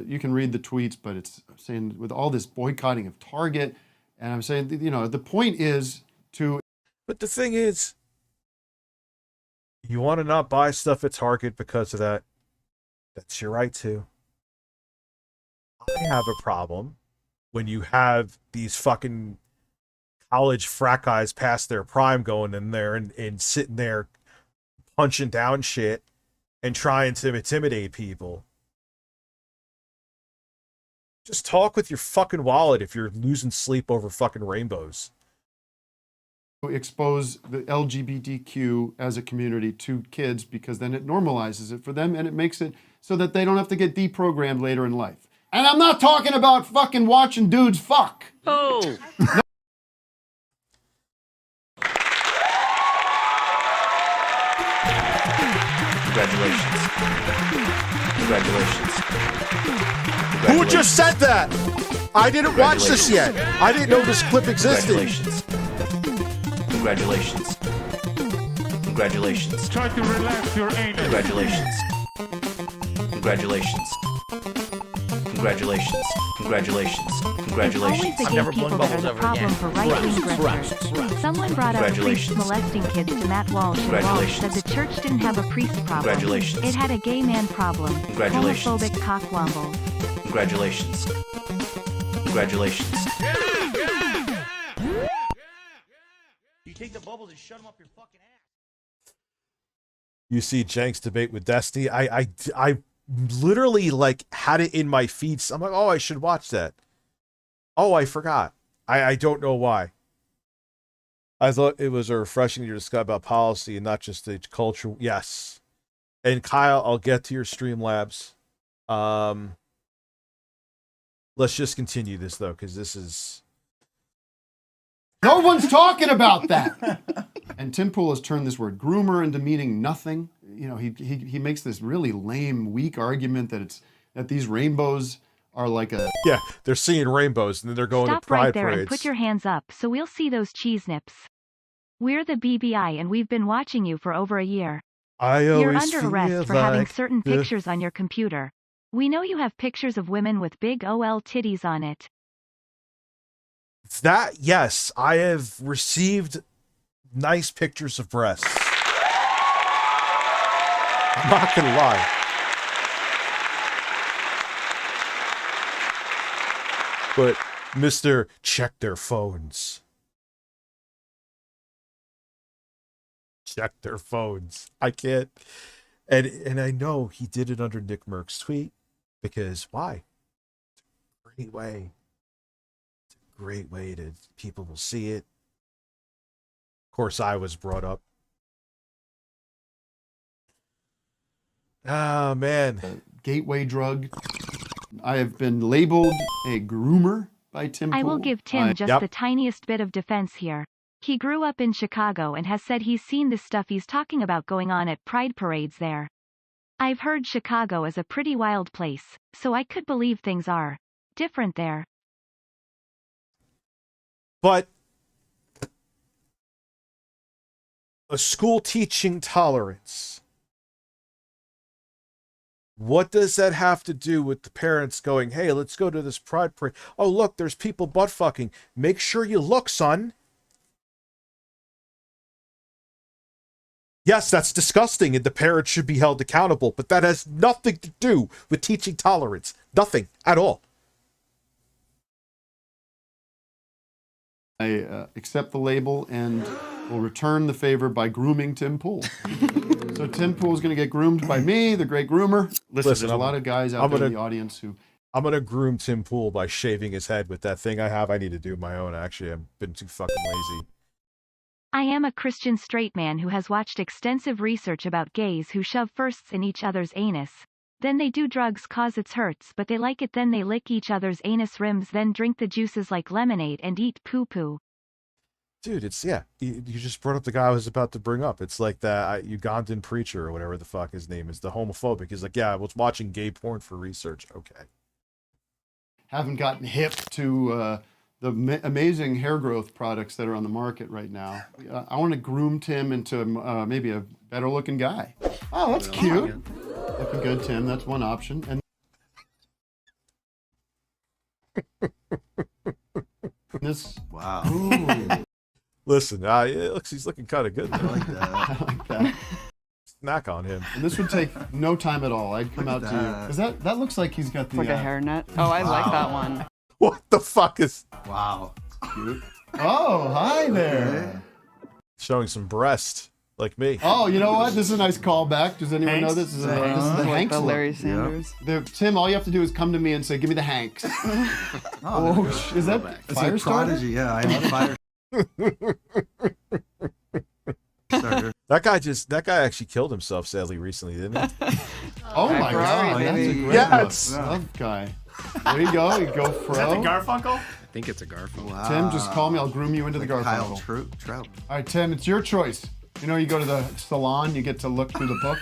you can read the tweets, but it's saying with all this boycotting of Target, and I'm saying, you know, the point is to... But the thing is, you want to not buy stuff at Target because of that. That's your right to. I have a problem when you have these fucking college frat guys past their prime going in there and sitting there punching down shit and trying to intimidate people. Just talk with your fucking wallet if you're losing sleep over fucking rainbows. Expose the LGBTQ as a community to kids, because then it normalizes it for them and it makes it so that they don't have to get deprogrammed later in life. And I'm not talking about fucking watching dudes fuck. Oh! Congratulations. Congratulations. Who just said that? I didn't watch this yet. I didn't know this clip existed. Congratulations. Congratulations. Try to relax your anus. Congratulations. Congratulations. Congratulations. Congratulations. Congratulations. It's always the I'm gay never people blowing that are the bubbles ever problem again. for right-wing grifters. Someone brought up priests Congratulations. molesting kids to Matt Walsh, and Walsh Congratulations. said the church didn't have a priest problem. Congratulations. It had a gay man problem. Congratulations. Homophobic cockwomble. Congratulations. Congratulations. You take the bubbles and shut them up your fucking ass. You see Jenks debate with Destiny. I literally like had it in my feed. I'm like, oh, I should watch that. Oh, I forgot. I don't know why. I thought it was a refreshing to discuss about policy and not just the culture. Yes. And Kyle, I'll get to your StreamLabs. Let's just continue this though, because this is. No one's talking about that. And Tim Pool has turned this word groomer into meaning nothing. You know, he makes this really lame, weak argument that these rainbows are like a... Yeah, they're seeing rainbows and then they're going Stop to pride right there parades. and put your hands up so we'll see those cheese nips. We're the BBI and we've been watching you for over a year. You're under arrest for having certain pictures on your computer. We know you have pictures of women with big OL titties on it. That, yes, I have received nice pictures of breasts. I'm not gonna lie. But Mr. Check their phones. Check their phones. I can't. And I know he did it under Nick Merck's tweet because why? It's a great way. It's a great way to people will see it. Of course, I was brought up. Oh man. Gateway drug. I have been labeled a groomer by Tim I Pool. will give Tim just Yep. the tiniest bit of defense here. He grew up in Chicago and has said he's seen this stuff he's talking about going on at pride parades there. I've heard Chicago is a pretty wild place, so I could believe things are different there. But a school teaching tolerance. What does that have to do with the parents going, hey, let's go to this pride parade? Oh, look, there's people butt fucking. Make sure you look, son. Yes, that's disgusting and the parents should be held accountable, but that has nothing to do with teaching tolerance. Nothing at all. I accept the label and will return the favor by grooming Tim Pool. So Tim Pool is going to get groomed by me, the great groomer. Listen, there's a lot of guys out there in the audience who... I'm going to groom Tim Pool by shaving his head with that thing I have. I need to do my own, actually. I've been too fucking lazy. I am a Christian straight man who has watched extensive research about gays who shove firsts in each other's anus. Then they do drugs cause it hurts but they like it, then they lick each other's anus rims, then drink the juices like lemonade and eat poo-poo. Dude, it's, yeah, you just brought up the guy I was about to bring up. It's like that Ugandan preacher or whatever the fuck his name is, the homophobic. He's like, yeah, I was watching gay porn for research. Okay. haven't gotten hip to the amazing hair growth products that are on the market right now. I want to groom Tim into maybe a better looking guy. Oh, that's cute. Looking good, Tim. That's one option. And this, wow. Ooh, Listen, he's looking kind of good. I like that. I like that. Snack on him. And this would take no time at all. I'd come out to you. Because that looks like he's got the... Like a hairnet. Oh, I like that one. What the fuck is... Wow. Cute. Oh, hi there. Showing some breast, like me. Oh, you know what? This is a nice callback. Does anyone know this? This is the Like Hanks the look. Larry Sanders. Tim, all you have to do is come to me and say, give me the Hanks. Oh, Is that it's fire like starter? Prodigy. Yeah, I am a fire starter. That guy actually killed himself, sadly, recently, didn't he? Oh my Ferrari, God, that's a baby. great Yes. look. Love guy. There you go. You go Fro. Is that the Garfunkel? I think it's a Garfunkel. Wow. Tim, just call me. I'll groom you into the Kyle Garfunkel. Trout. All right, Tim, it's your choice. You know, you go to the salon, you get to look through the book.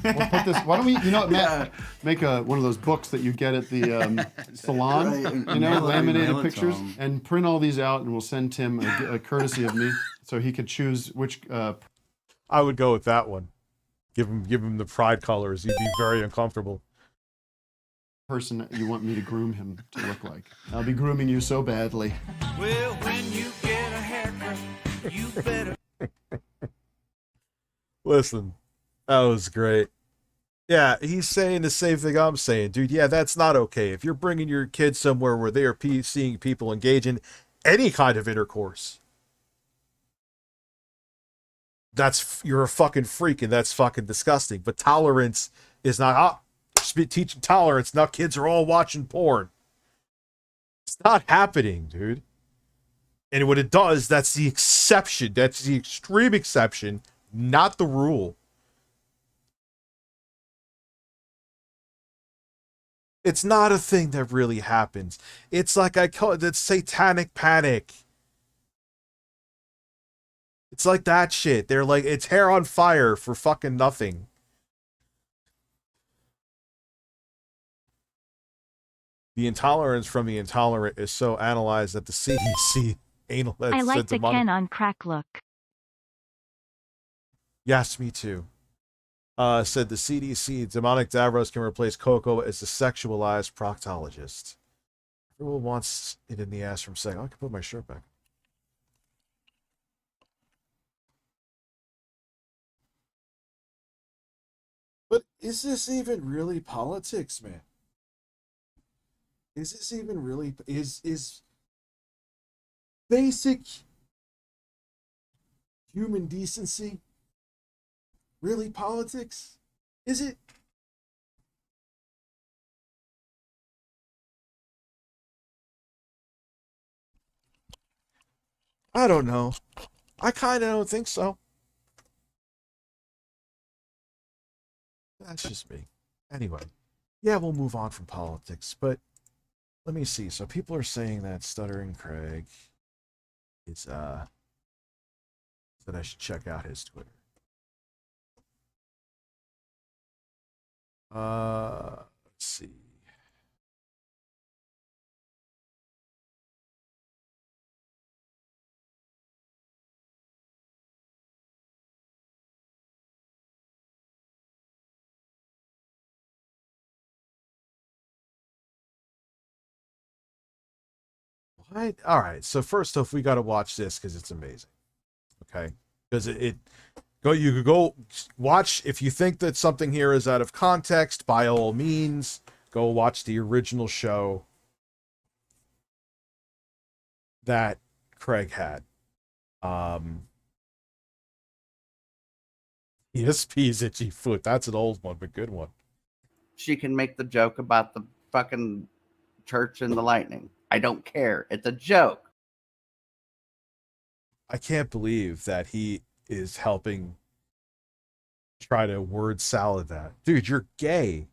We'll put this. Why don't we? You know, what, Matt, make one of those books that you get at the salon. Right, You know, mail it laminated to pictures, him. and print all these out, and we'll send Tim a courtesy of me, so he could choose which. I would go with that one. Give him the pride colors. You'd be very uncomfortable. person that you want me to groom him to look like. I'll be grooming you so badly. Well, when you get a haircut, you better. Listen, that was great. Yeah, he's saying the same thing I'm saying, dude. Yeah, that's not okay. If you're bringing your kids somewhere where they are seeing people engage in any kind of intercourse, you're a fucking freak, and that's fucking disgusting. But tolerance is not teaching tolerance. Now kids are all watching porn. It's not happening, dude. And what it does, that's the exception. That's the extreme exception, not the rule. It's not a thing that really happens. It's like I call it the satanic panic. It's like that shit. They're like, it's hair on fire for fucking nothing. The intolerance from the intolerant is so analyzed that the CDC anal. I like the Ken on crack look. Yes, me too. Said the CDC, demonic Davros can replace Coco as a sexualized proctologist. Everyone wants it in the ass from sex. I can put my shirt back. But is this even really politics, man? Is this even really is basic human decency really politics? Is it? I don't know. I kind of don't think so. That's just me. Anyway, yeah, we'll move on from politics, but let me see. So people are saying that Stuttering Craig is, that I should check out his Twitter. Let's see. What? All right. So first off, we got to watch this because it's amazing. Okay, because you could go watch. If you think that something here is out of context, by all means, go watch the original show that Craig had. ESP's Itchy Foot. That's an old one, but good one. She can make the joke about the fucking church and the lightning. I don't care. It's a joke. I can't believe that he is helping try to word salad that. Dude, you're gay.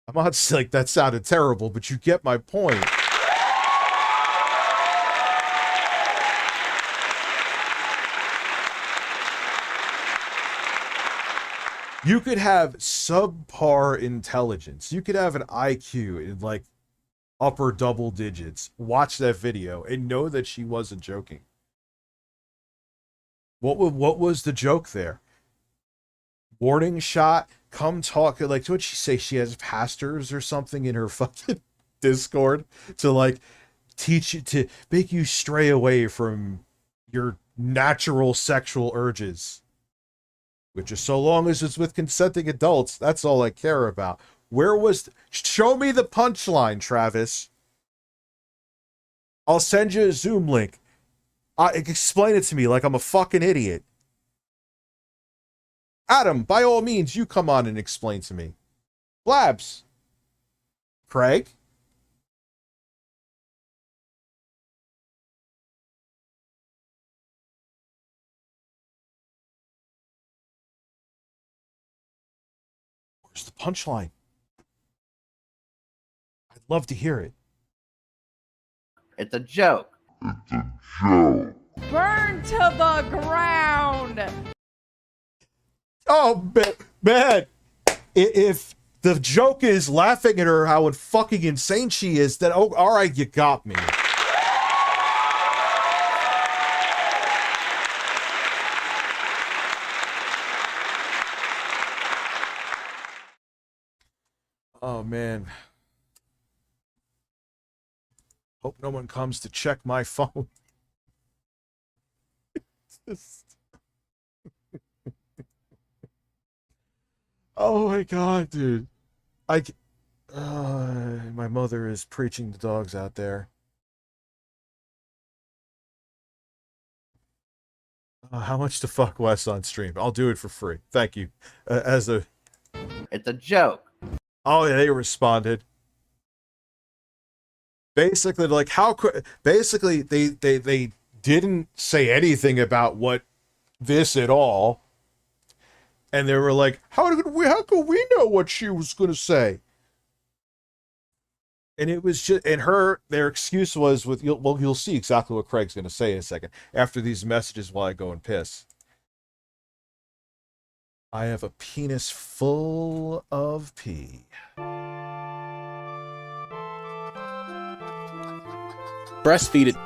I'm not like that sounded terrible, but you get my point. You could have subpar intelligence. You could have an IQ in like upper double digits. Watch that video and know that she wasn't joking. What was the joke there? Warning shot. Come talk. Like, what'd she say? She has pastors or something in her fucking Discord to like teach you, to make you stray away from your natural sexual urges. Which is so long as it's with consenting adults. That's all I care about. Where was... Show me the punchline, Travis. I'll send you a Zoom link. Explain it to me like I'm a fucking idiot. Adam, by all means, you come on and explain to me. Blabs. Craig? Where's the punchline? I'd love to hear it. It's a joke. It's a joke. Burn to the ground. Oh, man. If the joke is laughing at her, how fucking insane she is, then, oh, all right, you got me. Oh man. Hope no one comes to check my phone. Oh my god, dude. My mother is preaching to dogs out there. How much to fuck Wes on stream? I'll do it for free. Thank you. It's a joke. Oh yeah, they responded. Basically, like how could basically they didn't say anything about what this at all, and they were like, how could we know what she was gonna say? And it was just, and their excuse was you'll see exactly what Craig's gonna say in a second after these messages while I go and piss. I have a penis full of pee. Breastfeed it.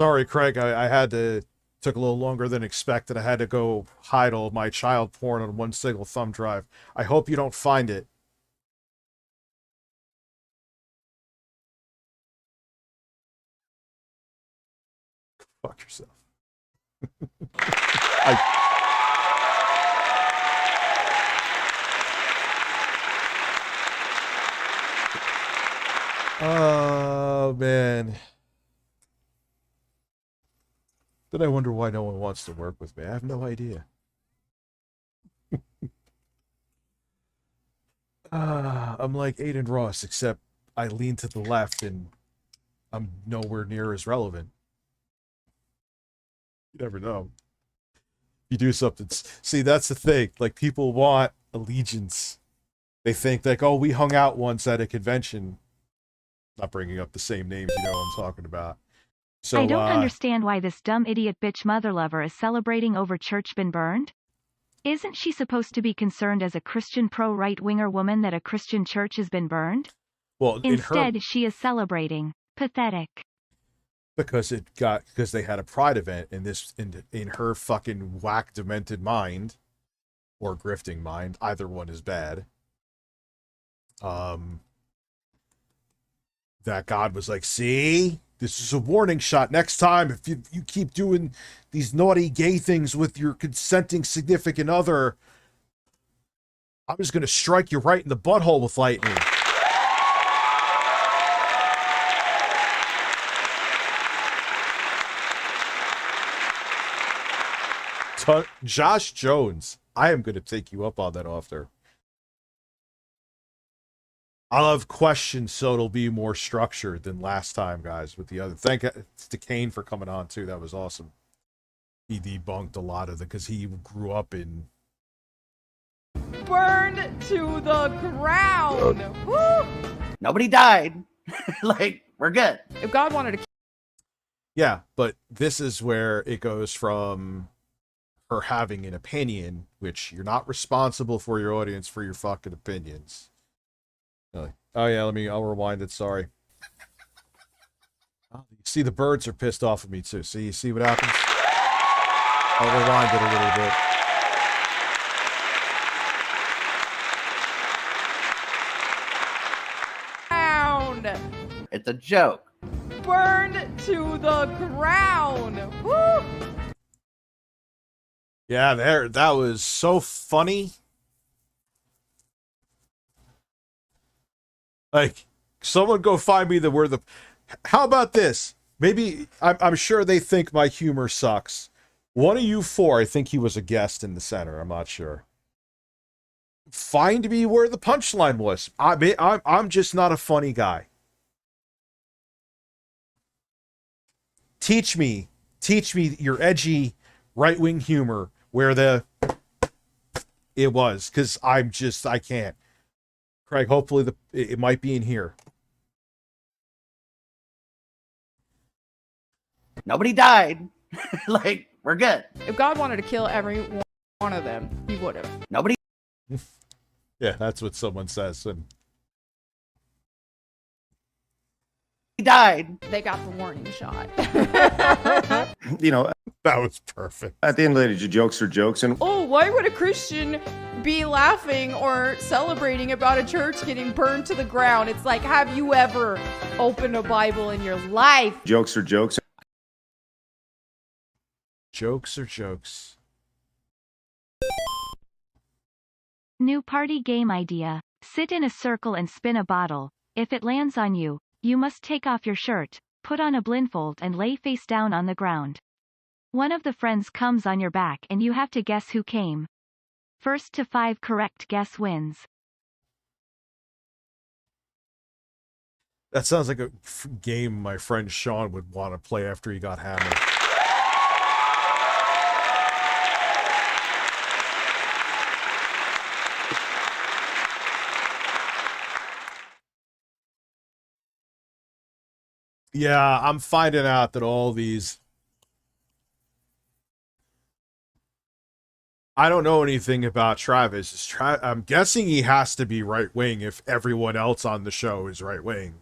Sorry, Craig, I had to, took a little longer than expected. I had to go hide all my child porn on one single thumb drive. I hope you don't find it. Fuck yourself. Oh, man. Then I wonder why no one wants to work with me. I have no idea. I'm like Aiden Ross, except I lean to the left and I'm nowhere near as relevant. You never know. You do something. See, that's the thing. Like, people want allegiance. They think, like, oh, we hung out once at a convention. Not bringing up the same names, you know what I'm talking about. So, I don't understand why this dumb idiot bitch mother lover is celebrating over church been burned. Isn't she supposed to be concerned as a Christian pro-right-winger woman that a Christian church has been burned? Well, instead, she is celebrating. Pathetic. Because they had a pride event in her fucking whack demented mind, or grifting mind, either one is bad. that God was like, see, this is a warning shot. Next time, if you keep doing these naughty gay things with your consenting significant other, I'm just going to strike you right in the butthole with lightning. Josh Jones, I am going to take you up on that offer. I'll have questions, so it'll be more structured than last time, guys, with the other. Thank you to Kane for coming on, too. That was awesome. He debunked a lot of it, because he grew up in... Burned to the ground. Woo! Nobody died. Like, we're good. If God wanted to... Yeah, but this is where it goes from her having an opinion, which you're not responsible for your audience for your fucking opinions. Oh yeah, I'll rewind it, sorry. Oh, you see the birds are pissed off at me too. See, you see what happens? I'll rewind it a little bit. Ground. It's a joke. Burned to the ground. Woo! Yeah, that was so funny. Like, someone go find me how about this? Maybe, I'm sure they think my humor sucks. One of you four, I think he was a guest in the center, I'm not sure. Find me where the punchline was. I'm just not a funny guy. Teach me your edgy right-wing humor where it was, because I can't. Craig, hopefully it might be in here. Nobody died. Like, we're good. If God wanted to kill every one of them, he would have. Nobody. Yeah, that's what someone says. And died. They got the warning shot. You know, that was perfect. At the end of the day, jokes are jokes. And oh, why would a Christian be laughing or celebrating about a church getting burned to the ground? It's like, have you ever opened a Bible in your life? Jokes are jokes. Jokes are jokes. New party game idea. Sit in a circle and spin a bottle. If it lands on you, you must take off your shirt, put on a blindfold and lay face down on the ground. One of the friends comes on your back and you have to guess who came. First to 5 correct guess wins. That sounds like a game my friend Sean would want to play after he got hammered. Yeah, I'm finding out that all these... I don't know anything about Travis. I'm guessing he has to be right-wing if everyone else on the show is right-wing.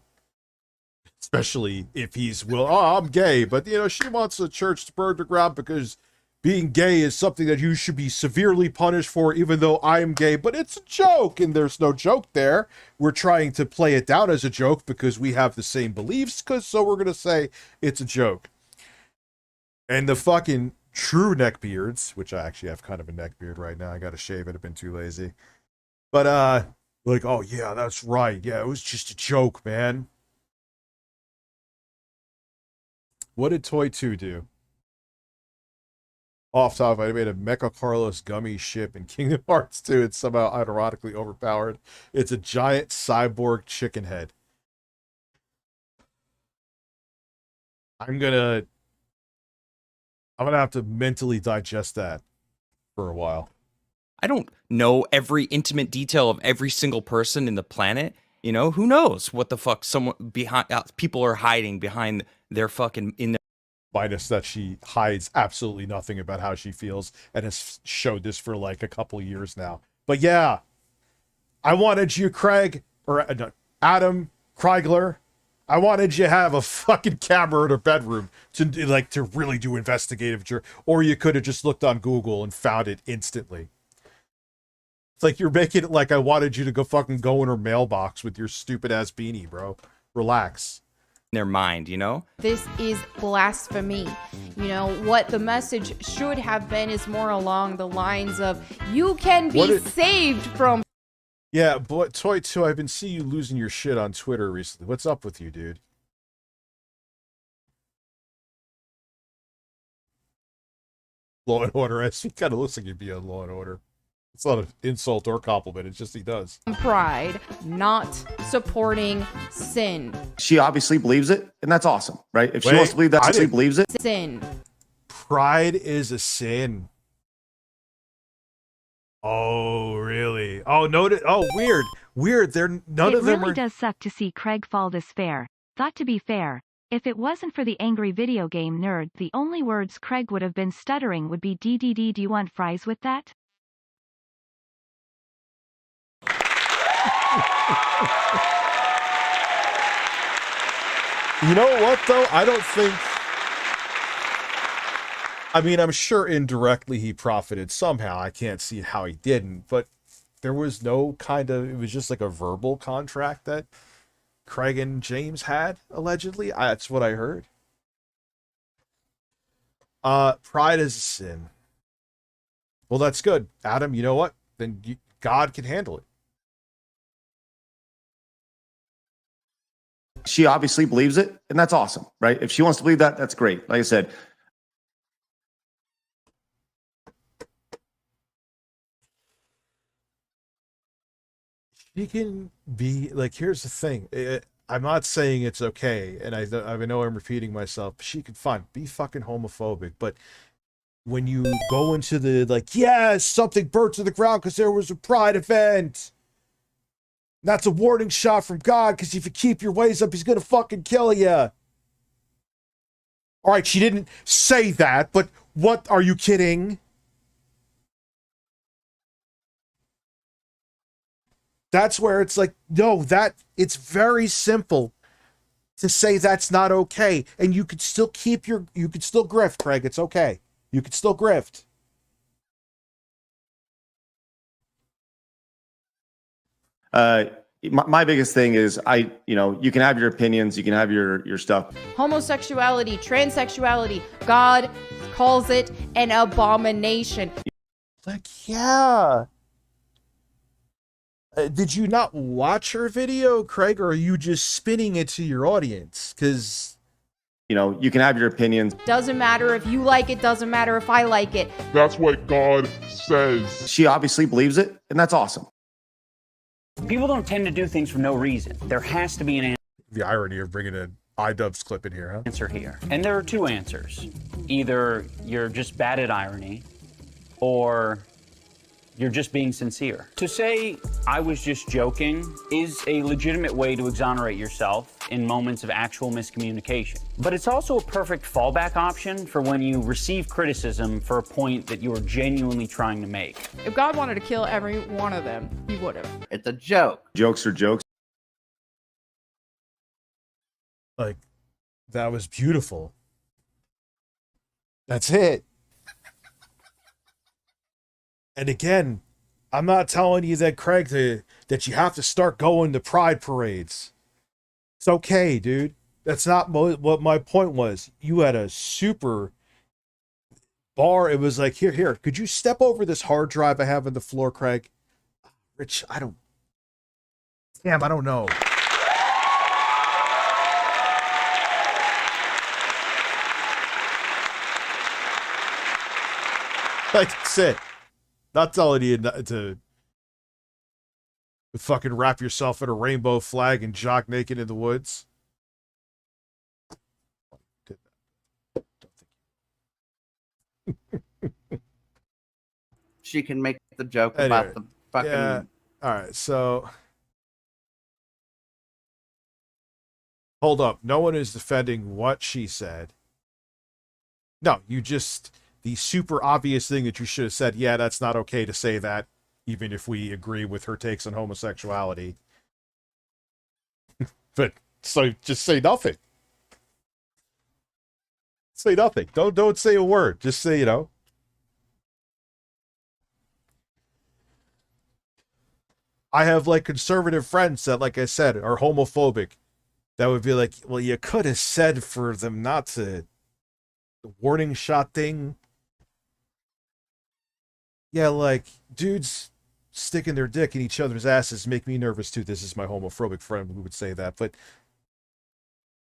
Especially if he's, I'm gay, but, she wants the church to burn to the ground because being gay is something that you should be severely punished for, even though I'm gay. But it's a joke, and there's no joke there. We're trying to play it down as a joke because we have the same beliefs, so we're going to say it's a joke. And the fucking true neckbeards, which I actually have kind of a neckbeard right now. I got to shave it. I've been too lazy. But, like, oh, yeah, that's right. Yeah, it was just a joke, man. What did Toy 2 do? Off top, I made a Mecha Carlos gummy ship in Kingdom Hearts 2. It's somehow ironically overpowered. It's a giant cyborg chicken head. I'm gonna have to mentally digest that for a while. I don't know every intimate detail of every single person in the planet. Who knows what the fuck people are hiding behind their fucking Minus that she hides absolutely nothing about how she feels and has showed this for like a couple years now. But yeah, I wanted you, Craig, or Adam Kreigler. I wanted you to have a fucking camera in her bedroom to really do investigative or you could have just looked on Google and found it instantly. It's like you're making it like I wanted you to go in her mailbox with your stupid ass beanie, bro. Relax. Their mind, you know? This is blasphemy. You know, what the message should have been is more along the lines of, you can be saved from... Yeah, but Toy 2, I've been seeing you losing your shit on Twitter recently. What's up with you, dude? Law and Order. He kind of looks like he'd be on Law and Order. It's not an insult or compliment. It's just he does. Pride, not supporting sin. She obviously believes it, and that's awesome, right? If she wants to believe that, she believes it. Sin. Pride is a sin. Oh, really? Oh, no. Oh, weird. Weird. None of them It really are... does suck to see Craig fall this fair. Thought to be fair. If it wasn't for the angry video game nerd, the only words Craig would have been stuttering would be DDD, do you want fries with that? You know what, though? I don't think... I mean, I'm sure indirectly he profited somehow. I can't see how he didn't, but there was no kind of... It was just like a verbal contract that Craig and James had, allegedly. That's what I heard. Pride is a sin. Well, that's good. Adam, you know what? Then God can handle it. She obviously believes it, and that's awesome, right? If she wants to believe that, that's great. Like I said, she can be like, here's the thing. I'm not saying it's okay, and I know I'm repeating myself. She could be fucking homophobic, but when you go into the like, yes, something burnt to the ground because there was a pride event. That's a warning shot from God, because if you keep your ways up, he's gonna fucking kill you. All right, she didn't say that, but what, are you kidding? That's where it's like, no, it's very simple to say that's not okay. And you could still you could still grift, Craig. It's okay. You could still grift. my biggest thing is you can have your opinions, you can have your stuff. Homosexuality, transsexuality, God calls it an abomination. Like, yeah. Did you not watch her video, Craig, or are you just spinning it to your audience? Because, you can have your opinions. Doesn't matter if you like it, doesn't matter if I like it. That's what God says. She obviously believes it, and that's awesome. People don't tend to do things for no reason. There has to be an answer. The irony of bringing an iDubbbz clip in here, huh? Answer here. And there are two answers. Either you're just bad at irony, or you're just being sincere. To say, I was just joking, is a legitimate way to exonerate yourself in moments of actual miscommunication. But it's also a perfect fallback option for when you receive criticism for a point that you are genuinely trying to make. If God wanted to kill every one of them, he would have. It's a joke. Jokes are jokes. Like, that was beautiful. That's it. And again, I'm not telling you that, Craig, that you have to start going to pride parades. It's okay, dude. That's not what my point was. You had a super bar. It was like, here, could you step over this hard drive I have on the floor, Craig? Rich, I don't know. Like, that's it. Not telling you to fucking wrap yourself in a rainbow flag and jock naked in the woods. She can make the joke about the fucking... Yeah. All right, so... Hold up. No one is defending what she said. No, you just... The super obvious thing that you should have said, yeah, that's not okay to say that, even if we agree with her takes on homosexuality. But, so just say nothing. Say nothing. Don't say a word. Just say, I have, like, conservative friends that, like I said, are homophobic. that would be like, well, you could have said for them not to, the warning shot thing. Yeah, like, dudes sticking their dick in each other's asses make me nervous too. This is my homophobic friend who would say that, but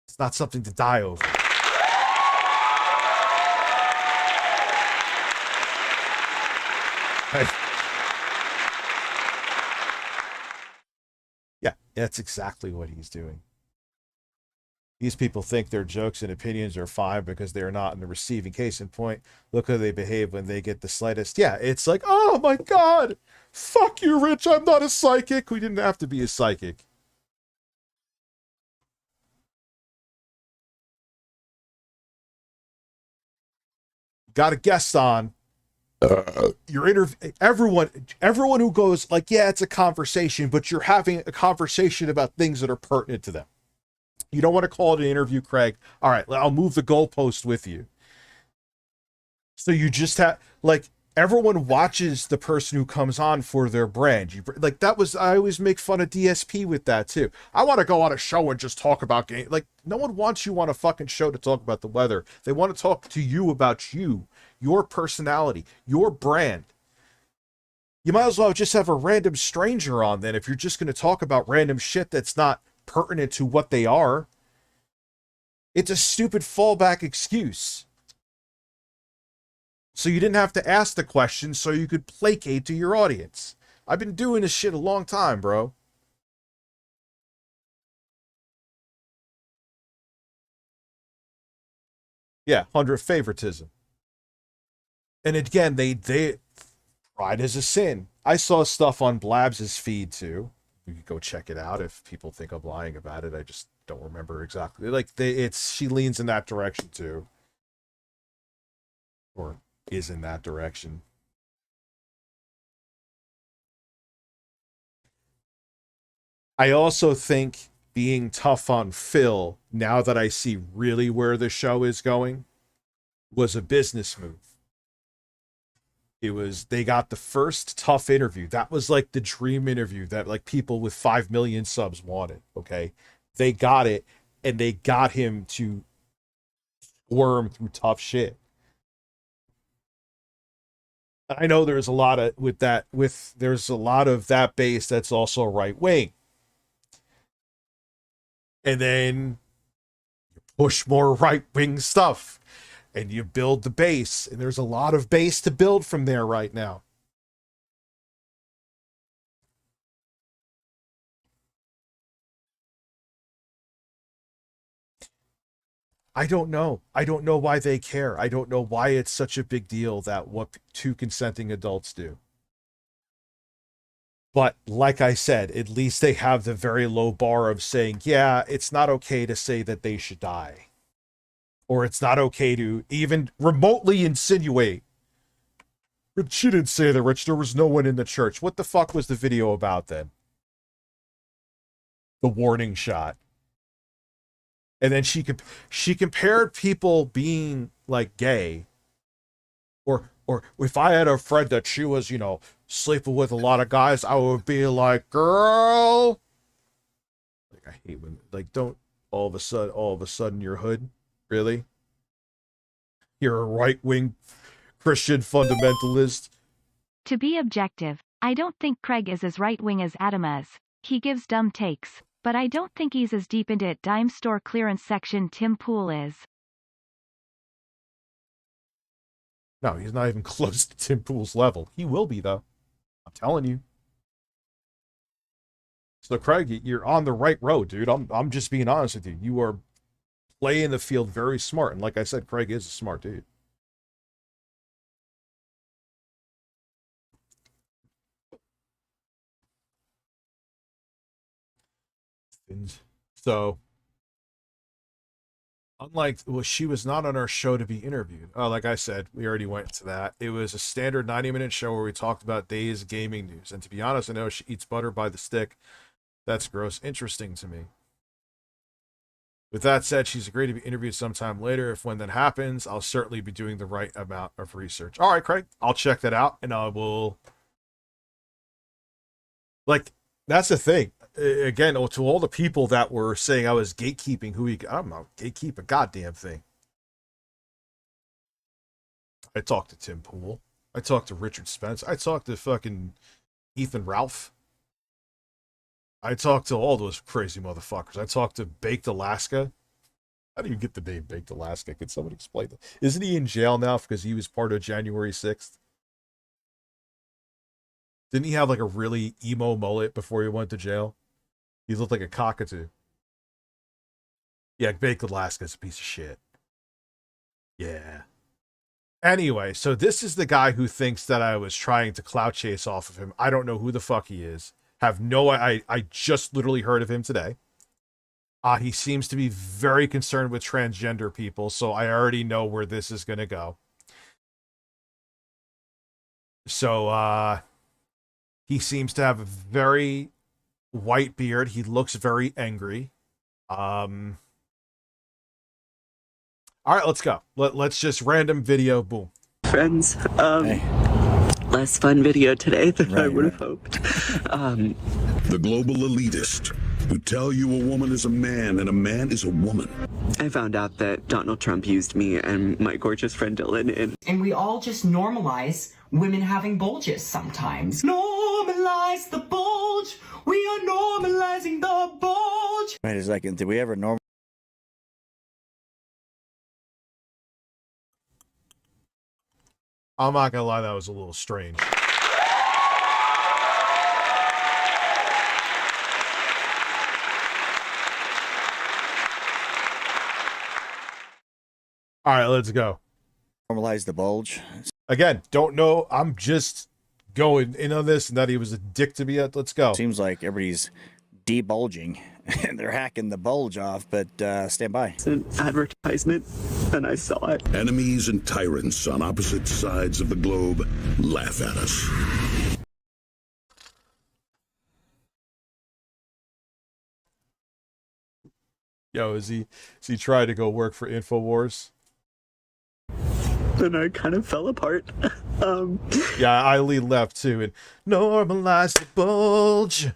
it's not something to die over. Yeah, that's exactly what he's doing. These people think their jokes and opinions are fine because they're not in the receiving. Case in point, look how they behave when they get the slightest. Yeah, it's like, oh my God, fuck you, Rich. I'm not a psychic. We didn't have to be a psychic. Got a guest on. Your interview, everyone who goes like, yeah, it's a conversation, but you're having a conversation about things that are pertinent to them. You don't want to call it an interview, Craig. All right, I'll move the goalpost with you. So you just have, like, everyone watches the person who comes on for their brand. You, like, that was, I always make fun of DSP with that too. I want to go on a show and just talk about game. Like, no one wants you on a fucking show to talk about the weather. They want to talk to you about you, your personality, your brand. You might as well just have a random stranger on then if you're just going to talk about random shit that's not pertinent to what they are. It's a stupid fallback excuse. So you didn't have to ask the question so you could placate to your audience. I've been doing this shit a long time, bro. Yeah, 100 favoritism. And again, they pride is a sin. I saw stuff on Blabs' feed too. You could go check it out if people think I'm lying about it. I just don't remember exactly. Like, she leans in that direction too. Or is in that direction. I also think being tough on Phil, now that I see really where the show is going, was a business move. It was, they got the first tough interview. That was like the dream interview that like people with 5 million subs wanted, okay? They got it, and they got him to squirm through tough shit. I know there's a lot of, there's a lot of that base that's also right wing. And then you push more right wing stuff. And you build the base, and there's a lot of base to build from there right now. I don't know. I don't know why they care. I don't know why it's such a big deal that what two consenting adults do. But like I said, at least they have the very low bar of saying, yeah, it's not okay to say that they should die. Or it's not okay to even remotely insinuate. But she didn't say that, Rich. There was no one in the church. What the fuck was the video about then? The warning shot. And then she compared people being like gay. Or if I had a friend that she was, you know, sleeping with a lot of guys, I would be like, girl. Like, I hate when, like, don't all of a sudden you're hood. Really? You're a right-wing Christian fundamentalist? To be objective, I don't think Craig is as right-wing as Adam is. He gives dumb takes, but I don't think he's as deep into it dime store clearance section Tim Pool is. No, he's not even close to Tim Pool's level. He will be, though. I'm telling you. So, Craig, you're on the right road, dude. I'm just being honest with you. You are playing the field very smart. And like I said, Craig is a smart dude. So, unlike, well, she was not on our show to be interviewed. Oh, like I said, we already went to that. It was a standard 90-minute show where we talked about days gaming news. And to be honest, I know she eats butter by the stick. That's gross. Interesting to me. With that said, she's agreed to be interviewed sometime later. If when that happens, I'll certainly be doing the right amount of research. All right, Craig, I'll check that out, and I will. Like, that's the thing. again, to all the people that were saying I was gatekeeping I'm not gatekeep a goddamn thing. I talked to Tim Pool. I talked to Richard Spence. I talked to fucking Ethan Ralph. I talked to all those crazy motherfuckers. I talked to Baked Alaska. How do you get the name Baked Alaska? Can someone explain that? Isn't he in jail now because he was part of January 6th? Didn't he have like a really emo mullet before he went to jail? He looked like a cockatoo. Yeah, Baked Alaska's a piece of shit. Yeah. Anyway, so this is the guy who thinks that I was trying to clout chase off of him. I don't know who the fuck he is. I just literally heard of him today. He seems to be very concerned with transgender people, so I already know where this is going to go. So, he seems to have a very white beard. He looks very angry. All right, let's go. Let's just random video. Boom. Friends, less fun video today than I would have hoped. The global elitist who tell you a woman is a man and a man is a woman. I found out that Donald Trump used me and my gorgeous friend Dylan And we all just normalize women having bulges sometimes. Normalize the bulge. We are normalizing the bulge. Wait a second. Did we ever normalize? I'm not gonna lie, that was a little strange. All right, let's go. Normalize the bulge. Again, don't know. I'm just going in on this and that he was a dick to me. Let's go. Seems like everybody's debulging and they're hacking the bulge off, but stand by. It's an advertisement, and I saw it. Enemies and tyrants on opposite sides of the globe laugh at us. Yo, is he trying to go work for InfoWars? And I kind of fell apart. Yeah, Eileen left too, and normalize the bulge.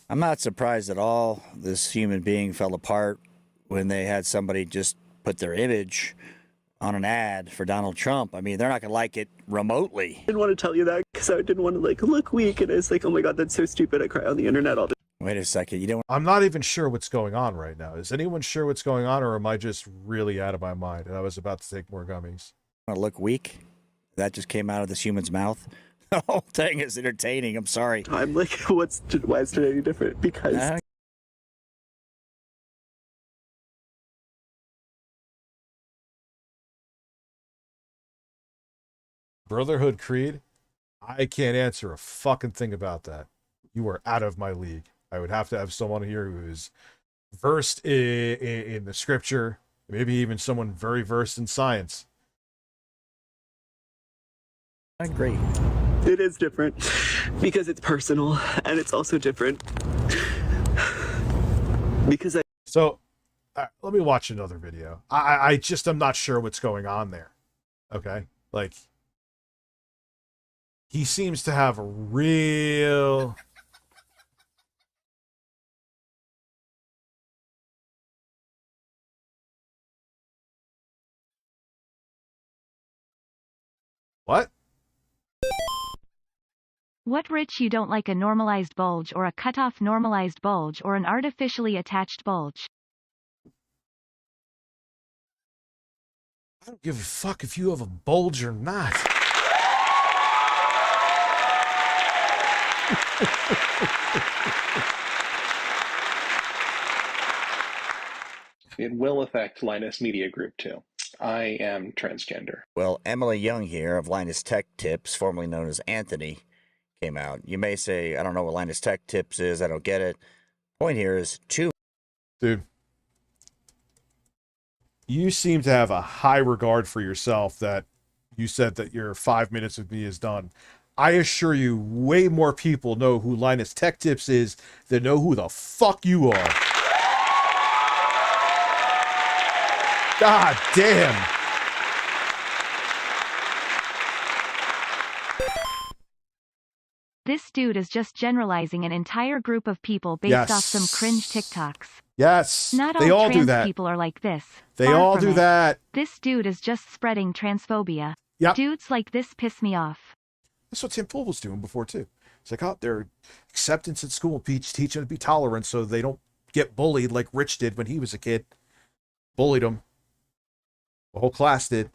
I'm not surprised at all this human being fell apart when they had somebody just put their image on an ad for Donald Trump. I mean, they're not going to like it remotely. I didn't want to tell you that because I didn't want to look weak, and it's like, oh my god, that's so stupid. I cry on the internet all the time. Wait a second. You don't. I'm not even sure what's going on right now. Is anyone sure what's going on, or am I just really out of my mind and I was about to take more gummies? Want to look weak? That just came out of this human's mouth. The whole thing is entertaining. I'm sorry. I'm like, why is today any different? Because Brotherhood Creed? I can't answer a fucking thing about that. You are out of my league. I would have to have someone here who is versed in the scripture, maybe even someone very versed in science. I agree. it is different because it's personal, and it's also different because So, let me watch another video. I just am not sure what's going on there. Okay? Like, he seems to have a real... What? What rich you don't like a normalized bulge or a cut-off normalized bulge or an artificially attached bulge? I don't give a fuck if you have a bulge or not. It will affect Linus Media Group too. I am transgender. Well, Emily Young here of Linus Tech Tips, formerly known as Anthony, came out. You may say, I don't know what Linus Tech Tips is. I don't get it. Point here is two. Dude, you seem to have a high regard for yourself that you said that your 5 minutes with me is done. I assure you, way more people know who Linus Tech Tips is than know who the fuck you are. God damn. This dude is just generalizing an entire group of people based off some cringe TikToks. Yes. Not They all do trans that. people are like this. They Far all from do it. that. This dude is just spreading transphobia. Yep. Dudes like this piss me off. That's what Tim Pool was doing before, too. It's like, oh, their acceptance at school, teach them to be tolerant so they don't get bullied like Rich did when he was a kid. Bullied them. The whole class did.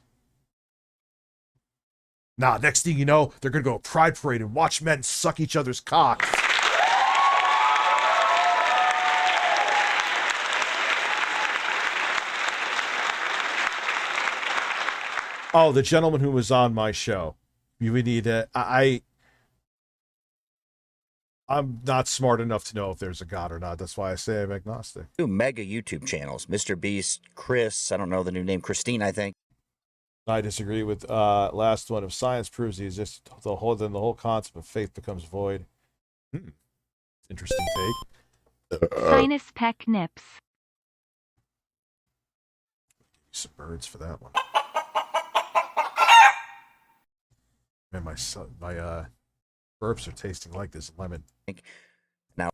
Nah, next thing you know, they're going to go to a pride parade and watch men suck each other's cock. Oh, the gentleman who was on my show. You would need to... I'm not smart enough to know if there's a God or not. That's why I say I'm agnostic. Two mega YouTube channels. Mr. Beast, Chris, I don't know the new name, Christine, I think. I disagree with last one. If science proves the existence, then the whole concept of faith becomes void. Interesting take. Sinus peck nips. Some birds for that one. Man, my burps are tasting like this lemon. Now,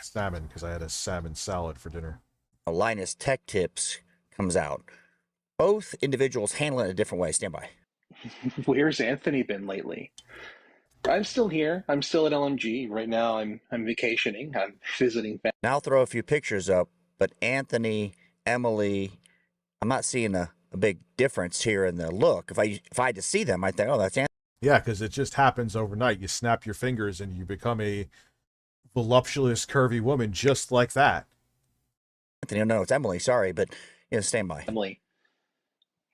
salmon, because I had a salmon salad for dinner. Linus Tech Tips comes out. Both individuals handle it a different way. Stand by. Where's Anthony been lately? I'm still here. I'm still at LMG. Right now I'm vacationing. I'm visiting family. Now I'll throw a few pictures up, but Anthony, Emily, I'm not seeing a big difference here in the look. If I had to see them, I'd think, oh, that's Anthony. Yeah, because it just happens overnight. You snap your fingers and you become a voluptuous, curvy woman just like that. Anthony, no, it's Emily. Sorry, but stand by. Emily.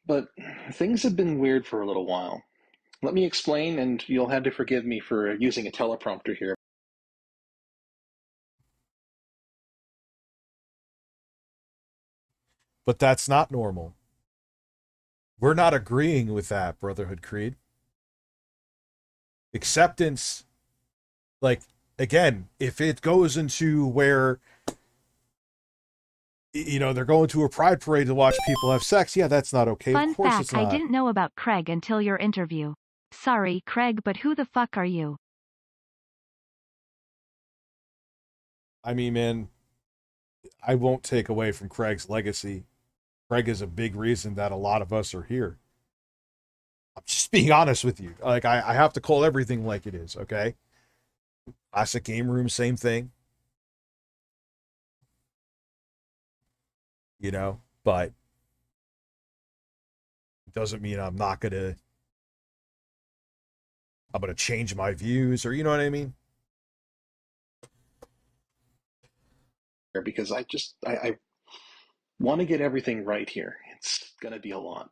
But things have been weird for a little while. Let me explain, and you'll have to forgive me for using a teleprompter here. But that's not normal. We're not agreeing with that, Brotherhood Creed. Acceptance, like, again, if it goes into where, they're going to a pride parade to watch people have sex, yeah, that's not okay. Fun Of course fact, it's not. I didn't know about Craig until your interview. Sorry, Craig, but who the fuck are you? I mean, man, I won't take away from Craig's legacy. Craig is a big reason that a lot of us are here. I'm just being honest with you. Like, I have to call everything like it is, okay? Classic Game Room, same thing. But it doesn't mean I'm going to change my views, or you know what I mean? Because I want to get everything right here. It's going to be a lot.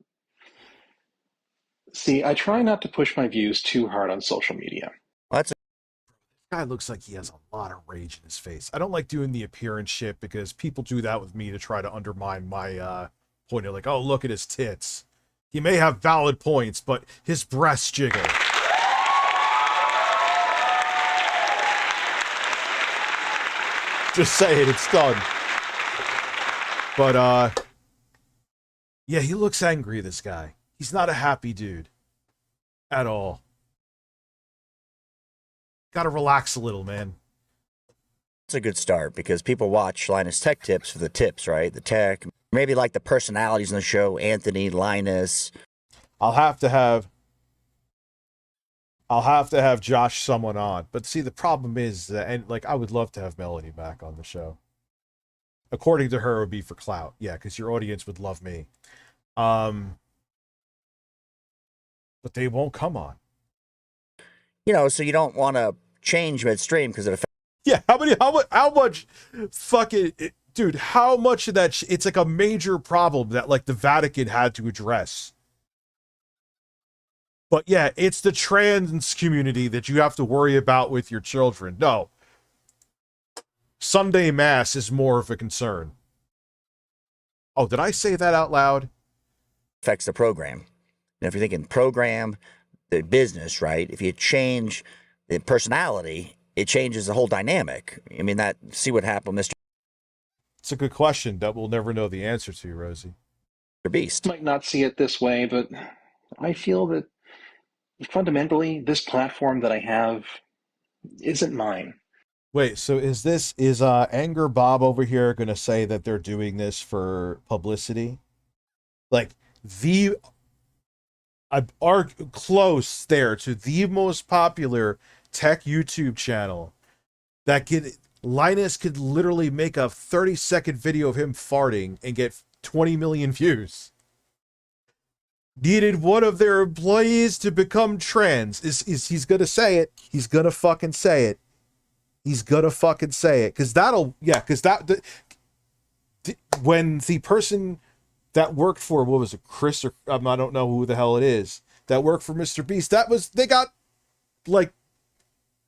See, I try not to push my views too hard on social media. This guy looks like he has a lot of rage in his face. I don't like doing the appearance shit because people do that with me to try to undermine my point of like, oh, look at his tits. He may have valid points, but his breasts jiggle. Just say it, it's done. But, yeah, he looks angry, this guy. He's not a happy dude. At all. Gotta relax a little, man. It's a good start because people watch Linus Tech Tips for the tips, right? The tech, maybe like the personalities in the show, Anthony, Linus. I'll have to have Josh someone on. But see, the problem is that, and like, I would love to have Melanie back on the show. According to her, it would be for clout. Yeah, because your audience would love me. But they won't come on. So you don't want to change midstream because it affects. Yeah, how much fucking, dude, how much of that, it's like a major problem that like the Vatican had to address. But yeah, it's the trans community that you have to worry about with your children. No. Sunday Mass is more of a concern. Oh, did I say that out loud? Affects the program. Now, if you're thinking program, the business, right? If you change the personality, it changes the whole dynamic. I mean, see what happened, Mr. It's a good question that we'll never know the answer to, Rosie. Beast. Might not see it this way, but I feel that fundamentally, this platform that I have isn't mine. Wait, so is Anger Bob over here gonna say that they're doing this for publicity? Like are close there to the most popular tech YouTube channel that Linus could literally make a 30-second video of him farting and get 20 million views. Needed one of their employees to become trans. He's gonna say it. He's gonna fucking say it. He's gonna fucking say it. When the person that worked for, what was it, Chris or I don't know who the hell it is, that worked for Mr. Beast, they got like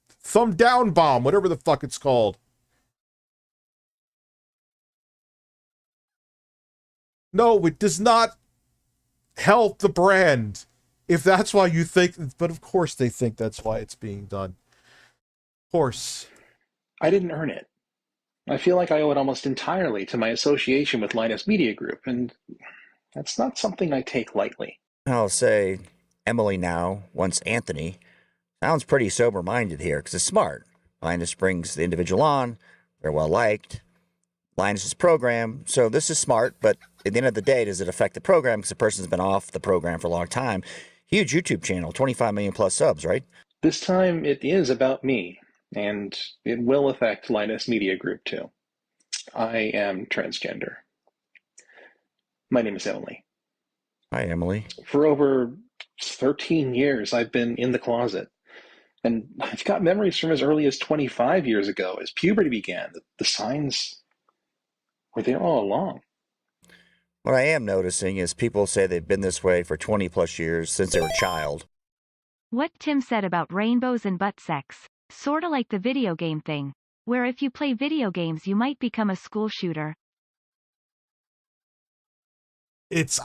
thumb down bomb, whatever the fuck it's called. No, it does not help the brand. If that's why you think, but of course they think that's why it's being done. Of course. I didn't earn it. I feel like I owe it almost entirely to my association with Linus Media Group, and that's not something I take lightly. I'll say Emily now, once Anthony, sounds pretty sober-minded here because it's smart. Linus brings the individual on. They're well-liked. Linus's program, so this is smart, but at the end of the day, does it affect the program because the person's been off the program for a long time? Huge YouTube channel, 25 million plus subs, right? This time it is about me, and it will affect Linus Media Group too. I am transgender. My name is Emily. Hi, Emily. For over 13 years, I've been in the closet. And I've got memories from as early as 25 years ago, as puberty began. The signs were there all along. What I am noticing is people say they've been this way for 20 plus years since they were a child. What Tim said about rainbows and butt sex, sorta like the video game thing, where if you play video games you might become a school shooter.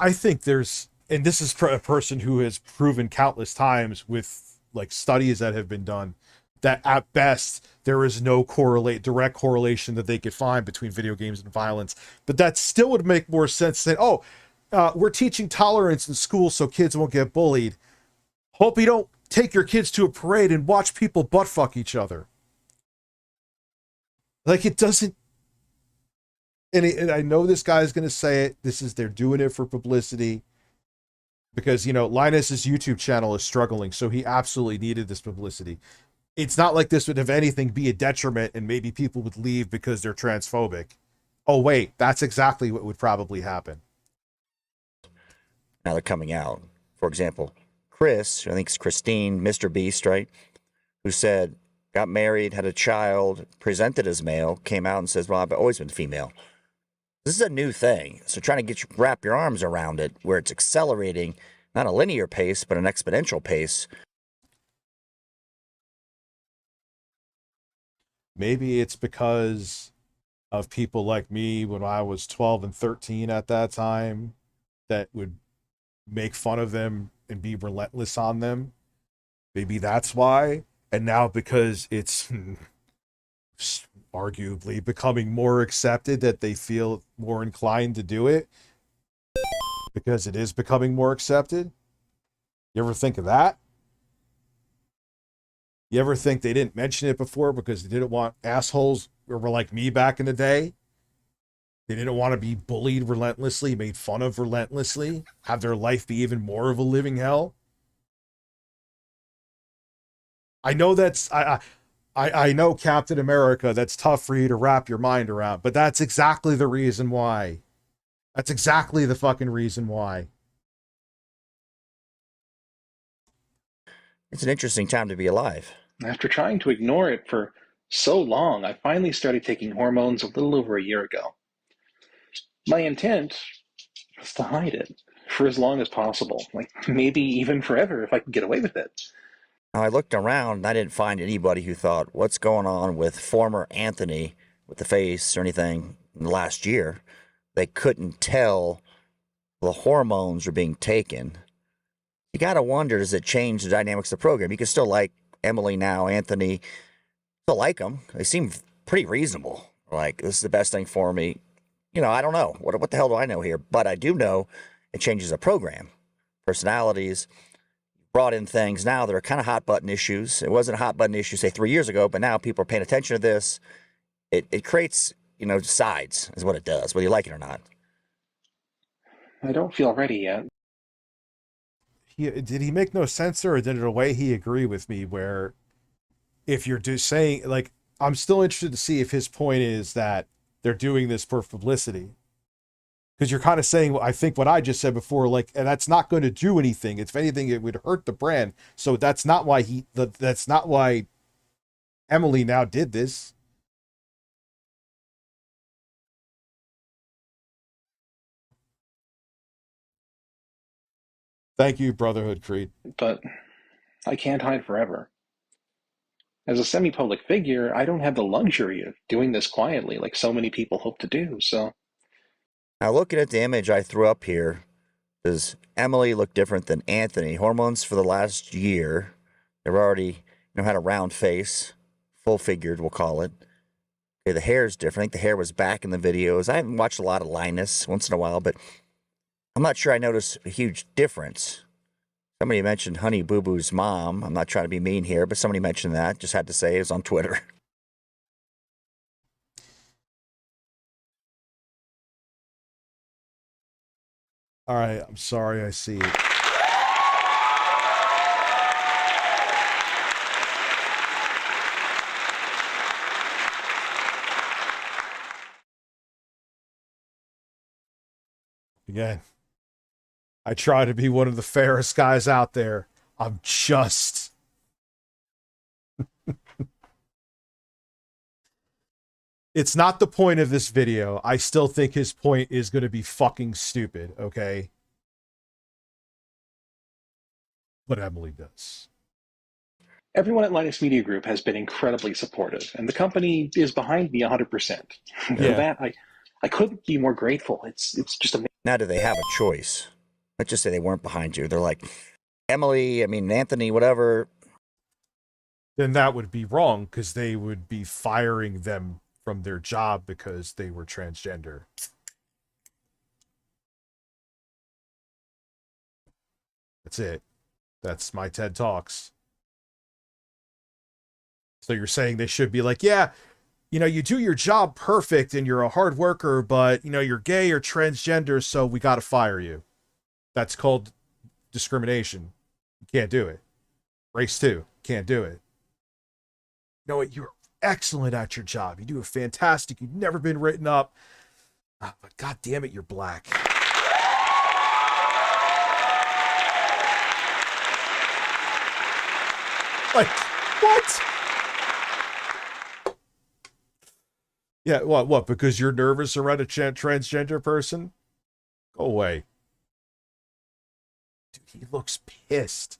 I think there's, and this is a person who has proven countless times with like studies that have been done, that at best there is no direct correlation that they could find between video games and violence. But that still would make more sense than, we're teaching tolerance in school so kids won't get bullied. Hope you don't take your kids to a parade and watch people butt fuck each other. Like, it doesn't. And I know this guy's going to say it. They're doing it for publicity. Because, Linus's YouTube channel is struggling, so he absolutely needed this publicity. It's not like this would, if anything, be a detriment and maybe people would leave because they're transphobic. Oh, wait, that's exactly what would probably happen. Now they're coming out. For example, Chris, I think it's Christine, Mr. Beast, right? Who said, got married, had a child, presented as male, came out and says, well, I've always been female. This is a new thing. So trying to wrap your arms around it where it's accelerating, not a linear pace, but an exponential pace. Maybe it's because of people like me when I was 12 and 13 at that time that would make fun of them and be relentless on them. Maybe that's why. And now because it's arguably becoming more accepted that they feel more inclined to do it because it is becoming more accepted. You ever think of that? You ever think they didn't mention it before because they didn't want assholes who were like me back in the day? They didn't want to be bullied relentlessly, made fun of relentlessly, have their life be even more of a living hell? I know I know, Captain America, that's tough for you to wrap your mind around, but that's exactly the reason why. That's exactly the fucking reason why. It's an interesting time to be alive. After trying to ignore it for so long, I finally started taking hormones a little over a year ago. My intent was to hide it for as long as possible, like maybe even forever if I could get away with it. Now, I looked around and I didn't find anybody who thought, what's going on with former Anthony with the face or anything in the last year? They couldn't tell the hormones were being taken. You got to wonder, does it change the dynamics of the program? You can still like Emily now, Anthony, still like them. They seem pretty reasonable. Like, this is the best thing for me. I don't know. What the hell do I know here? But I do know it changes a program. Personalities, brought in things now that are kind of hot button issues. It wasn't a hot button issue, say 3 years ago, but now people are paying attention to this. It creates, sides is what it does, whether you like it or not. I don't feel ready yet. Did he make no sense, or did in a way he agree with me where if you're just saying, like, I'm still interested to see if his point is that they're doing this for publicity. Because you're kind of saying, I think what I just said before, like, and that's not going to do anything. If anything, it would hurt the brand. So that's not why that's not why Emily now did this. Thank you, Brotherhood Creed. But I can't hide forever. As a semi-public figure, I don't have the luxury of doing this quietly like so many people hope to do, so... Now, looking at the image I threw up here, does Emily look different than Anthony? Hormones for the last year. They've already, had a round face, full-figured, we'll call it. Okay, the hair's different. I think the hair was back in the videos. I haven't watched a lot of Linus once in a while, but I'm not sure I noticed a huge difference. Somebody mentioned Honey Boo Boo's mom. I'm not trying to be mean here, but somebody mentioned that. Just had to say it was on Twitter. All right, I'm sorry, I see it. Again, I try to be one of the fairest guys out there. I'm just... It's not the point of this video. I still think his point is going to be fucking stupid, okay? But Emily does. Everyone at Linus Media Group has been incredibly supportive, and the company is behind me 100%. For that, I couldn't be more grateful. It's just amazing. Now, do they have a choice? Let's just say they weren't behind you. They're like, Emily, Anthony, whatever. Then that would be wrong, because they would be firing them from their job because they were transgender. That's it. That's my TED Talks. So you're saying they should be like, yeah, you do your job perfect and you're a hard worker, but, you're gay or transgender, so we got to fire you. That's called discrimination. You can't do it. Race 2, can't do it. You know what? You're excellent at your job. You do it fantastic. You've never been written up. But God damn it, you're black. Like, what? Yeah, what? Because you're nervous around a transgender person? Go away. Dude, he looks pissed.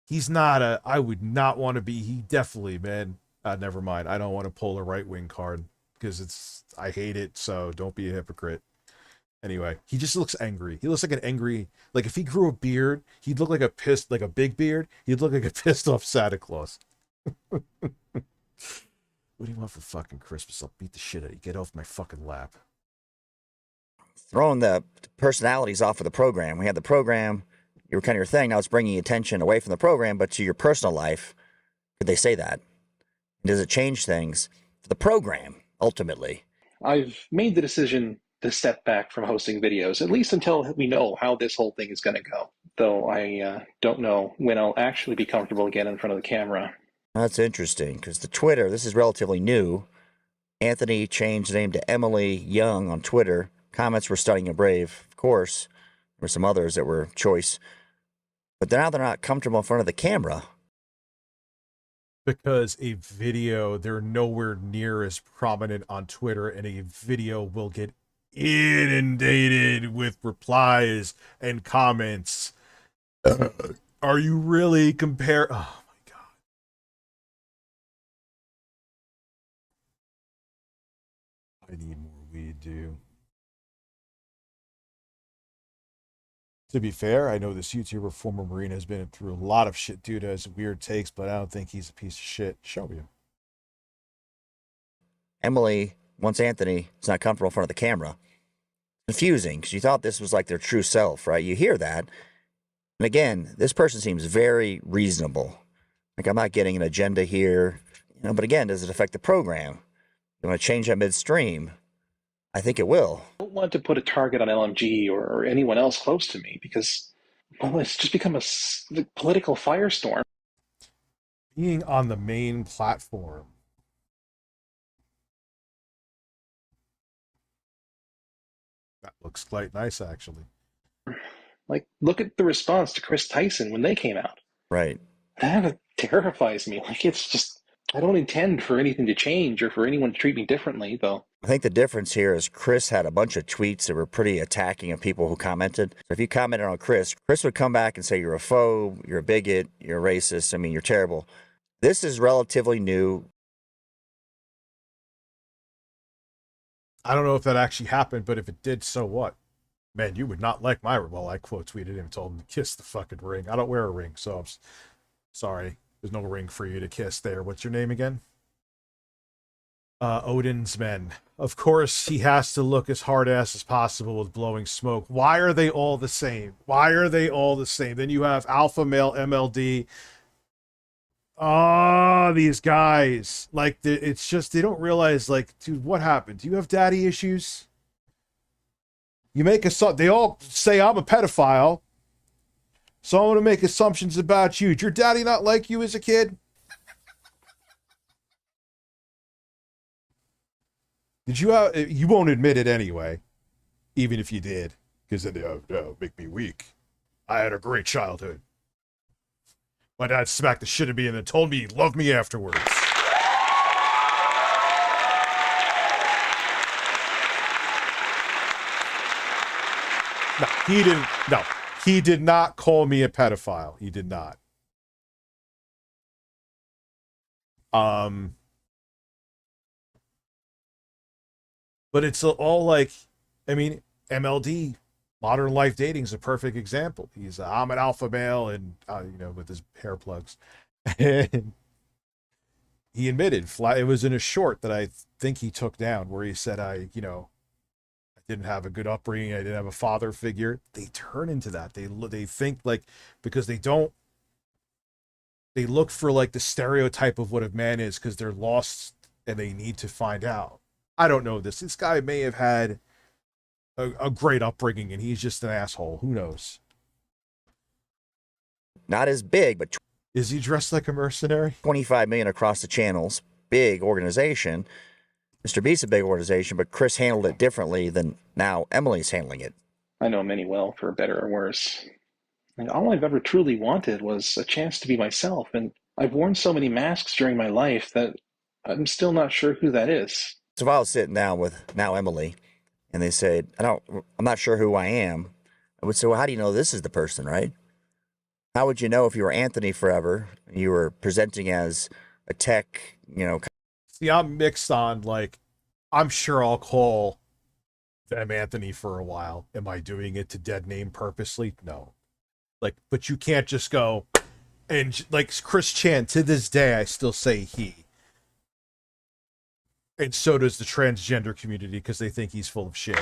He's not I would not want to be, he definitely, man. Never mind. I don't want to pull a right-wing card because I hate it, so don't be a hypocrite. Anyway, he just looks angry. He looks like an angry, like if he grew a beard, he'd look like like a big beard. He'd look like a pissed off Santa Claus. What do you want for fucking Christmas? I'll beat the shit out of you. Get off my fucking lap. Throwing the personalities off of the program. We had the program, you were kind of your thing. Now it's bringing attention away from the program, but to your personal life. Could they say that? Does it change things for the program, ultimately? I've made the decision to step back from hosting videos, at least until we know how this whole thing is going to go. Though I don't know when I'll actually be comfortable again in front of the camera. That's interesting, because the Twitter, this is relatively new. Anthony changed the name to Emily Young on Twitter. Comments were stunning and brave, of course. There were some others that were choice. But now they're not comfortable in front of the camera. Because a video, they're nowhere near as prominent on Twitter, and a video will get inundated with replies and comments. Are you really Oh my God. I need more weed, dude. To be fair, I know this YouTuber, former Marine, has been through a lot of shit due to his weird takes, but I don't think he's a piece of shit. Show me him. Emily, once Anthony is not comfortable in front of the camera. Confusing, because you thought this was like their true self, right? You hear that. And again, this person seems very reasonable. Like, I'm not getting an agenda here, you know, but again, does it affect the program? You want to change that midstream? I think it will. I don't want to put a target on LMG or anyone else close to me because, well, it's just become a political firestorm. Being on the main platform. That looks quite nice, actually. Like, look at the response to Chris Tyson when they came out. Right. That terrifies me. Like, it's just, I don't intend for anything to change or for anyone to treat me differently, though. I think the difference here is Chris had a bunch of tweets that were pretty attacking of people who commented. So if you commented on Chris would come back and say you're a phobe, you're a bigot, you're a racist. I mean, you're terrible. This is relatively new. I don't know if that actually happened, but if it did, so what? Man, you would not like my... Well, I quote tweeted him and told him to kiss the fucking ring. I don't wear a ring, so I'm sorry. There's no ring for you to kiss there. What's your name again? Odin's Men. Of course, he has to look as hard-ass as possible with blowing smoke. Why are they all the same? Why are they all the same? Then you have Alpha Male MLD. Oh, these guys. Like, it's just, they don't realize, like, dude, what happened? Do you have daddy issues? You make they all say I'm a pedophile, so I'm going to make assumptions about you. Did your daddy not like you as a kid? Did you have, you won't admit it anyway, even if you did, because it make me weak. I had a great childhood. My dad smacked the shit out of me and then told me he loved me afterwards. No, he didn't. No, he did not call me a pedophile. He did not. But it's all like, I mean, MLD, Modern Life Dating, is a perfect example. I'm an alpha male, and you know, with his hair plugs. And he admitted, it was in a short that I think he took down, where he said, I didn't have a good upbringing, I didn't have a father figure. They turn into that. They think, like, because they look for, like, the stereotype of what a man is because they're lost and they need to find out. I don't know this. This guy may have had a great upbringing and he's just an asshole. Who knows? Not as big, but... Is he dressed like a mercenary? 25 million across the channels. Big organization. Mr. Beast's a big organization, but Chris handled it differently than now Emily's handling it. I know many well, for better or worse. And all I've ever truly wanted was a chance to be myself, and I've worn so many masks during my life that I'm still not sure who that is. So if I was sitting down with now Emily, and they said, I'm not sure who I am, I would say, well, how do you know this is the person, right? How would you know if you were Anthony forever, and you were presenting as a tech, you know? See, I'm mixed on, like, I'm sure I'll call them Anthony for a while. Am I doing it to dead name purposely? No. Like, but you can't just go, and like Chris Chan, to this day, I still say he. And so does the transgender community because they think he's full of shit.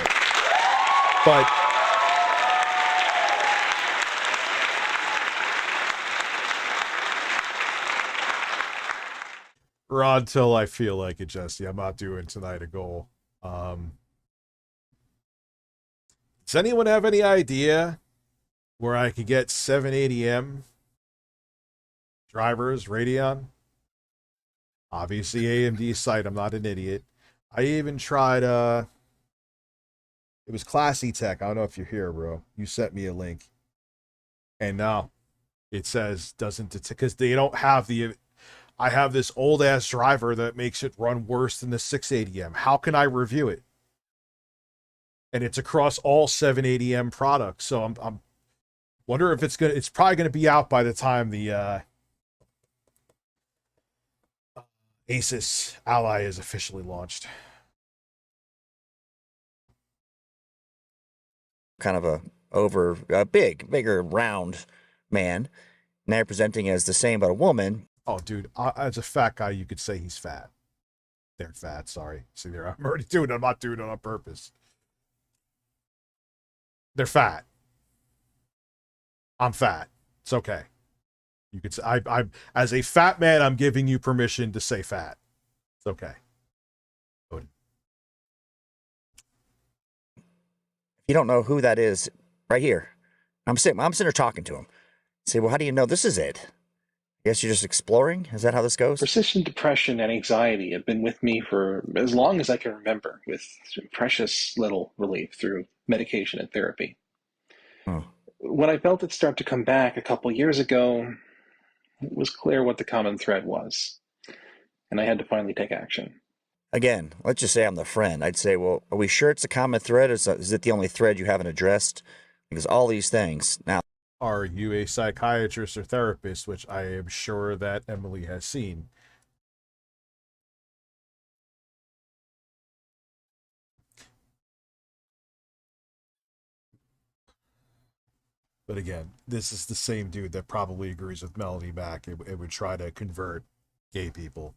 But Rod, till I feel like it, Jesse. I'm not doing tonight a goal. Does anyone have any idea where I could get 780M drivers, Radeon? Obviously, AMD site. I'm not an idiot. I even tried, it was Classy Tech. I don't know if you're here, bro. You sent me a link. And now it says, because they don't have I have this old ass driver that makes it run worse than the 680M. How can I review it? And it's across all 780M products. So I'm wonder if it's probably gonna be out by the time the Asus Ally is officially launched. Kind of a bigger, round man. Now you're presenting as the same, but a woman. Oh, dude, as a fat guy, you could say he's fat. They're fat, sorry. See, I'm already doing it. I'm not doing it on purpose. They're fat. I'm fat. It's okay. You could say, I as a fat man, I'm giving you permission to say fat. It's okay. If you don't know who that is, right here, I'm sitting there talking to him. Say, well, how do you know this is it? I guess you're just exploring? Is that how this goes? Persistent depression and anxiety have been with me for as long as I can remember, with precious little relief through medication and therapy. When I felt it start to come back a couple years ago, it was clear what the common thread was, and I had to finally take action. Again, let's just say I'm the friend. I'd say, well, are we sure it's a common thread? Is it the only thread you haven't addressed? Because all these things. Now, are you a psychiatrist or therapist, which I am sure that Emily has seen? But again, this is the same dude that probably agrees with Melanie Mac. It would try to convert gay people.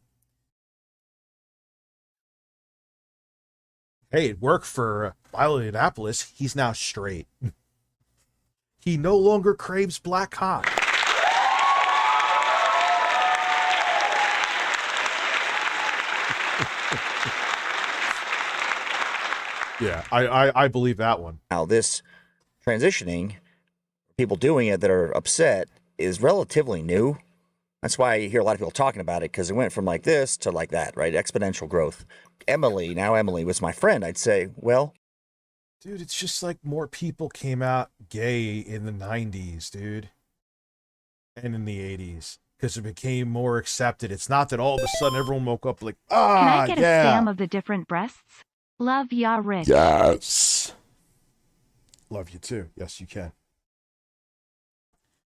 Hey, it worked for Violet Annapolis. He's now straight. He no longer craves black cock. Yeah, I believe that one. Now, this transitioning, people doing it that are upset, is relatively new. That's why you hear a lot of people talking about it, because it went from like this to like that, right? Exponential growth. Emily was my friend. I'd say, well, dude, it's just like more people came out gay in the 90s, dude. And in the 80s. Because it became more accepted. It's not that all of a sudden everyone woke up like, Can I get yeah. a spam of the different breasts? Love ya, Rich. Yes. Love you too. Yes, you can.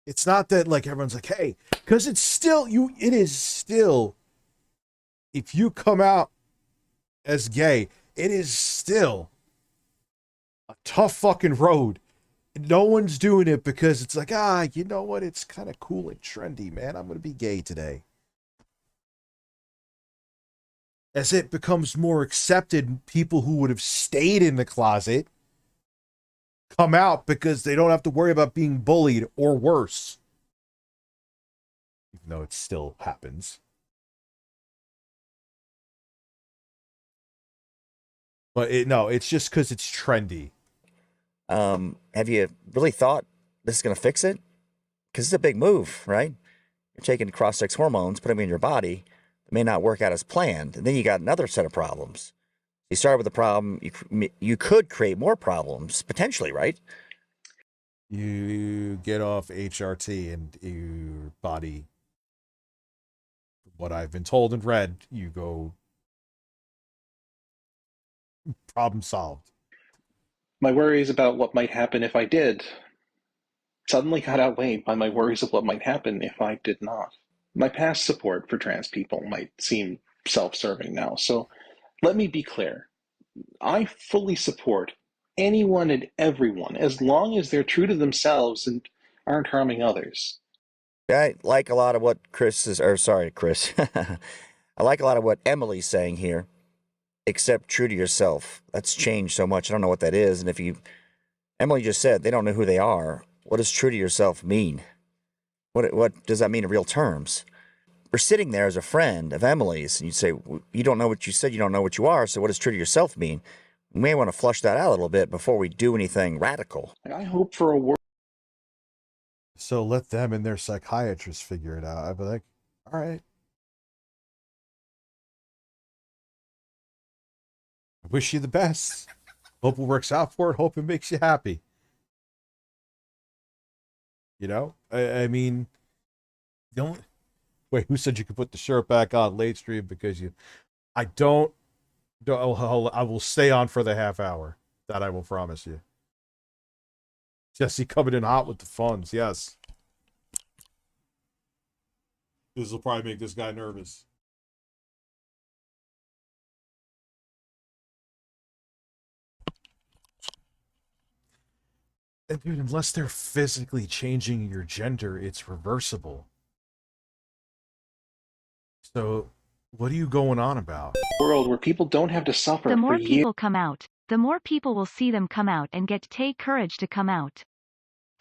It's not that like everyone's like, hey, because it's still, it is still, if you come out as gay, it is still a tough fucking road. No one's doing it because it's like, you know what? It's kind of cool and trendy, man. I'm going to be gay today. As it becomes more accepted, people who would have stayed in the closet come out because they don't have to worry about being bullied or worse. Even though it still happens. But it's just because it's trendy. Have you really thought this is going to fix it? Because it's a big move, right? You're taking cross-sex hormones, putting them in your body. It may not work out as planned. And then you got another set of problems. You start with a problem, you could create more problems, potentially, right? You get off HRT and your body, what I've been told and read, you go problem solved. My worries about what might happen if I did suddenly got outweighed by my worries of what might happen if I did not. My past support for trans people might seem self-serving now, so let me be clear. I fully support anyone and everyone as long as they're true to themselves and aren't harming others. I like a lot of what Chris. I like a lot of what Emily's saying here. Except true to yourself. That's changed so much. I don't know what that is. And Emily just said they don't know who they are. What does true to yourself mean? What does that mean in real terms? We're sitting there as a friend of Emily's, and you say, you don't know what you said, you don't know what you are, so what does true to yourself mean? We may want to flush that out a little bit before we do anything radical. I hope for a world. So let them and their psychiatrists figure it out. I'd be like, all right. I wish you the best. Hope it works out for it. Hope it makes you happy. You know? I mean, don't... Wait, who said you could put the shirt back on late stream because you... I will stay on for the half hour. That I will promise you. Jesse coming in hot with the funds. Yes. This will probably make this guy nervous. And dude, unless they're physically changing your gender, it's reversible. So, what are you going on about? World where people don't have to suffer The more for years. people come out, the more people will see them come out and take courage to come out.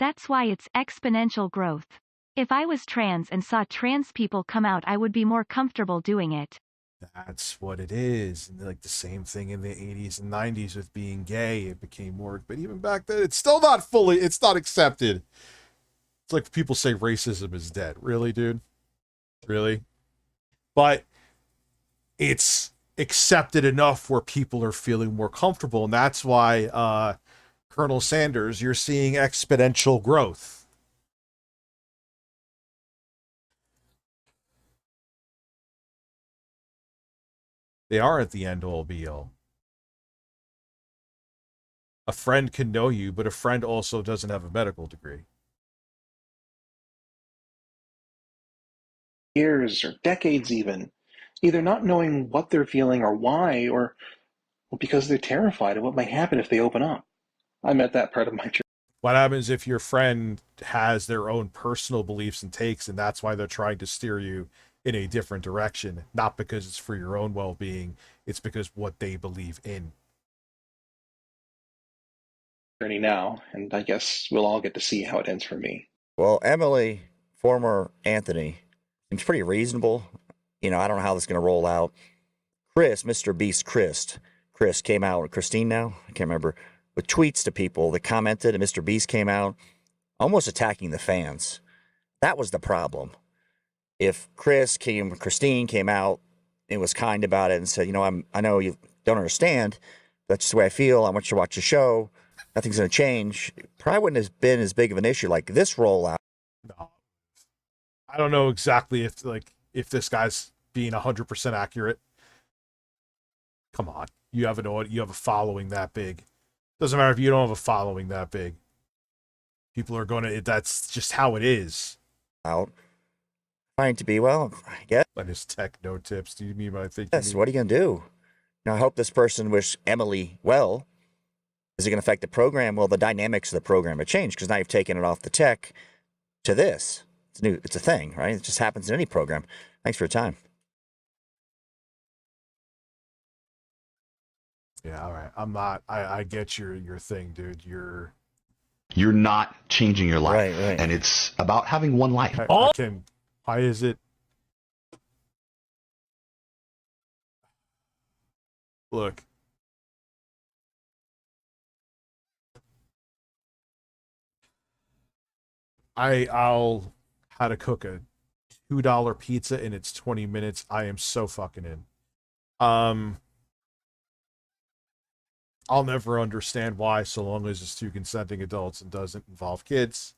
That's why it's exponential growth. If I was trans and saw trans people come out, I would be more comfortable doing it. That's what it is. And like the same thing in the 80s and 90s with being gay, it became more, but even back then, it's still not fully, it's not accepted. It's like people say racism is dead. Really, dude? Really? But it's accepted enough where people are feeling more comfortable. And that's why, Colonel Sanders, you're seeing exponential growth. They aren't the end-all be-all. A friend can know you, but a friend also doesn't have a medical degree. Years or decades even, either not knowing what they're feeling or why, or because they're terrified of what might happen if they open up. I'm at that part of my journey. What happens if your friend has their own personal beliefs and takes, and that's why they're trying to steer you in a different direction, not because it's for your own well-being, it's because what they believe in. Journey now, and I guess we'll all get to see how it ends for me. Well, Emily, former Anthony, seems pretty reasonable. You know, I don't know how this is going to roll out. Chris, Mr. Beast Chris came out, Christine now, I can't remember, with tweets to people that commented, and Mr. Beast came out almost attacking the fans. That was the problem. If Christine came out and was kind about it and said, you know, I know you don't understand, but that's just the way I feel. I want you to watch the show. Nothing's going to change. It probably wouldn't have been as big of an issue like this rollout. No. I don't know exactly if this guy's being 100% accurate. Come on. You have a following that big. Doesn't matter if you don't have a following that big. People are going to, that's just how it is. Out. Trying to be, well, I guess. But his tech no tips. Do you mean what I think? Yes, what are you going to do? Now, I hope this person wished Emily well. Is it going to affect the program? Well, the dynamics of the program have changed because now you've taken it off the tech to this. It's new. It's a thing, right? It just happens in any program. Thanks for your time. Yeah, all right. I'm not. I get your thing, dude. You're not changing your life, right. And it's about having one life. Why is it? Look. I'll how to cook a $2 pizza in its 20 minutes. I am so fucking in. I'll never understand why, so long as it's two consenting adults and doesn't involve kids,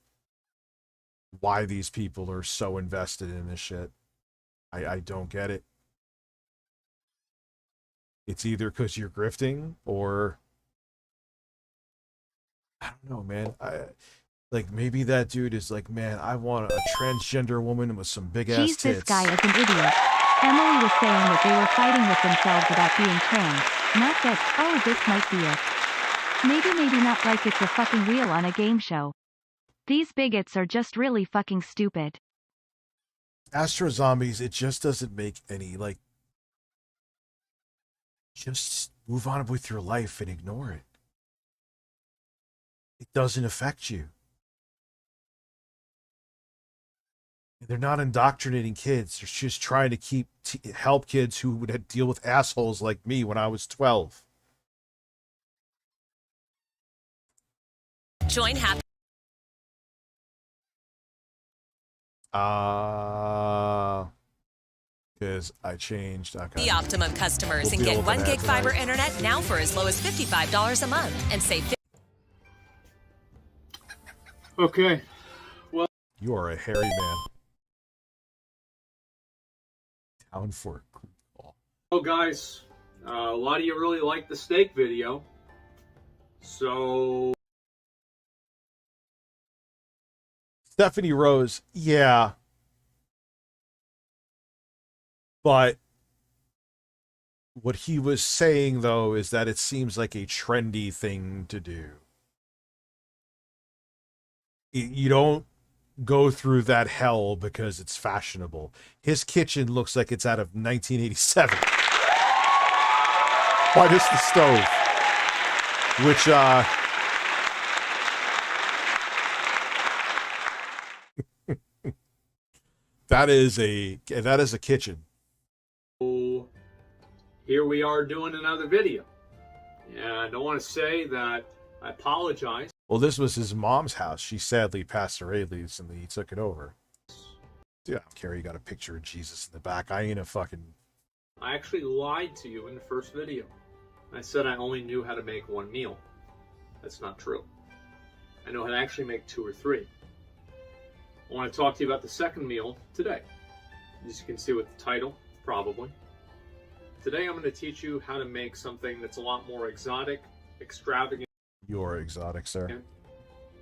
why these people are so invested in this shit. I don't get it. It's either because you're grifting or I don't know, man. Like, maybe that dude is like, man, I want a transgender woman with some big-ass tits. Geez, this guy is an idiot. Emily was saying that they were fighting with themselves about being trans. Not that, oh, this might be it. Maybe not like it's a fucking wheel on a game show. These bigots are just really fucking stupid. Astro Zombies, it just doesn't make any, like, just move on with your life and ignore it. It doesn't affect you. They're not indoctrinating kids. They're just trying to help kids who would deal with assholes like me when I was 12. Join Happy. Because I changed. Okay. The Optimum customers and get 1 gig fiber internet now for as low as $55 a month and save. Okay. Well, you are a hairy man. Down for a quick call. Oh, guys, a lot of you really liked the steak video, so. Stephanie Rose, yeah. But what he was saying, though, is that it seems like a trendy thing to do. You don't go through that hell because it's fashionable. His kitchen looks like it's out of 1987. Minus the stove. Which, That is a kitchen. So here we are doing another video. And I want to say that I apologize. Well, this was his mom's house. She sadly passed away recently. He took it over. Dude, I don't care. You got a picture of Jesus in the back. I ain't a fucking... I actually lied to you in the first video. I said I only knew how to make one meal. That's not true. I know how to actually make 2 or 3. I want to talk to you about the second meal today. As you can see with the title, probably. Today I'm going to teach you how to make something that's a lot more exotic, extravagant. You're exotic, sir.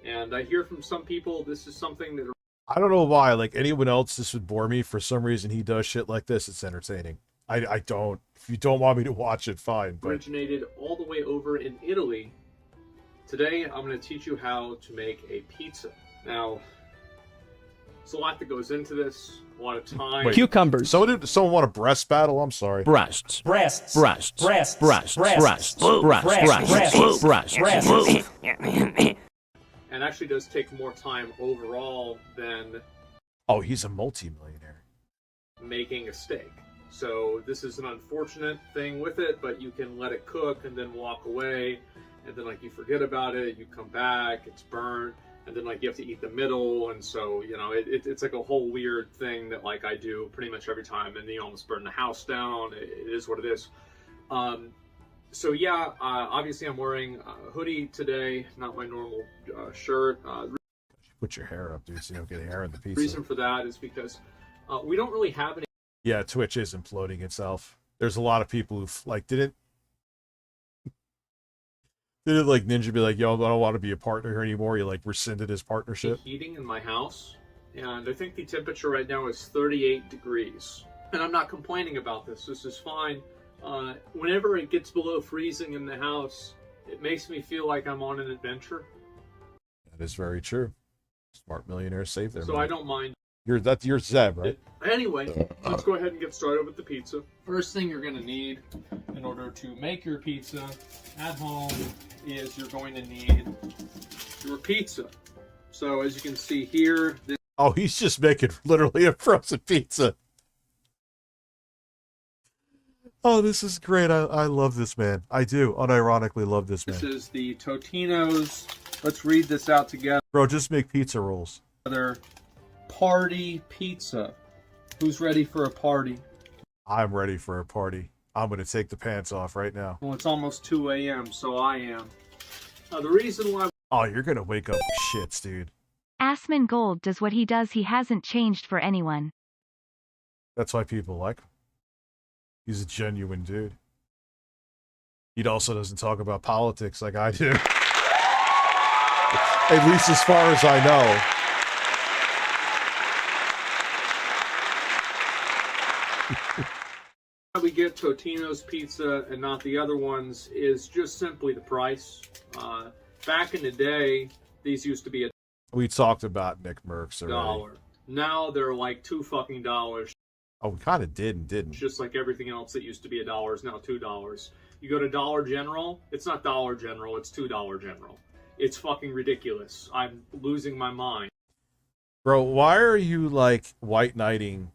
And I hear from some people this is something that... I don't know why. Like anyone else, this would bore me. For some reason, he does shit like this. It's entertaining. I don't. If you don't want me to watch it, fine. But... originated all the way over in Italy. Today I'm going to teach you how to make a pizza. Now, there's a lot that goes into this. A lot of time. Wait, cucumbers. Someone want a breast battle? I'm sorry. Breasts. Breasts. Breasts. Breasts. Breasts. Breasts. Breasts. Breasts. And actually does take more time overall than... Oh, he's a multi-millionaire. ...making a steak. So this is an unfortunate thing with it, but you can let it cook and then walk away. And then, like, you forget about it, you come back, it's burnt. And then, like, you have to eat the middle. And so, you know, it's like a whole weird thing that, like, I do pretty much every time. And you almost burn the house down. It is what it is. So, yeah, obviously I'm wearing a hoodie today, not my normal shirt. Put your hair up, dude, so you don't get hair in the pizza. Reason for that is because we don't really have any... Yeah, Twitch is imploding itself. There's a lot of people who, like, didn't like Ninja be like, yo, I don't want to be a partner here anymore. He, like, rescinded his partnership. Heating in my house, and I think the temperature right now is 38 degrees. And I'm not complaining about this. This is fine. Whenever it gets below freezing in the house, it makes me feel like I'm on an adventure. That is very true. Smart millionaires save their So money. I don't mind. You're Zeb, right? Anyway, let's go ahead and get started with the pizza. First thing you're going to need in order to make your pizza at home is you're going to need your pizza. So as you can see here... Oh, he's just making literally a frozen pizza. Oh, this is great. I love this man. I do unironically love this man. This is the Totino's. Let's read this out together. Bro, just make pizza rolls. Party pizza. Who's ready for a party? I'm ready for a party. I'm going to take the pants off right now. Well, it's almost 2 a.m., so I am. The reason why... Oh, you're going to wake up with shits, dude. Assman Gold does what he does. He hasn't changed for anyone. That's why people like him. He's a genuine dude. He also doesn't talk about politics like I do. At least as far as I know. How we get Totino's pizza and not the other ones is just simply the price. Back in the day, these used to be We talked about Nick Mercs already. $1. Now they're like $2 fucking. Oh, we kind of did and didn't. Just like everything else that used to be $1 is now $2. You go to Dollar General, it's not Dollar General, it's $2 General. It's fucking ridiculous. I'm losing my mind. Bro, why are you, like, white knighting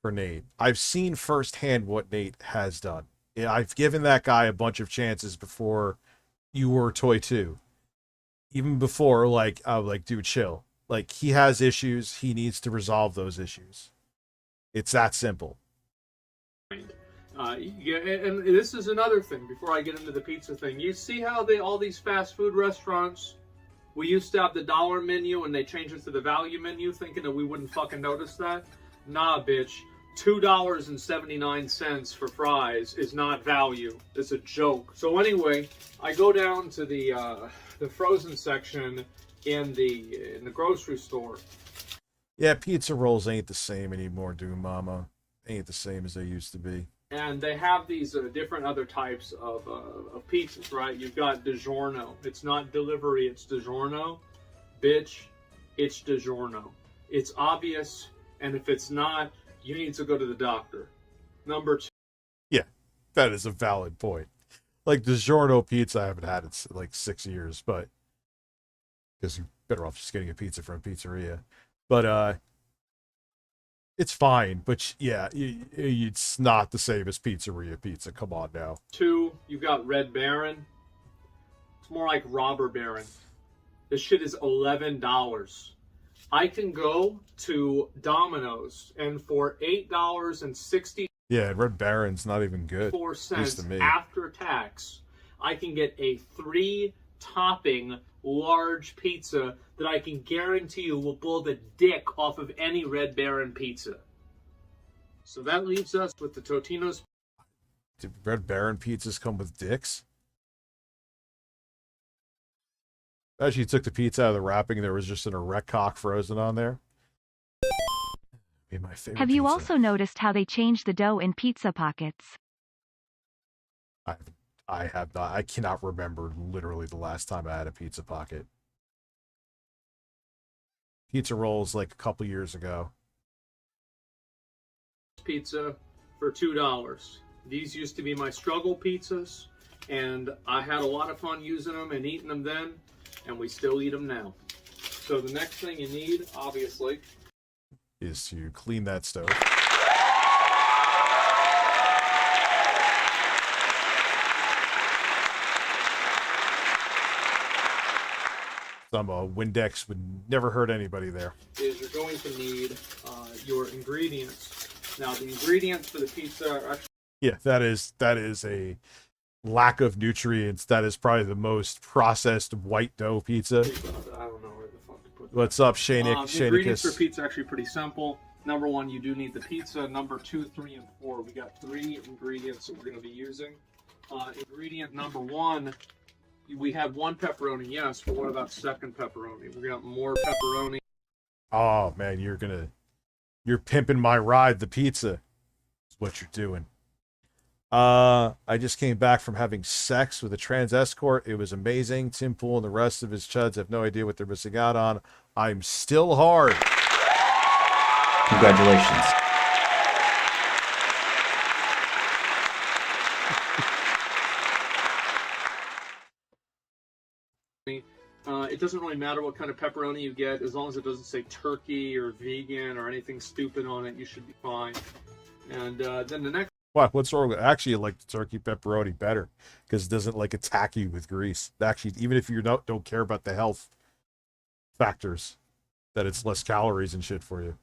for Nate? I've seen firsthand what Nate has done. I've given that guy a bunch of chances before you were Toy 2. Even before, like, dude, chill. Like, he has issues. He needs to resolve those issues. It's that simple. Yeah, and this is another thing before I get into the pizza thing. You see how all these fast food restaurants, we used to have the dollar menu and they changed it to the value menu thinking that we wouldn't fucking notice that? Nah, bitch. $2.79 for fries is not value. It's a joke. So anyway, I go down to the frozen section in the grocery store. Yeah, pizza rolls ain't the same anymore, Doom Mama. Ain't the same as they used to be. And they have these different other types of pizzas, right? You've got DiGiorno. It's not delivery, it's DiGiorno. Bitch, it's DiGiorno. It's obvious, and if it's not, you need to go to the doctor. Number 2. Yeah, that is a valid point. Like, DiGiorno pizza, I haven't had it in like 6 years, but... because you're better off just getting a pizza from a pizzeria. But, It's fine, but yeah, it's not the same as Pizzeria Pizza. Come on now. 2, you've got Red Baron. It's more like Robber Baron. This shit is $11. I can go to Domino's and for $8.64 Yeah, Red Baron's not even good. At least to me. after tax, I can get a 3-topping large pizza that I can guarantee you will blow the dick off of any Red Baron pizza. So that leaves us with the Totino's. Do Red Baron pizzas come with dicks? Actually, you took the pizza out of the wrapping and there was just an erect cock frozen on there. Be my favorite Have you pizza. also noticed how they changed the dough in pizza pockets? I have not. I cannot remember literally the last time I had a pizza pocket. Pizza rolls like a couple years ago. Pizza for $2. These used to be my struggle pizzas, and I had a lot of fun using them and eating them then, and we still eat them now. So the next thing you need, obviously, Is to clean that stove. Some Windex would never hurt anybody there. is you're going to need your ingredients. Now, the ingredients for the pizza are actually... Yeah, that is a lack of nutrients. That is probably the most processed white dough pizza. I don't know where the fuck to put that. What's up, Shanik? The ingredients for pizza are actually pretty simple. Number 1, you do need the pizza. Number 2, 3, and 4. We got 3 ingredients that we're going to be using. Ingredient number 1, we have 1 pepperoni, yes, but what about second pepperoni? We got more pepperoni. Oh man, you're pimping my ride, the pizza. That's what you're doing. I just came back from having sex with a trans escort. It was amazing. Tim Pool and the rest of his chuds have no idea what they're missing out on. I'm still hard. Congratulations. It doesn't really matter what kind of pepperoni you get, as long as it doesn't say turkey or vegan or anything stupid on it, you should be fine. And then the next... What's wrong with actually? I like the turkey pepperoni better because it doesn't like attack you with grease. Actually, even if you don't care about the health factors, that it's less calories and shit for you.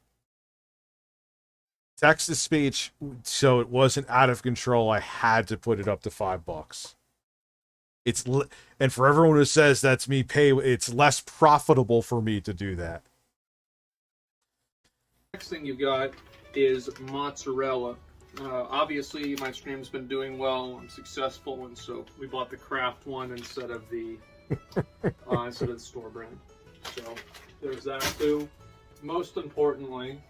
Text to speech, so it wasn't out of control. I had to put it up to $5. And for everyone who says that's me it's less profitable for me to do that. Next thing you got is mozzarella. Obviously, my stream's been doing well. I'm successful, and so we bought the Kraft one instead of the store brand. So there's that too. Most importantly,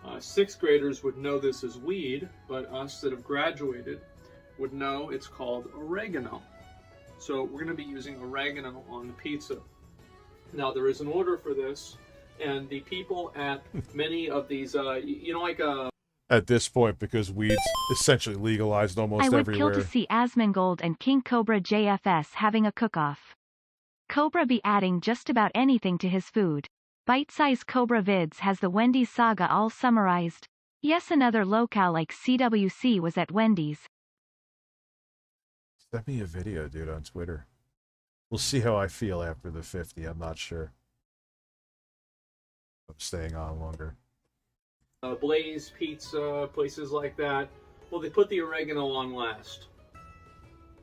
6th graders would know this as weed, but us that have graduated would know it's called oregano. So we're going to be using oregano on the pizza. Now there is an order for this, and the people at many of these, At this point, because weed's essentially legalized almost I would everywhere. kill to see Asmongold and King Cobra JFS having a cook-off. Cobra be adding just about anything to his food. Bite-size Cobra Vids has the Wendy's saga all summarized. Yes, another locale like CWC was at Wendy's. Send me a video, dude, on Twitter. We'll see how I feel after the 50. I'm not sure. I'm staying on longer. Blaze Pizza, places like that. Well, they put the oregano on last.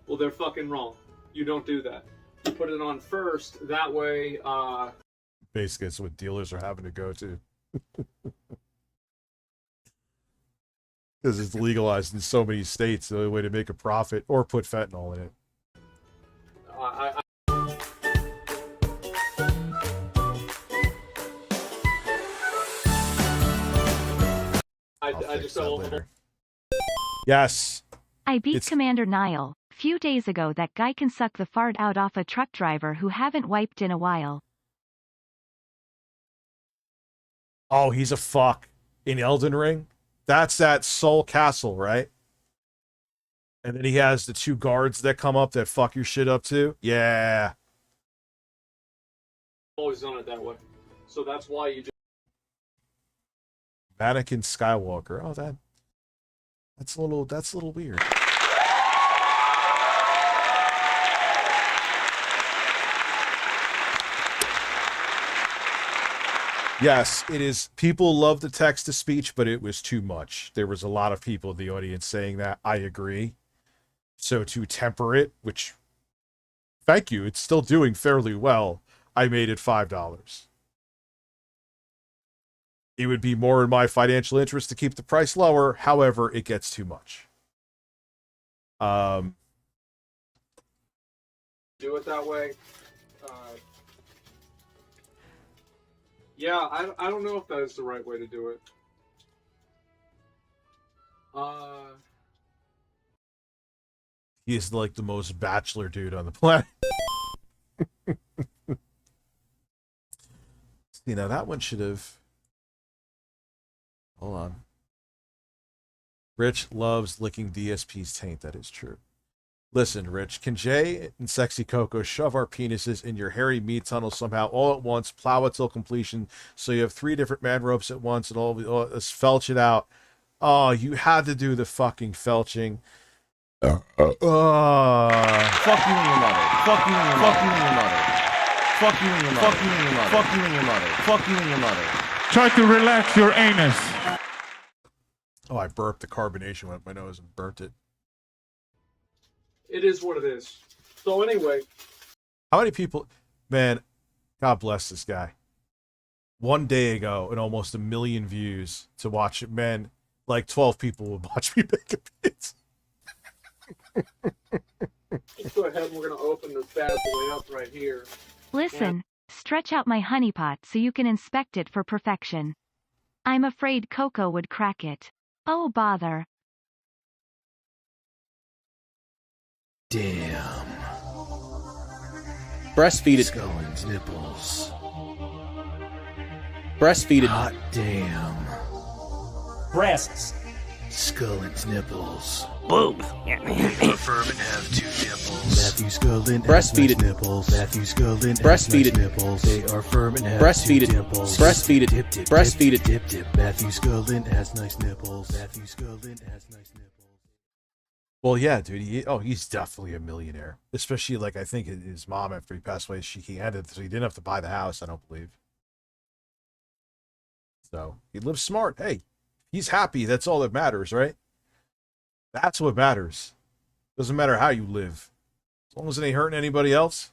Well, they're fucking wrong. You don't do that. You put it on first. That way, Basically, it's what dealers are having to go to. Because it's legalized in so many states, the only way to make a profit or put fentanyl in it. I just don't. Yes. I beat Commander Nile. Few days ago that guy can suck the fart out off a truck driver who haven't wiped in a while. Oh, he's a fuck. In Elden Ring? That's that Soul Castle, right? And then he has the 2 guards that come up that fuck your shit up too? Yeah. Always done it that way. So that's why you just... Anakin Skywalker. Oh, that's a little weird. Yes, it is. People love the text-to-speech, but it was too much. There was a lot of people in the audience saying that. I agree. So to temper it, which, thank you, it's still doing fairly well, I made it $5. It would be more in my financial interest to keep the price lower. However, it gets too much. Do it that way. Yeah, I don't know if that is the right way to do it. He is like the most bachelor dude on the planet. See, now that one should have... Hold on. Rich loves licking DSP's taint. That is true. Listen, Rich, can Jay and Sexy Coco shove our penises in your hairy meat tunnel somehow all at once, plow it till completion, so you have 3 different man ropes at once and all this felch it out? Oh, you had to do the fucking felching. Fuck you and your mother. Fuck you and your mother. Fuck you and your mother. Fuck you and your mother. Fuck you and your mother. Fuck you and your mother. Fuck you and your mother. Try to relax your anus. Oh, I burped. The carbonation went up my nose and burnt it. It is what it is. So anyway. How many people... Man, God bless this guy. One day ago, and almost 1 million views to watch it. Man, like 12 people would watch me make a pizza. Let's go ahead and we're going to open this bad boy up right here. Listen, stretch out my honeypot so you can inspect it for perfection. I'm afraid Coco would crack it. Oh, bother. Damn. Breastfeed it. Scullin's nipples. Breastfeed it. Hot damn. Breasts. Scullin's nipples. Boobs. Affirm and have 2 nipples. Matthew Scullin Breastfeed it. nipples. Matthew Scullin Breastfeed it. nipples. They are firm and have Breastfeed 2 it. nipples. Breastfeed it. Dip, dip, Breastfeed dip, it. dip, dip. Matthew Scullin has nice nipples. Matthew Scullin has nice nipples. Well, yeah, dude. He's definitely a millionaire. Especially, like, I think his mom, after he passed away, he handed, so he didn't have to buy the house, I don't believe. So, he lives smart. Hey, he's happy. That's all that matters, right? That's what matters. Doesn't matter how you live. As long as it ain't hurting anybody else.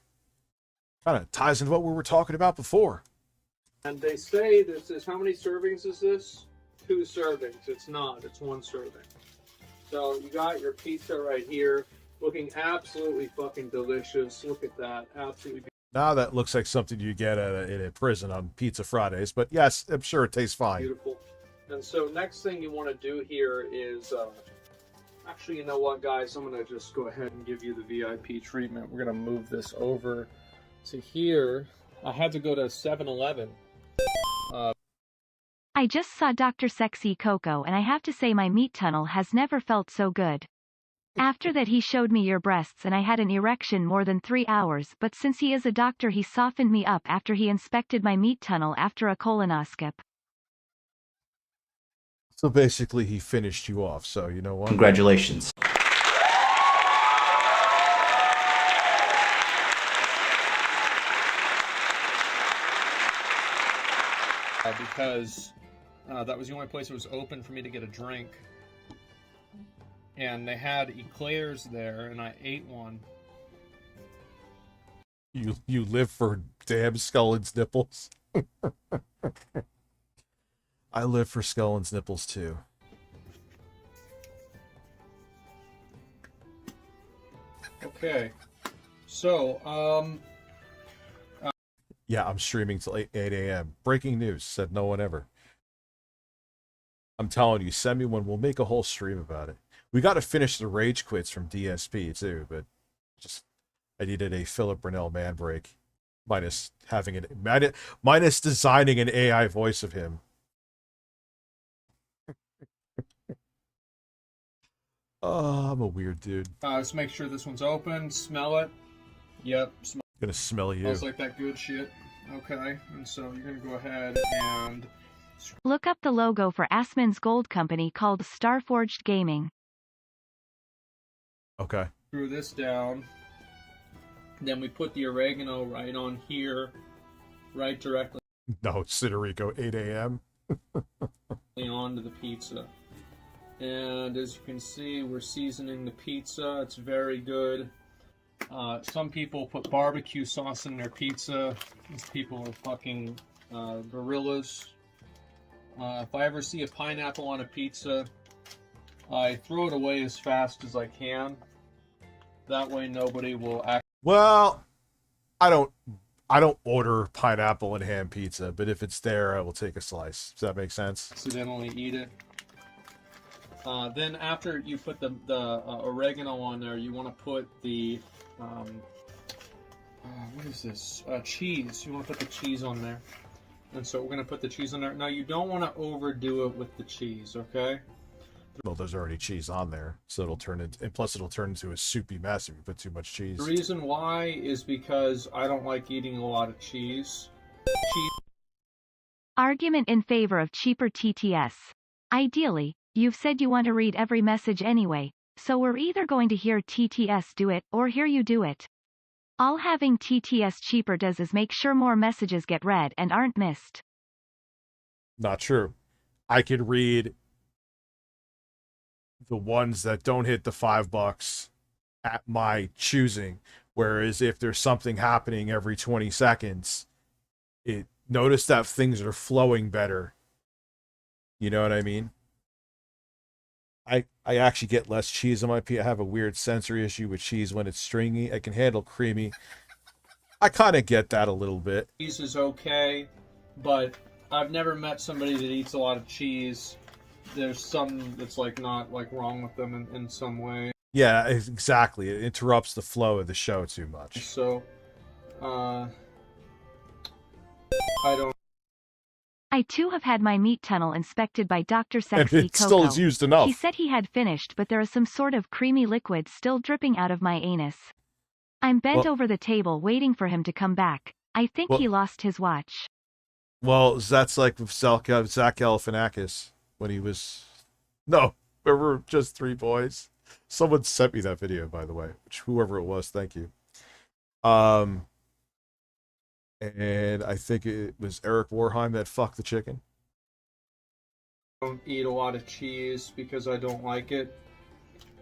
Kind of ties into what we were talking about before. And they say this is, how many servings is this? 2 servings. It's not. It's 1 serving. So you got your pizza right here, looking absolutely fucking delicious. Look at that. Absolutely beautiful. Now that looks like something you get in a prison on Pizza Fridays. But yes, I'm sure it tastes fine. Beautiful. And so next thing you want to do here is... actually, you know what, guys? I'm going to just go ahead and give you the VIP treatment. We're going to move this over to here. I had to go to 7-Eleven. I just saw Dr. Sexy Coco and I have to say my meat tunnel has never felt so good. After that he showed me your breasts and I had an erection more than 3 hours, but since he is a doctor he softened me up after he inspected my meat tunnel after a colonoscope. So basically he finished you off, so you know what? Congratulations. Because that was the only place that was open for me to get a drink. And they had eclairs there, and I ate one. You live for damn Scullin's nipples. I live for Scullin's nipples too. Okay. So, yeah, I'm streaming till 8 a.m. Breaking news, said no one ever. I'm telling you, send me one. We'll make a whole stream about it. We got to finish the rage quits from DSP too, but just I needed a Philip Burnell man break, minus designing an AI voice of him. Oh, I'm a weird dude. let's make sure this one's open. Smell it. Yep. Gonna smell you. Smells like that good shit. Okay. And so you're gonna go ahead and Look up the logo for Asmon's gold company called Starforged Gaming. Okay. Screw this down. Then we put the oregano right on here, right directly No, Siderico, 8 a.m. onto the pizza. And as you can see, we're seasoning the pizza. It's very good. Some people put barbecue sauce in their pizza. These people are fucking gorillas. If I ever see a pineapple on a pizza, I throw it away as fast as I can. That way nobody will act. Well, I don't order pineapple and ham pizza, but if it's there, I will take a slice. Does that make sense? Accidentally eat it. Then after you put the oregano on there, you want to put the what is this? Cheese. You want to put the cheese on there. And so we're going to put the cheese on there. Now you don't want to overdo it with the cheese, okay? Well, there's already cheese on there, so it'll turn into, and plus it'll turn into a soupy mess if you put too much cheese. The reason why is because I don't like eating a lot of cheese. Argument in favor of cheaper TTS. Ideally, you've said you want to read every message anyway, so we're either going to hear TTS do it, or hear you do it. All having TTS cheaper does is make sure more messages get read and aren't missed. Not true. I could read the ones that don't hit the $5 at my choosing, whereas if there's something happening every 20 seconds, notice that things are flowing better. You know what I mean? I actually get less cheese on my pizza. I have a weird sensory issue with cheese when it's stringy. I can handle creamy. I kind of get that a little bit. Cheese is okay, but I've never met somebody that eats a lot of cheese. There's some that's like not like wrong with them in some way. Yeah, exactly. It interrupts the flow of the show too much. So, I don't. I too have had my meat tunnel inspected by Dr. And Sexy it still Coco. is used enough. He said he had finished, but there is some sort of creamy liquid still dripping out of my anus. I'm bent over the table waiting for him to come back. I think he lost his watch. Well, that's like with Zach Galifianakis when he was... No, we were just three boys. Someone sent me that video, by the way. Which, whoever it was, thank you. And I think it was Eric Warheim that fucked the chicken. I don't eat a lot of cheese because I don't like it.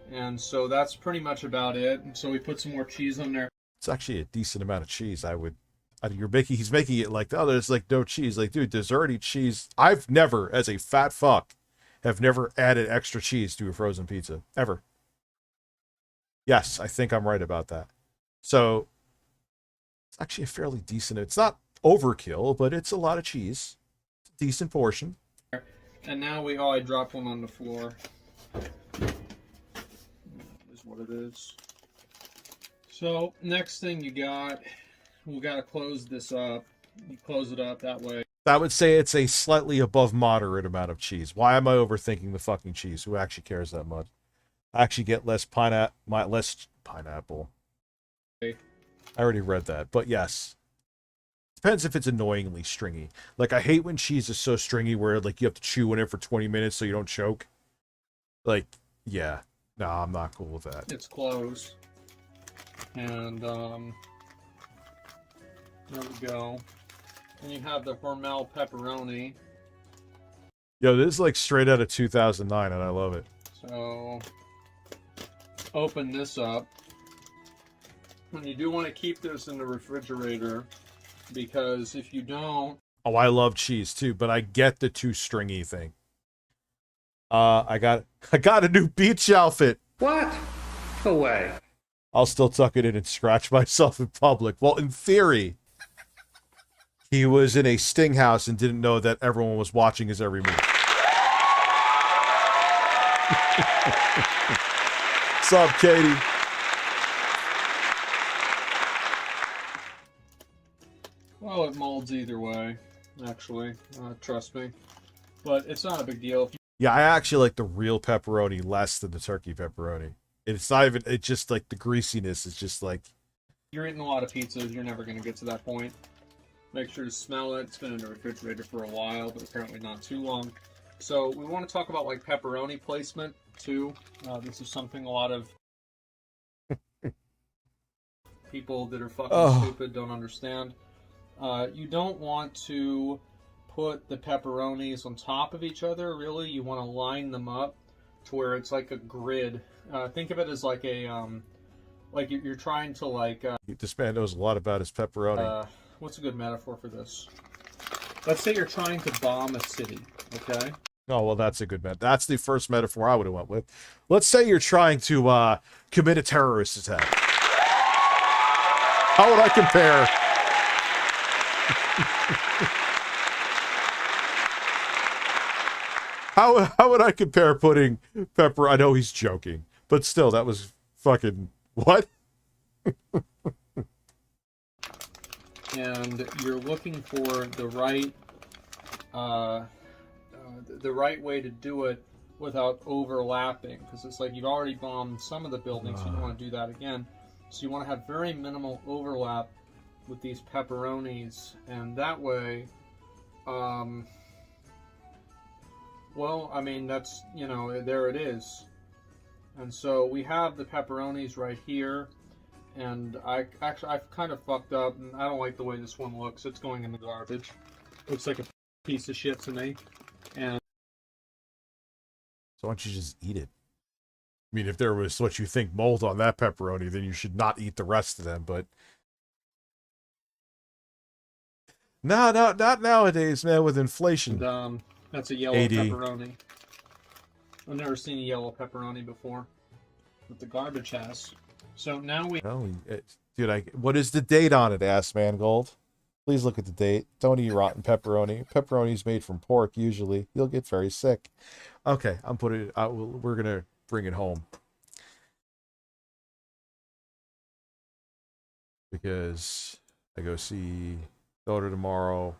And so that's pretty much about it. And so we put some more cheese on there. It's actually a decent amount of cheese. He's making it like, oh, there's like no cheese. Like, dude, there's already cheese. I've never, as a fat fuck, have never added extra cheese to a frozen pizza. Ever. Yes, I think I'm right about that. So, it's actually a fairly decent, it's not overkill, but it's a lot of cheese. It's a decent portion. And now I dropped one on the floor. Is what it is. So, next thing we got to close this up. You close it up that way. I would say it's a slightly above moderate amount of cheese. Why am I overthinking the fucking cheese? Who actually cares that much? I actually get less pineapple. Okay. I already read that, but yes. Depends if it's annoyingly stringy. Like, I hate when cheese is so stringy where, like, you have to chew on it for 20 minutes so you don't choke. Like, yeah. No, I'm not cool with that. It's closed. And, there we go. And you have the Hormel pepperoni. Yo, this is, like, straight out of 2009, and I love it. So, open this up. And you do want to keep this in the refrigerator, because if you don't... Oh, I love cheese too, but I get the too stringy thing. I got a new beach outfit. What? No way. I'll still tuck it in and scratch myself in public. Well, in theory, he was in a sting house and didn't know that everyone was watching his every move. What's up, Katie? Well, it molds either way, actually. Trust me. But it's not a big deal. Yeah, I actually like the real pepperoni less than the turkey pepperoni. It's not even, it's just like the greasiness is just like... You're eating a lot of pizzas, you're never going to get to that point. Make sure to smell it. It's been in the refrigerator for a while, but apparently not too long. So we want to talk about like pepperoni placement too. This is something a lot of people that are fucking stupid don't understand. You don't want to put the pepperonis on top of each other, really. You want to line them up to where it's like a grid. Think of it as like a, like you're trying to like... This man knows a lot about his pepperoni. What's a good metaphor for this? Let's say you're trying to bomb a city, okay? Oh, well, that's a good That's the first metaphor I would have went with. Let's say you're trying to commit a terrorist attack. How would I compare? How would I compare putting pepper? I know he's joking, but still, that was fucking what? And you're looking for the right way to do it without overlapping, because it's like you've already bombed some of the buildings, so you don't want to do that again. So you want to have very minimal overlap with these pepperonis, and that way, well, I mean, that's, you know, there it is. And so we have the pepperonis right here, and I've kind of fucked up, and I don't like the way this one looks. It's going in the garbage. Looks like a piece of shit to me. And so why don't you just eat it? I mean, if there was what you think mold on that pepperoni, then you should not eat the rest of them, but... No, not nowadays, man, with inflation. And, that's a yellow pepperoni. I've never seen a yellow pepperoni before. But the garbage has. So now we... Oh, dude, what is the date on it, Ass Mangold? Please look at the date. Don't eat rotten pepperoni. Pepperoni's made from pork, usually. You'll get very sick. Okay, I'm putting it... we're going to bring it home. Because I go see daughter tomorrow.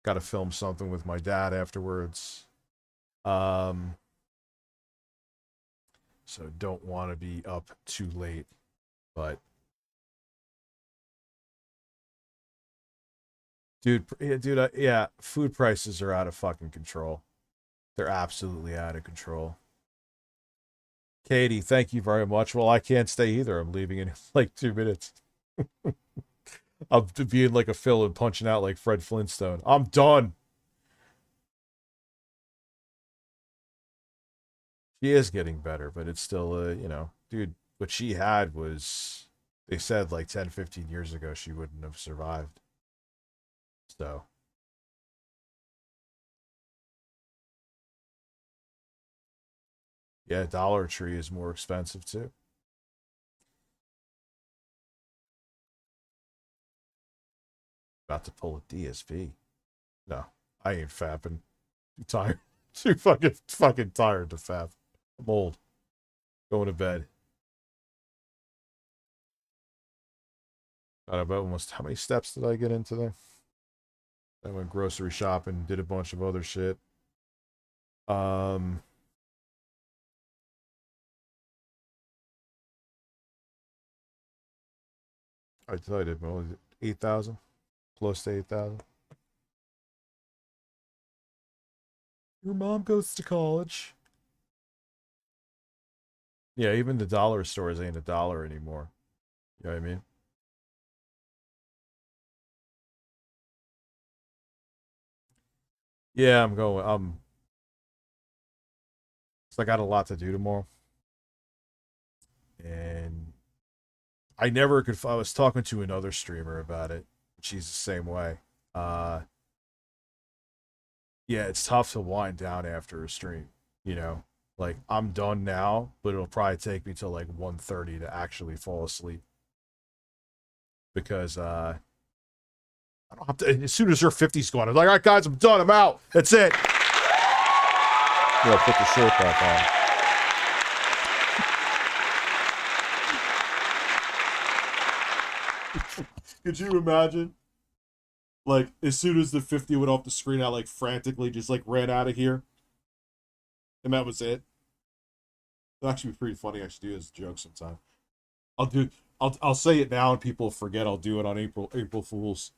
Got to film something with my dad afterwards. So don't want to be up too late, but dude, yeah, food prices are out of fucking control. They're absolutely out of control. Katie, thank you very much. Well, I can't stay either. I'm leaving in like 2 minutes. I'm being like a Phil and punching out like Fred Flintstone. I'm done. She is getting better, but it's still, you know, dude, what she had was, they said like 10, 15 years ago, she wouldn't have survived. So. Yeah, Dollar Tree is more expensive too. About to pull a DSP. No, I ain't fapping. Too tired. Too fucking tired to fap. I'm old. Going to bed. God, about almost how many steps did I get in today? I went grocery shopping, did a bunch of other shit. I tell you, did 8,000, close to 8,000. Your mom goes to college. Yeah, even the dollar stores ain't $1 anymore. You know what I mean? Yeah, I'm going. So I got a lot to do tomorrow. And I never could. I was talking to another streamer about it. She's the same way. Yeah, it's tough to wind down after a stream, you know? Like, I'm done now, but it'll probably take me till like 1:30 to actually fall asleep. Because, I don't have to, as soon as her 50's gone, I'm like, all right, guys, I'm done, I'm out. That's it. Yeah, put the shirt back on. Could you imagine? Like, as soon as the 50 went off the screen, I, like, frantically just, like, ran out of here. And that was it. It'll actually be pretty funny. I should do it as a joke sometime. I'll say it now and people forget I'll do it on April Fools.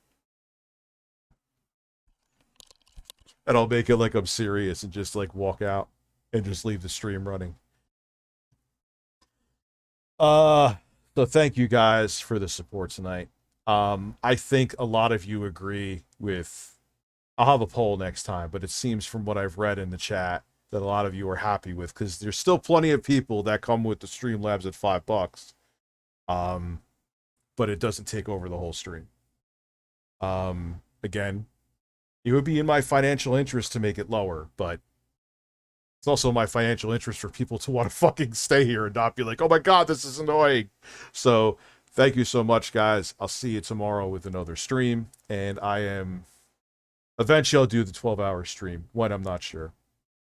and I'll make it like I'm serious and just like walk out and just leave the stream running. So thank you guys for the support tonight. I think a lot of you agree with, I'll have a poll next time, but it seems from what I've read in the chat that a lot of you are happy with, because there's still plenty of people that come with the StreamLabs at $5. But it doesn't take over the whole stream. Again, it would be in my financial interest to make it lower, but it's also my financial interest for people to want to fucking stay here and not be like, oh my God, this is annoying. So thank you so much, guys. I'll see you tomorrow with another stream. And eventually I'll do the 12-hour stream when, I'm not sure.